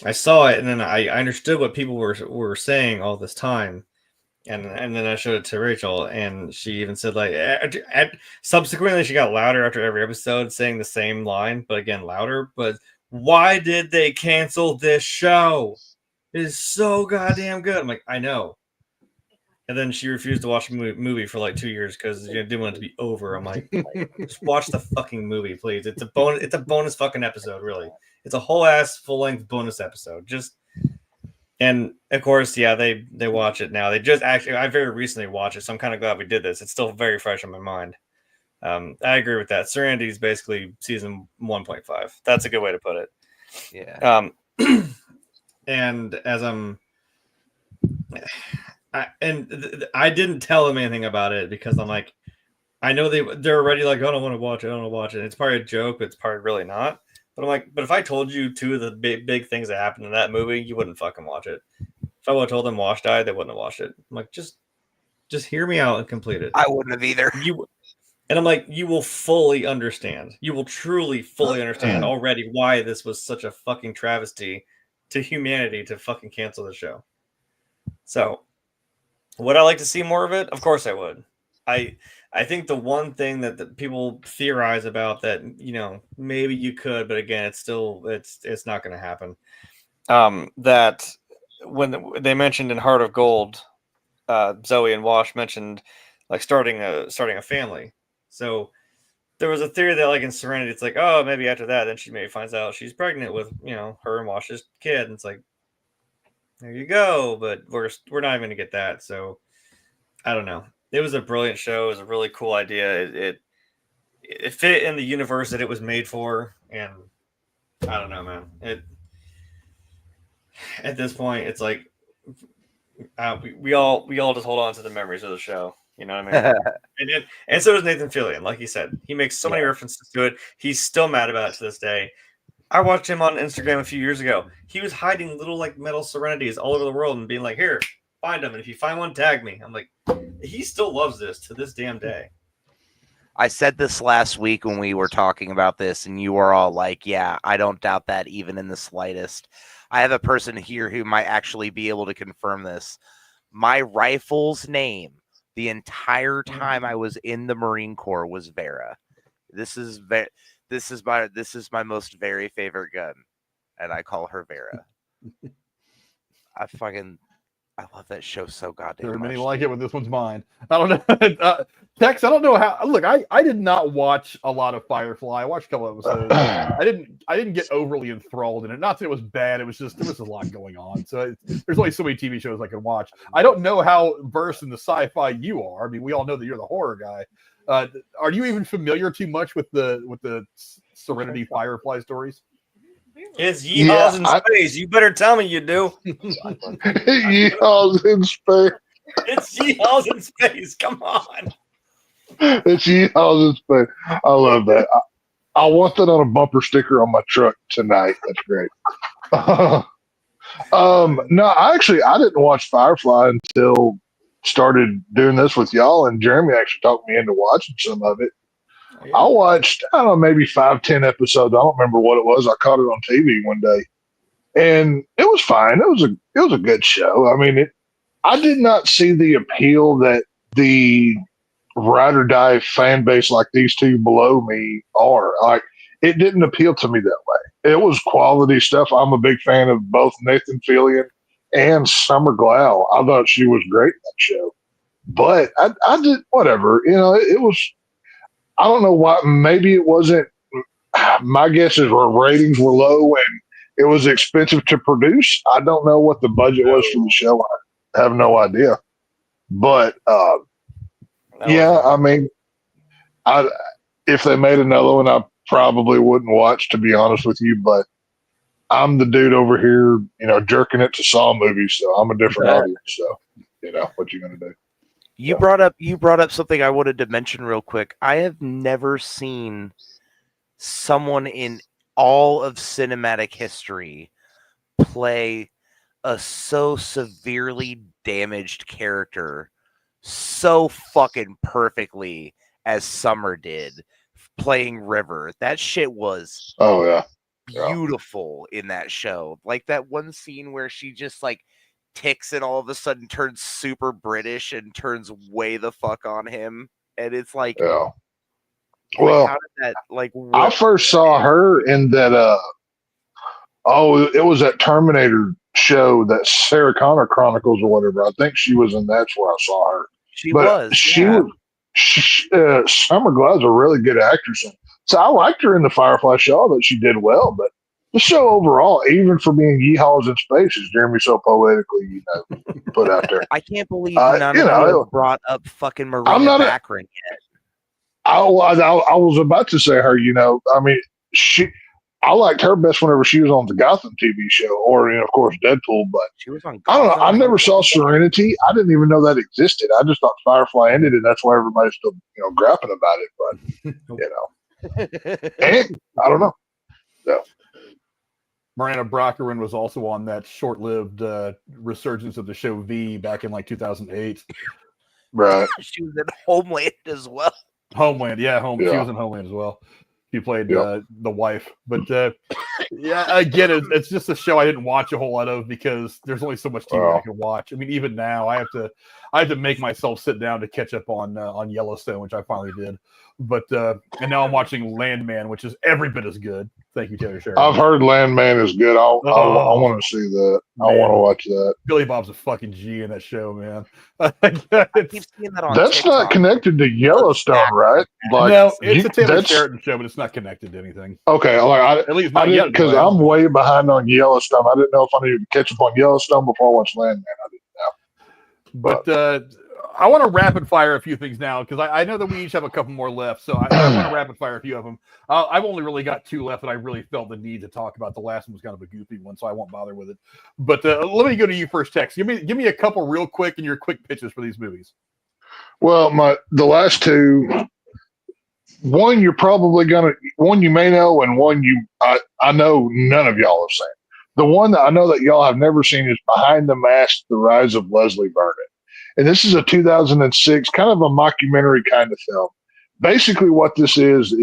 I saw it, and then I understood what people were saying all this time, and then I showed it to Rachel, and she even said like, subsequently she got louder after every episode, saying the same line, but again louder. But why did they cancel this show? It is so goddamn good. I'm like, I know. And then she refused to watch a movie for like 2 years because didn't want it to be over. I'm like, just watch the fucking movie, please. It's a bonus fucking episode, really. It's a whole ass full length bonus episode. And of course, yeah, they watch it now. They just actually, I very recently watched it, so I'm kind of glad we did this. It's still very fresh in my mind. I agree with that. Serenity is basically season 1.5. That's a good way to put it.
Yeah.
And as I didn't tell them anything about it because I'm like, I know they're already like, I don't want to watch it. I don't want to watch it. It's probably a joke, but it's probably really not. But I'm like, but if I told you two of the big things that happened in that movie, you wouldn't fucking watch it. If I would have told them Wash died, they wouldn't have watched it. I'm like, just hear me out and complete it.
I wouldn't have either.
And I'm like, you will fully understand. You will truly fully understand already why this was such a fucking travesty to humanity to fucking cancel the show. So, would I like to see more of it? Of course I would. I think the one thing that the people theorize about that, maybe you could, but again, it's not going to happen. That when they mentioned in Heart of Gold, Zoe and Wash mentioned like starting a family. So there was a theory that like in Serenity, it's like, oh, maybe after that, then she maybe finds out she's pregnant with, her and Wash's kid. And it's like, There you go. But we're not even going to get that. So I don't know. It was a brilliant show. It was a really cool idea. It fit in the universe that it was made for, and I don't know, man. At this point, it's like we all just hold on to the memories of the show. You know what I mean? and so does Nathan Fillion. Like he said, he makes so many references to it. He's still mad about it to this day. I watched him on Instagram a few years ago. He was hiding little like metal serenities all over the world and being like, "Here, find them, and if you find one, tag me." I'm like, he still loves this to this damn day.
I said this last week when we were talking about this, and you were all like, yeah, I don't doubt that even in the slightest. I have a person here who might actually be able to confirm this. My rifle's name the entire time I was in the Marine Corps was Vera. This is my most very favorite gun, and I call her Vera. I love that show so goddamn
There are
much.
many like it, but this one's mine. I don't know. Tex, I don't know how. Look, I did not watch a lot of Firefly. I watched a couple episodes. I didn't get overly enthralled in it. Not that it was bad. It was just there was a lot going on. So there's only so many TV shows I can watch. I don't know how versed in the sci-fi you are. I mean, we all know that you're the horror guy. Are you even familiar too much with the Serenity Firefly stories?
It's Yeehaws in space. You better tell me you do.
Yeehaws in space.
It's Yeehaws in space. Come on.
It's Yeehaws in space. I love that. I want that on a bumper sticker on my truck tonight. That's great. No, I didn't watch Firefly until started doing this with y'all, and Jeremy actually talked me into watching some of it. I watched, I don't know, maybe 5-10 episodes. I don't remember what it was. I caught it on TV one day, and it was fine. It was a good show. I mean, I did not see the appeal that the ride or die fan base like these two below me are. Like, it didn't appeal to me that way. It was quality stuff. I'm a big fan of both Nathan Fillion and Summer Glau. I thought she was great in that show, but I did whatever. You know, it was. I don't know why. Maybe it wasn't. My guess is her ratings were low and it was expensive to produce. I don't know what the budget was for the show. I have no idea. But yeah, I mean, if they made another one, I probably wouldn't watch, to be honest with you. But I'm the dude over here, you know, jerking it to Saw movies, so I'm a different audience. So, you know, what you gonna do?
You brought up something I wanted to mention real quick. I have never seen someone in all of cinematic history play a so severely damaged character so fucking perfectly as Summer did playing River. That shit was beautiful in that show. Like that one scene where she just like ticks and all of a sudden turns super British and turns way the fuck on him, and it's like,
well,
how did that like?
I first saw her in that. It was that Terminator show, that Sarah Connor Chronicles or whatever. I think she was in. That's where I saw her. Summer Glau's a really good actress, so I liked her in the Firefly show. That she did well, but the show overall, even for being Yeehaws in space, as Jeremy so poetically, you know, put out there.
I can't believe none of you brought up fucking Maria Baccarin yet.
I was about to say her. You know, I mean, I liked her best whenever she was on the Gotham TV show, or you know, of course, Deadpool. But
she was on
I don't know. I never saw Serenity. I didn't even know that existed. I just thought Firefly ended, and that's why everybody's still, you know, grappling about it. But you know, and I don't know. No.
Miranda Baccarin was also on that short-lived resurgence of the show V back in like 2008.
Right.
She was in Homeland as well.
Homeland, yeah. She was in Homeland as well. She played the wife. But yeah, again, it's just a show I didn't watch a whole lot of because there's only so much TV I can watch. I mean, even now, I have to make myself sit down to catch up on Yellowstone, which I finally did. But and now I'm watching Landman, which is every bit as good. Thank you, Taylor Sheridan.
I've heard Landman is good. I want to see that. I want to watch that.
Billy Bob's a fucking G in that show, man.
I keep seeing that on
That's
TikTok.
not connected to Yellowstone, right? Like,
no, it's a Taylor
that's
Sheridan show, but it's not connected to anything.
okay. Like,
At least
I
not yet.
didn't, because I'm way behind on Yellowstone. I didn't know if I needed to catch up on Yellowstone before I watched Landman. I didn't know.
But I want to rapid fire a few things now because I know that we each have a couple more left. So I want to rapid fire a few of them. I've only really got 2 left, and I really felt the need to talk about. The last one was kind of a goofy one, so I won't bother with it. But let me go to you first, Tex. Give me a couple real quick and your quick pitches for these movies.
Well, the last 2, one you're probably one you may know, and one I know none of y'all have seen. The one that I know that y'all have never seen is Behind the Mask: The Rise of Leslie Vernon. And this is a 2006 kind of a mockumentary kind of film. Basically, what this is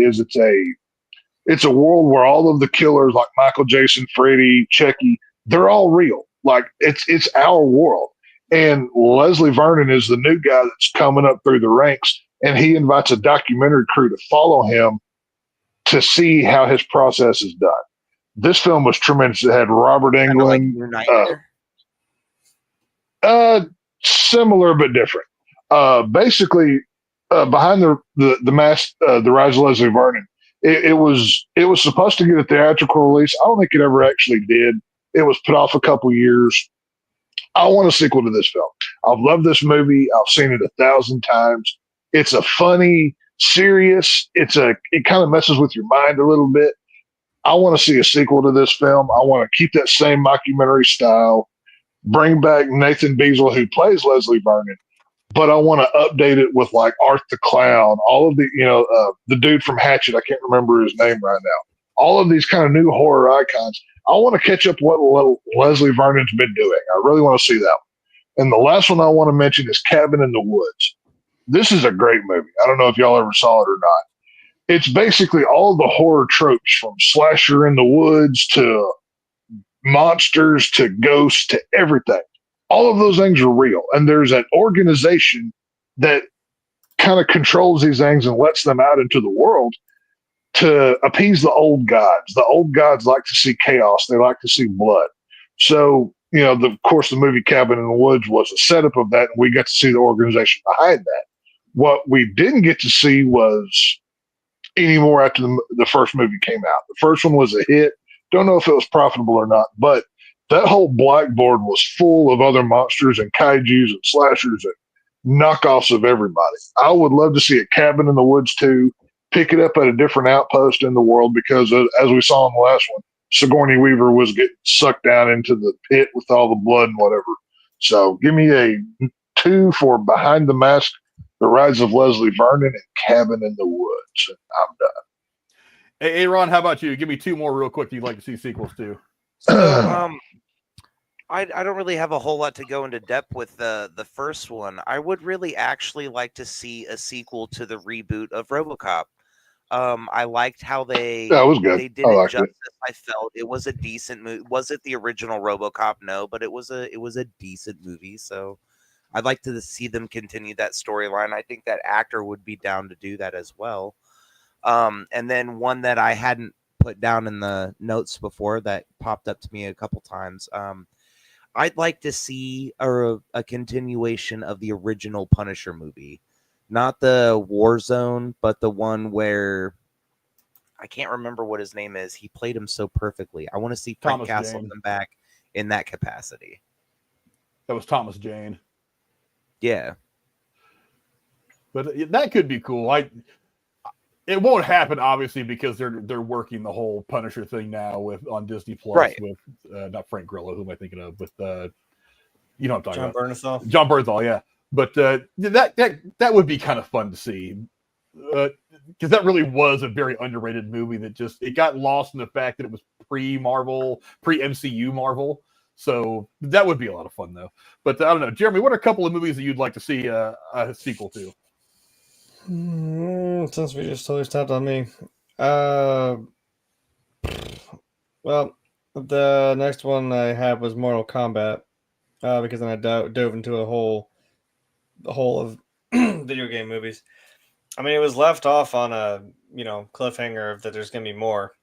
it's a world where all of the killers, like Michael, Jason, Freddy, Chucky, they're all real. Like it's our world. And Leslie Vernon is the new guy that's coming up through the ranks, and he invites a documentary crew to follow him to see how his process is done. This film was tremendous. It had Robert Englund. Similar but different. Basically, Behind the Mask, The Rise of Leslie Vernon, it was supposed to get a theatrical release. I don't think it ever actually did. It was put off a couple years. I want a sequel to this film. I've loved this movie. I've seen it 1,000 times. It's a funny, serious. It kind of messes with your mind a little bit. I want to see a sequel to this film. I want to keep that same mockumentary style. Bring back Nathan Beasley, who plays Leslie Vernon, but I want to update it with like Art the Clown, all of the, the dude from Hatchet. I can't remember his name right now. All of these kind of new horror icons. I want to catch up what Leslie Vernon's been doing. I really want to see that one. And the last one I want to mention is Cabin in the Woods. This is a great movie. I don't know if y'all ever saw it or not. It's basically all the horror tropes from slasher in the woods to monsters to ghosts to everything. All of those things are real. And there's an organization that kind of controls these things and lets them out into the world to appease the old gods. The old gods like to see chaos. They like to see blood. So, of course, the movie Cabin in the Woods was a setup of that, and we got to see the organization behind that. What we didn't get to see was any more after the first movie came out. The first one was a hit. Don't know if it was profitable or not, but that whole blackboard was full of other monsters and kaijus and slashers and knockoffs of everybody. I would love to see a Cabin in the Woods 2, pick it up at a different outpost in the world, because as we saw in the last one, Sigourney Weaver was getting sucked down into the pit with all the blood and whatever. So give me a 2 for Behind the Mask, The Rise of Leslie Vernon, and Cabin in the Woods. And I'm done.
Hey, Ron, how about you? Give me 2 more real quick you'd like to see sequels to.
So, I don't really have a whole lot to go into depth with the first one. I would really actually like to see a sequel to the reboot of RoboCop. I liked how they
was good.
they did it justice. I felt it was a decent movie. Was it the original RoboCop? No, but it was a decent movie. So I'd like to see them continue that storyline. I think that actor would be down to do that as well. And then one that I hadn't put down in the notes before that popped up to me a couple times. I'd like to see a continuation of the original Punisher movie, not the Warzone, but the one where I can't remember what his name is. He played him so perfectly. I want to see Frank Castle come back in that capacity.
That was Thomas Jane.
Yeah.
But that could be cool. It won't happen, obviously, because they're working the whole Punisher thing now on Disney Plus, right, with not Frank Grillo, who am I thinking of, with you know what I'm talking about.
Bernthal.
John Bernthal, yeah. But that would be kind of fun to see, because that really was a very underrated movie that it got lost in the fact that it was pre-Marvel, pre-MCU Marvel. So that would be a lot of fun, though. But I don't know, Jeremy, what are a couple of movies that you'd like to see a sequel to?
Since we just totally stopped on me. Well, the next one I had was Mortal Kombat, because then I dove into the whole of video game movies. I mean, it was left off on a cliffhanger that there's going to be more.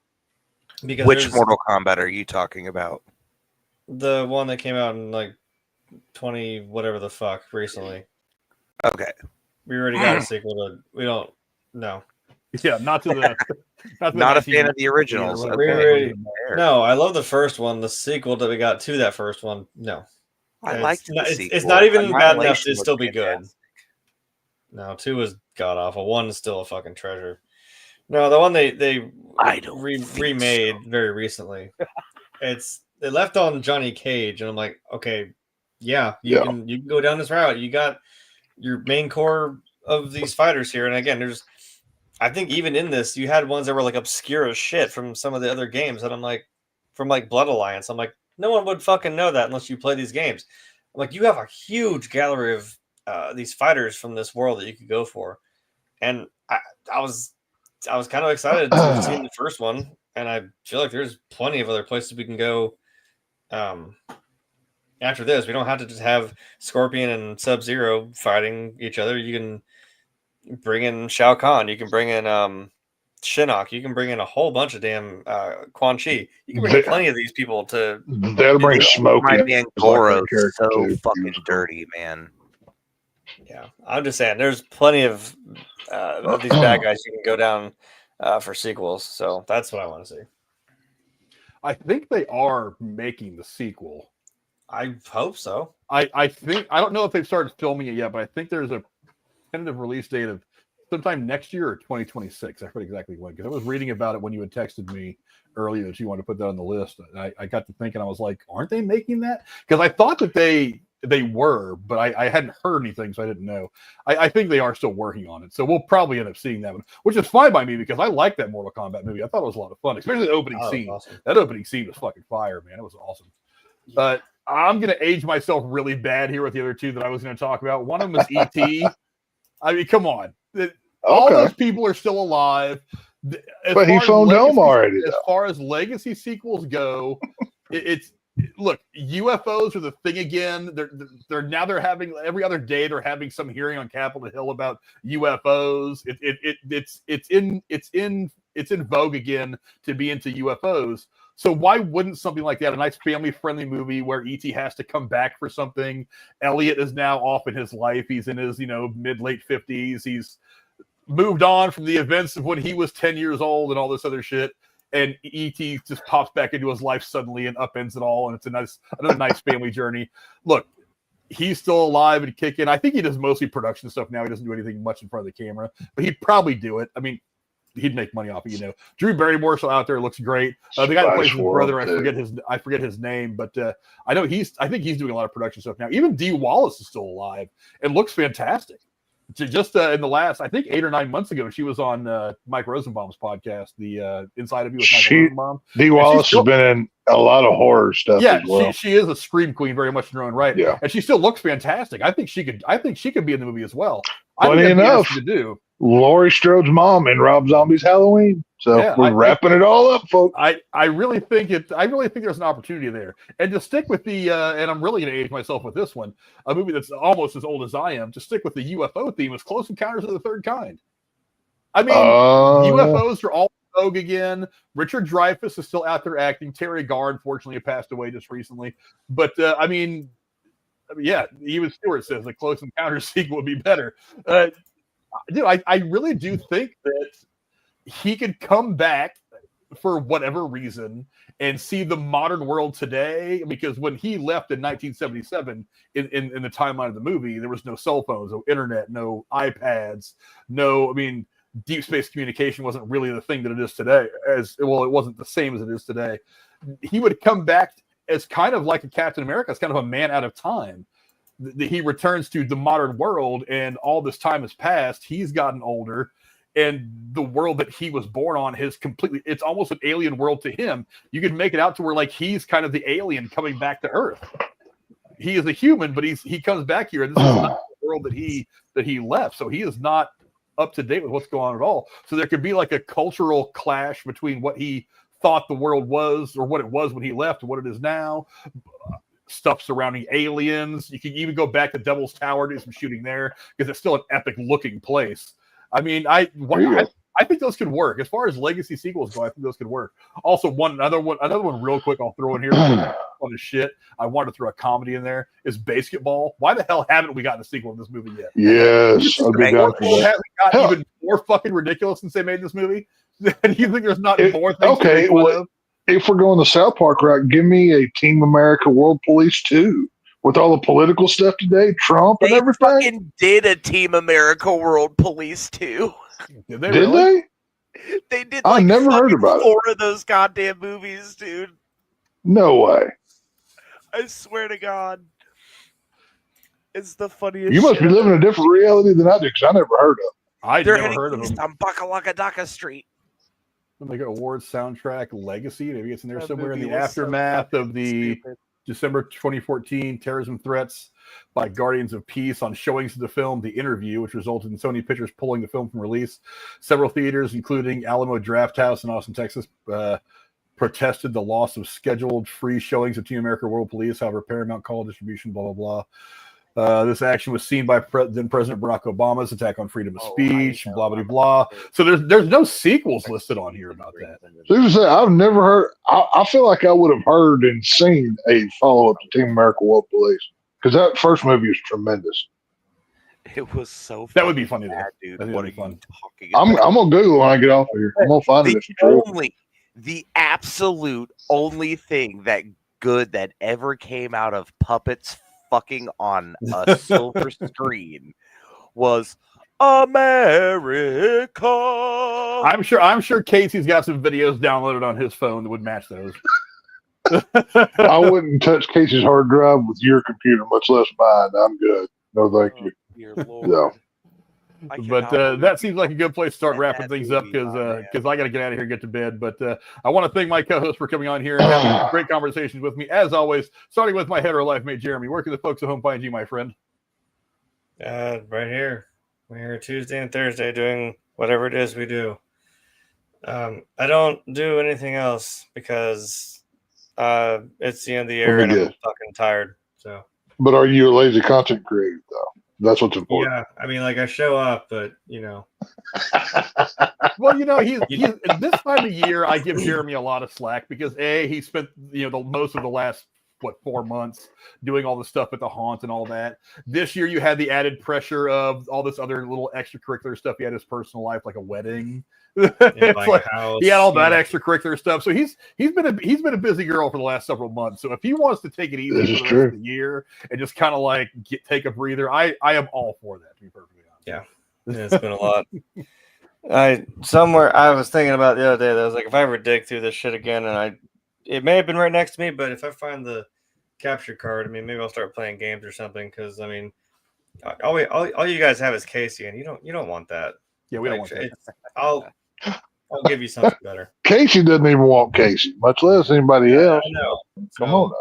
Because which Mortal Kombat are you talking about?
The one that came out in like 20 whatever the fuck recently.
Okay.
We already got a sequel to. We don't. No.
Yeah, not to the.
Not a fan of the originals.
or
We
whatever.
already, no, I love the first one. The sequel that we got to that first one, no.
I liked the
it's
sequel.
not even bad enough
Annihilation
to
was
still be good.
fantastic.
No, 2 is god awful. 1 is still a fucking treasure. No, the one they
I don't
remade
so.
very recently. They left on Johnny Cage, and I'm like, okay, yeah, you can go down this route. You got your main core of these fighters here, and again, I think even in this, you had ones that were like obscure as shit from some of the other games, and I'm like, from like Blood Alliance, I'm like, no one would fucking know that unless you play these games. I'm like, you have a huge gallery of these fighters from this world that you could go for, and I was kind of excited to have seen the first one, and I feel like there's plenty of other places we can go. After this, we don't have to just have Scorpion and Sub-Zero fighting each other. You can bring in Shao Kahn. You can bring in Shinnok. You can bring in a whole bunch of damn Quan Chi. You can bring in plenty of these people to.
They'll bring Smoke.
My man Goro
like
so fucking dirty, man.
Yeah, I'm just saying, there's plenty of these bad guys you can go down for sequels. So that's what I want to see.
I think they are making the sequel.
I hope so.
I think I don't know if they've started filming it yet, but I think there's a tentative release date of sometime next year or 2026. I forget exactly when, because I was reading about it when you had texted me earlier that you wanted to put that on the list. I got to thinking, I was like, aren't they making that? Because I thought that they were, but I hadn't heard anything, so I didn't know. I think they are still working on it, so we'll probably end up seeing that one, which is fine by me because I like that Mortal Kombat movie. I thought it was a lot of fun, especially the opening scene.
Awesome.
That opening scene was fucking fire, man. It was awesome. But I'm going to age myself really bad here with the other two that I was going to talk about. One of them is E.T. I mean, come on. All those people are still alive.
But he phoned home already.
As far as legacy sequels go, look, UFOs are the thing again. They're having every other day. They're having some hearing on Capitol Hill about UFOs. It's in vogue again to be into UFOs. So why wouldn't something like that, a nice family-friendly movie where E.T. has to come back for something? Elliot is now off in his life. He's in his mid-late 50s. He's moved on from the events of when he was 10 years old and all this other shit. And E.T. just pops back into his life suddenly and upends it all. And it's another nice family journey. Look, he's still alive and kicking. I think he does mostly production stuff now. He doesn't do anything much in front of the camera, but he'd probably do it. I mean, he'd make money off it, Drew Barrymore's still out there, looks great. The guy that plays his brother, I forget his name, but I think he's doing a lot of production stuff now. Even Dee Wallace is still alive and looks fantastic. Just in the last, I think 8 or 9 months ago, she was on Mike Rosenbaum's podcast, the Inside of You with Mike Rosenbaum.
Dee Wallace has been in a lot of horror stuff.
Yeah,
as well.
she is a scream queen, very much in her own right.
Yeah,
and she still looks fantastic. I think she could be in the movie as well.
Funny enough, to do. Laurie Strode's mom in Rob Zombie's Halloween. So we're wrapping it all up, folks.
I really think there's an opportunity there. And to stick with the and I'm really going to age myself with this one, a movie that's almost as old as I am. To stick with the UFO theme is Close Encounters of the Third Kind. I mean, UFOs are all vogue again. Richard Dreyfuss is still out there acting. Terry Garr, unfortunately, passed away just recently. But yeah, even Stewart says the Close Encounters sequel would be better. Dude, I really do think that he could come back for whatever reason and see the modern world today, because when he left in 1977 in the timeline of the movie, there was no cell phones, no internet, no iPads, deep space communication wasn't really the thing that it is today. It wasn't the same as it is today. He would come back as kind of like a Captain America, as kind of a man out of time. He returns to the modern world, and all this time has passed. He's gotten older, and the world that he was born on it's almost an alien world to him. You could make it out to where like he's kind of the alien coming back to Earth. He is a human, but he comes back here, and this is not the world that he left. So he is not up to date with what's going on at all. So there could be like a cultural clash between what he thought the world was, or what it was when he left, and what it is now. Stuff surrounding aliens. You can even go back to Devil's Tower, do some shooting there, because it's still an epic looking place. I mean, I think those could work. As far as legacy sequels go, I think those could work. Also, another one real quick I'll throw in here. fun as shit. I wanted to throw a comedy in there. Is basketball. Why the hell haven't we gotten a sequel to this movie yet?
Yes, I'd be down for that.
Haven't got
Hell,
even more fucking ridiculous since they made this movie. And you think there's not more things to
okay,
make fun of?
if we're going the South Park route, give me a Team America World Police 2 with all the political stuff today, Trump and
They
everything.
fucking did a Team America World Police too.
Did they?
Did
really?
They did.
I
Like,
never heard
fucking
about it.
4 of those goddamn movies, dude.
No way.
I swear to God, it's the funniest.
You must
shit
be living a different reality than I do, because I never heard of it.
I'd
They're
never
heading
heard of
east
them.
on Bakalakadaka Street.
Like awards soundtrack legacy. Maybe it's in there
That
somewhere in
movie
the
was so
aftermath
fucking
of the
stupid.
December 2014 terrorism threats by Guardians of Peace on showings of the film The Interview, which resulted in Sony Pictures pulling the film from release. Several theaters, including Alamo Drafthouse in Austin, Texas, protested the loss of scheduled free showings of Team America World Police. However, Paramount called distribution, blah, blah, blah. This action was seen by then President Barack Obama's attack on freedom of speech, blah, blah, blah. So there's no sequels listed on here about that.
Seriously, I've never heard. I feel like I would have heard and seen a follow-up to Team America World Police, because that first movie is tremendous.
It was so.
That would be funny,
bad,
though.
dude.
That'd be
What are
really
you
fun.
talking
I'm
about?
going to Google when I get off of here. I'm going to find it if it's true.
The absolute only thing that good that ever came out of puppets fucking on a silver screen was America.
I'm sure Casey's got some videos downloaded on his phone that would match those.
I wouldn't touch Casey's hard drive with your computer, much less mine. I'm good. No, thank you.
Dear Lord.
Yeah.
I
But
cannot
that seems like a good place to start
That
wrapping things up,
movie,
because
man.
I got to get out of here and get to bed. But I want to thank my co-host for coming on here and having great conversations with me, as always, starting with my hetero life mate, Jeremy. Where can the folks at home find you, my friend?
Right here. We're here Tuesday and Thursday doing whatever it is we do. I don't do anything else because it's the end of the year and I'm fucking tired. So.
But are you a lazy content creator, though? That's what's important.
Yeah, I mean, like I show up, but you know.
Well, he's this time of year I give Jeremy a lot of slack because he spent the most of the last 4 months doing all the stuff at the haunt and all that. This year you had the added pressure of all this other little extracurricular stuff. He had his personal life, like a wedding. It's like,
house,
he had all that extracurricular stuff. So he's been a busy girl for the last several months. So if he wants to take it easy for the rest of the year and just kind of like take a breather, I am all for that, to be perfectly honest.
Yeah, it's been a lot. I was thinking about the other day that I was like, if I ever dig through this shit again, and it may have been right next to me, but if I find the capture card, I mean, maybe I'll start playing games or something. Because I mean, all you guys have is Casey, and you don't want that.
Yeah, we don't want that.
I'll give you something better.
Casey doesn't even want Casey, much less anybody else.
I know.
Come on now.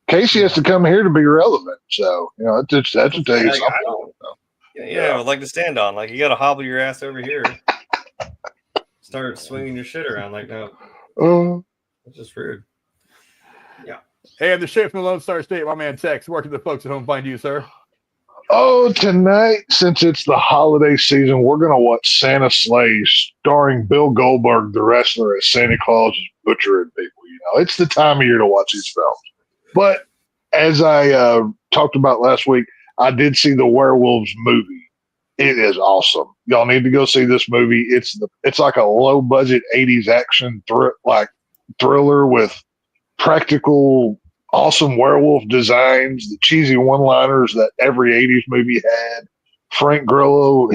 Casey has to come here to be relevant. So, that should tell you something.
Yeah, I'd like to stand on. Like, you got to hobble your ass over here. Start swinging your shit around. Like, no. It's just rude. Yeah.
And the sheriff from the Lone Star State, my man Tex, where can the folks at home find you, sir?
Oh, tonight, since it's the holiday season, we're going to watch Santa Sleigh, starring Bill Goldberg, the wrestler, as Santa Claus is butchering people. It's the time of year to watch these films. But as I talked about last week, I did see the Werewolves movie. It is awesome. Y'all need to go see this movie. It's like a low budget 80s action thriller with practical awesome werewolf designs, the cheesy one-liners that every 80s movie had. Frank Grillo,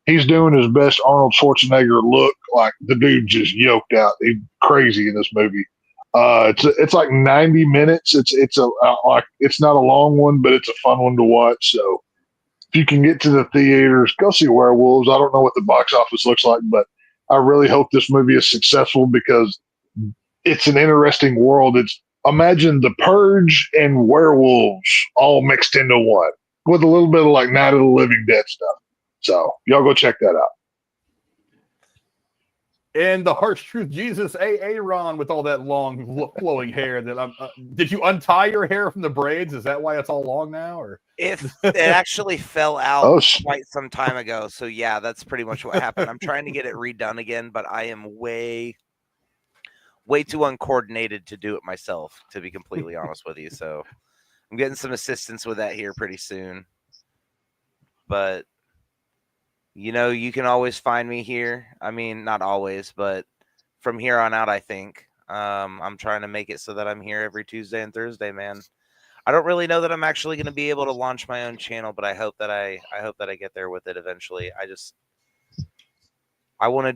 he's doing his best Arnold Schwarzenegger look. Like, the dude just yoked out. He's crazy in this movie. It's like 90 minutes. It's not a long one, but it's a fun one to watch. So if you can get to the theaters, go see Werewolves. I don't know what the box office looks like, but I really hope this movie is successful because it's an interesting world. Imagine The Purge and werewolves all mixed into one with a little bit of like Night of the Living Dead stuff. So y'all go check that out.
And the harsh truth, Jesus, Aaron, with all that long flowing hair. Did you untie your hair from the braids? Is that why it's all long now? Or
it actually fell out quite some time ago. So yeah, that's pretty much what happened. I'm trying to get it redone again, but I am way way too uncoordinated to do it myself, to be completely honest with you. So I'm getting some assistance with that here pretty soon. But you can always find me here. I mean, not always, but from here on out, I think I'm trying to make it so that I'm here every Tuesday and Thursday, man. I don't really know that I'm actually going to be able to launch my own channel, but I hope that I get there with it eventually. I want to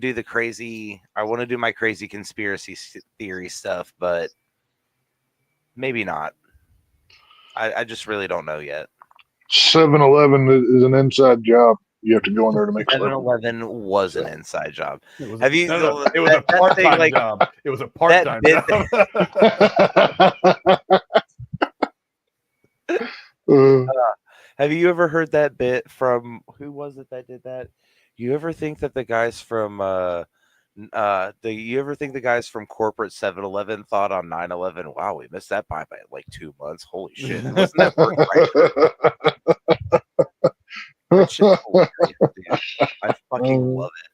do my crazy conspiracy theory stuff, but maybe not. I just really don't know yet.
7-Eleven is an inside job. You have to go in there to make
7-Eleven was an inside job.
It was,
Have you?
no, it was a part-time job. It was a part-time job.
Have you ever heard that bit from who was it that did that? You ever think that the guys from corporate 7-Eleven thought on 9/11? Wow, we missed that by like 2 months. Holy shit! Wasn't that work right? That shit's hilarious, dude. I fucking love it.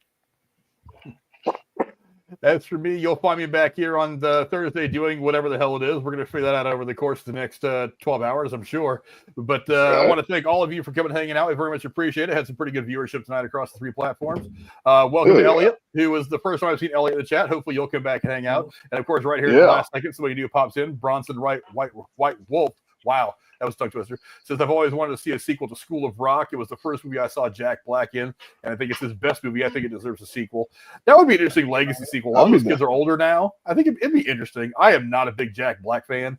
That's for me. You'll find me back here on the Thursday doing whatever the hell it is. We're going to figure that out over the course of the next 12 hours, I'm sure. But I want to thank all of you for coming and hanging out. We very much appreciate it. Had some pretty good viewership tonight across the 3 platforms. Welcome to Elliot, who was the first time I've seen Elliot in the chat. Hopefully you'll come back and hang out. And of course, right here at the last second, somebody new pops in. Bronson White Wolf. Wow. That was a tongue twister. Says, I've always wanted to see a sequel to School of Rock. It was the first movie I saw Jack Black in, and I think it's his best movie. I think it deserves a sequel. That would be an interesting legacy sequel. All these kids are older now. I think it'd be interesting. I am not a big Jack Black fan.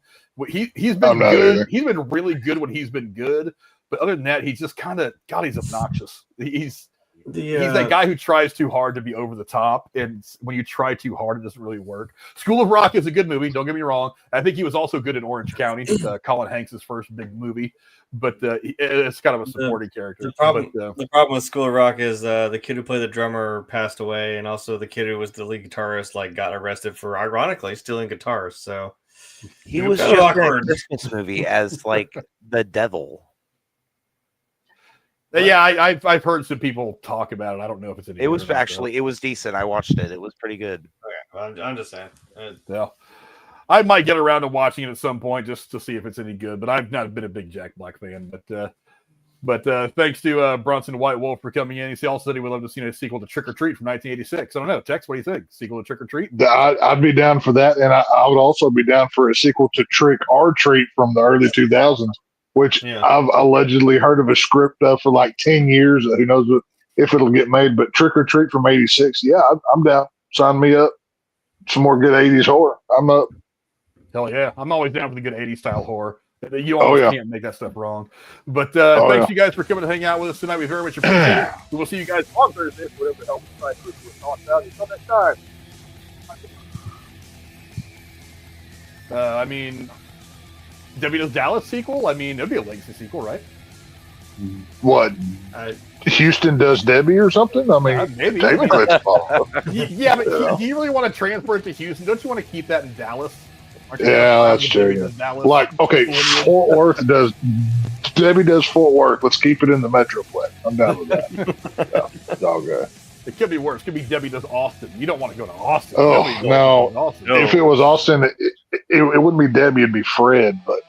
He's been good. Either. He's been really good when he's been good. But other than that, he's just kind of, God, he's obnoxious. He's that guy who tries too hard to be over the top, and when you try too hard, it doesn't really work. School of Rock is a good movie, don't get me wrong. I think he was also good in Orange County, Colin Hanks' first big movie, but it's kind of a supporting character.
The problem with School of Rock is the kid who played the drummer passed away, and also the kid who was the lead guitarist got arrested for, ironically, stealing guitars. So
he was just awkward. A Christmas movie as the devil.
Yeah, I've heard some people talk about it. I don't know if it's any.
It was it was decent. I watched it. It was pretty good.
Okay, I'm just saying.
Yeah, I might get around to watching it at some point just to see if it's any good. But I've not been a big Jack Black fan. But thanks to Bronson White Wolf for coming in. He also said he would love to see a sequel to Trick or Treat from 1986. I don't know, Tex, what do you think? Sequel to Trick or Treat?
I'd be down for that, and I would also be down for a sequel to Trick or Treat from the early 2000s. Which I've allegedly heard of a script for like 10 years. Who knows if it'll get made, but Trick or Treat from 86. Yeah, I'm down. Sign me up. Some more good 80s horror. I'm up.
Hell yeah. I'm always down for the good 80s style horror. You always can't make that stuff wrong. But thanks you guys for coming to hang out with us tonight. We very much appreciate it. We will see you guys on Thursday, whatever the hell we decide to talk about. Until next time. I mean, Debbie Does Dallas sequel? I mean, it'd be a legacy sequel, right?
What? Houston Does Debbie or something? I mean,
maybe.
Technically it's possible.
Yeah, but do you really want to transfer it to Houston? Don't you want to keep that in Dallas?
Yeah, that's true. Like, okay, Fort Worth does. Debbie Does Fort Worth. Let's keep it in the Metroplex. I'm down with that. Yeah, it's all good.
It could be worse. It could be Debbie Does Austin. You don't want to go to Austin.
Oh, no. If it was Austin, it wouldn't be Debbie. It'd be Fred. But,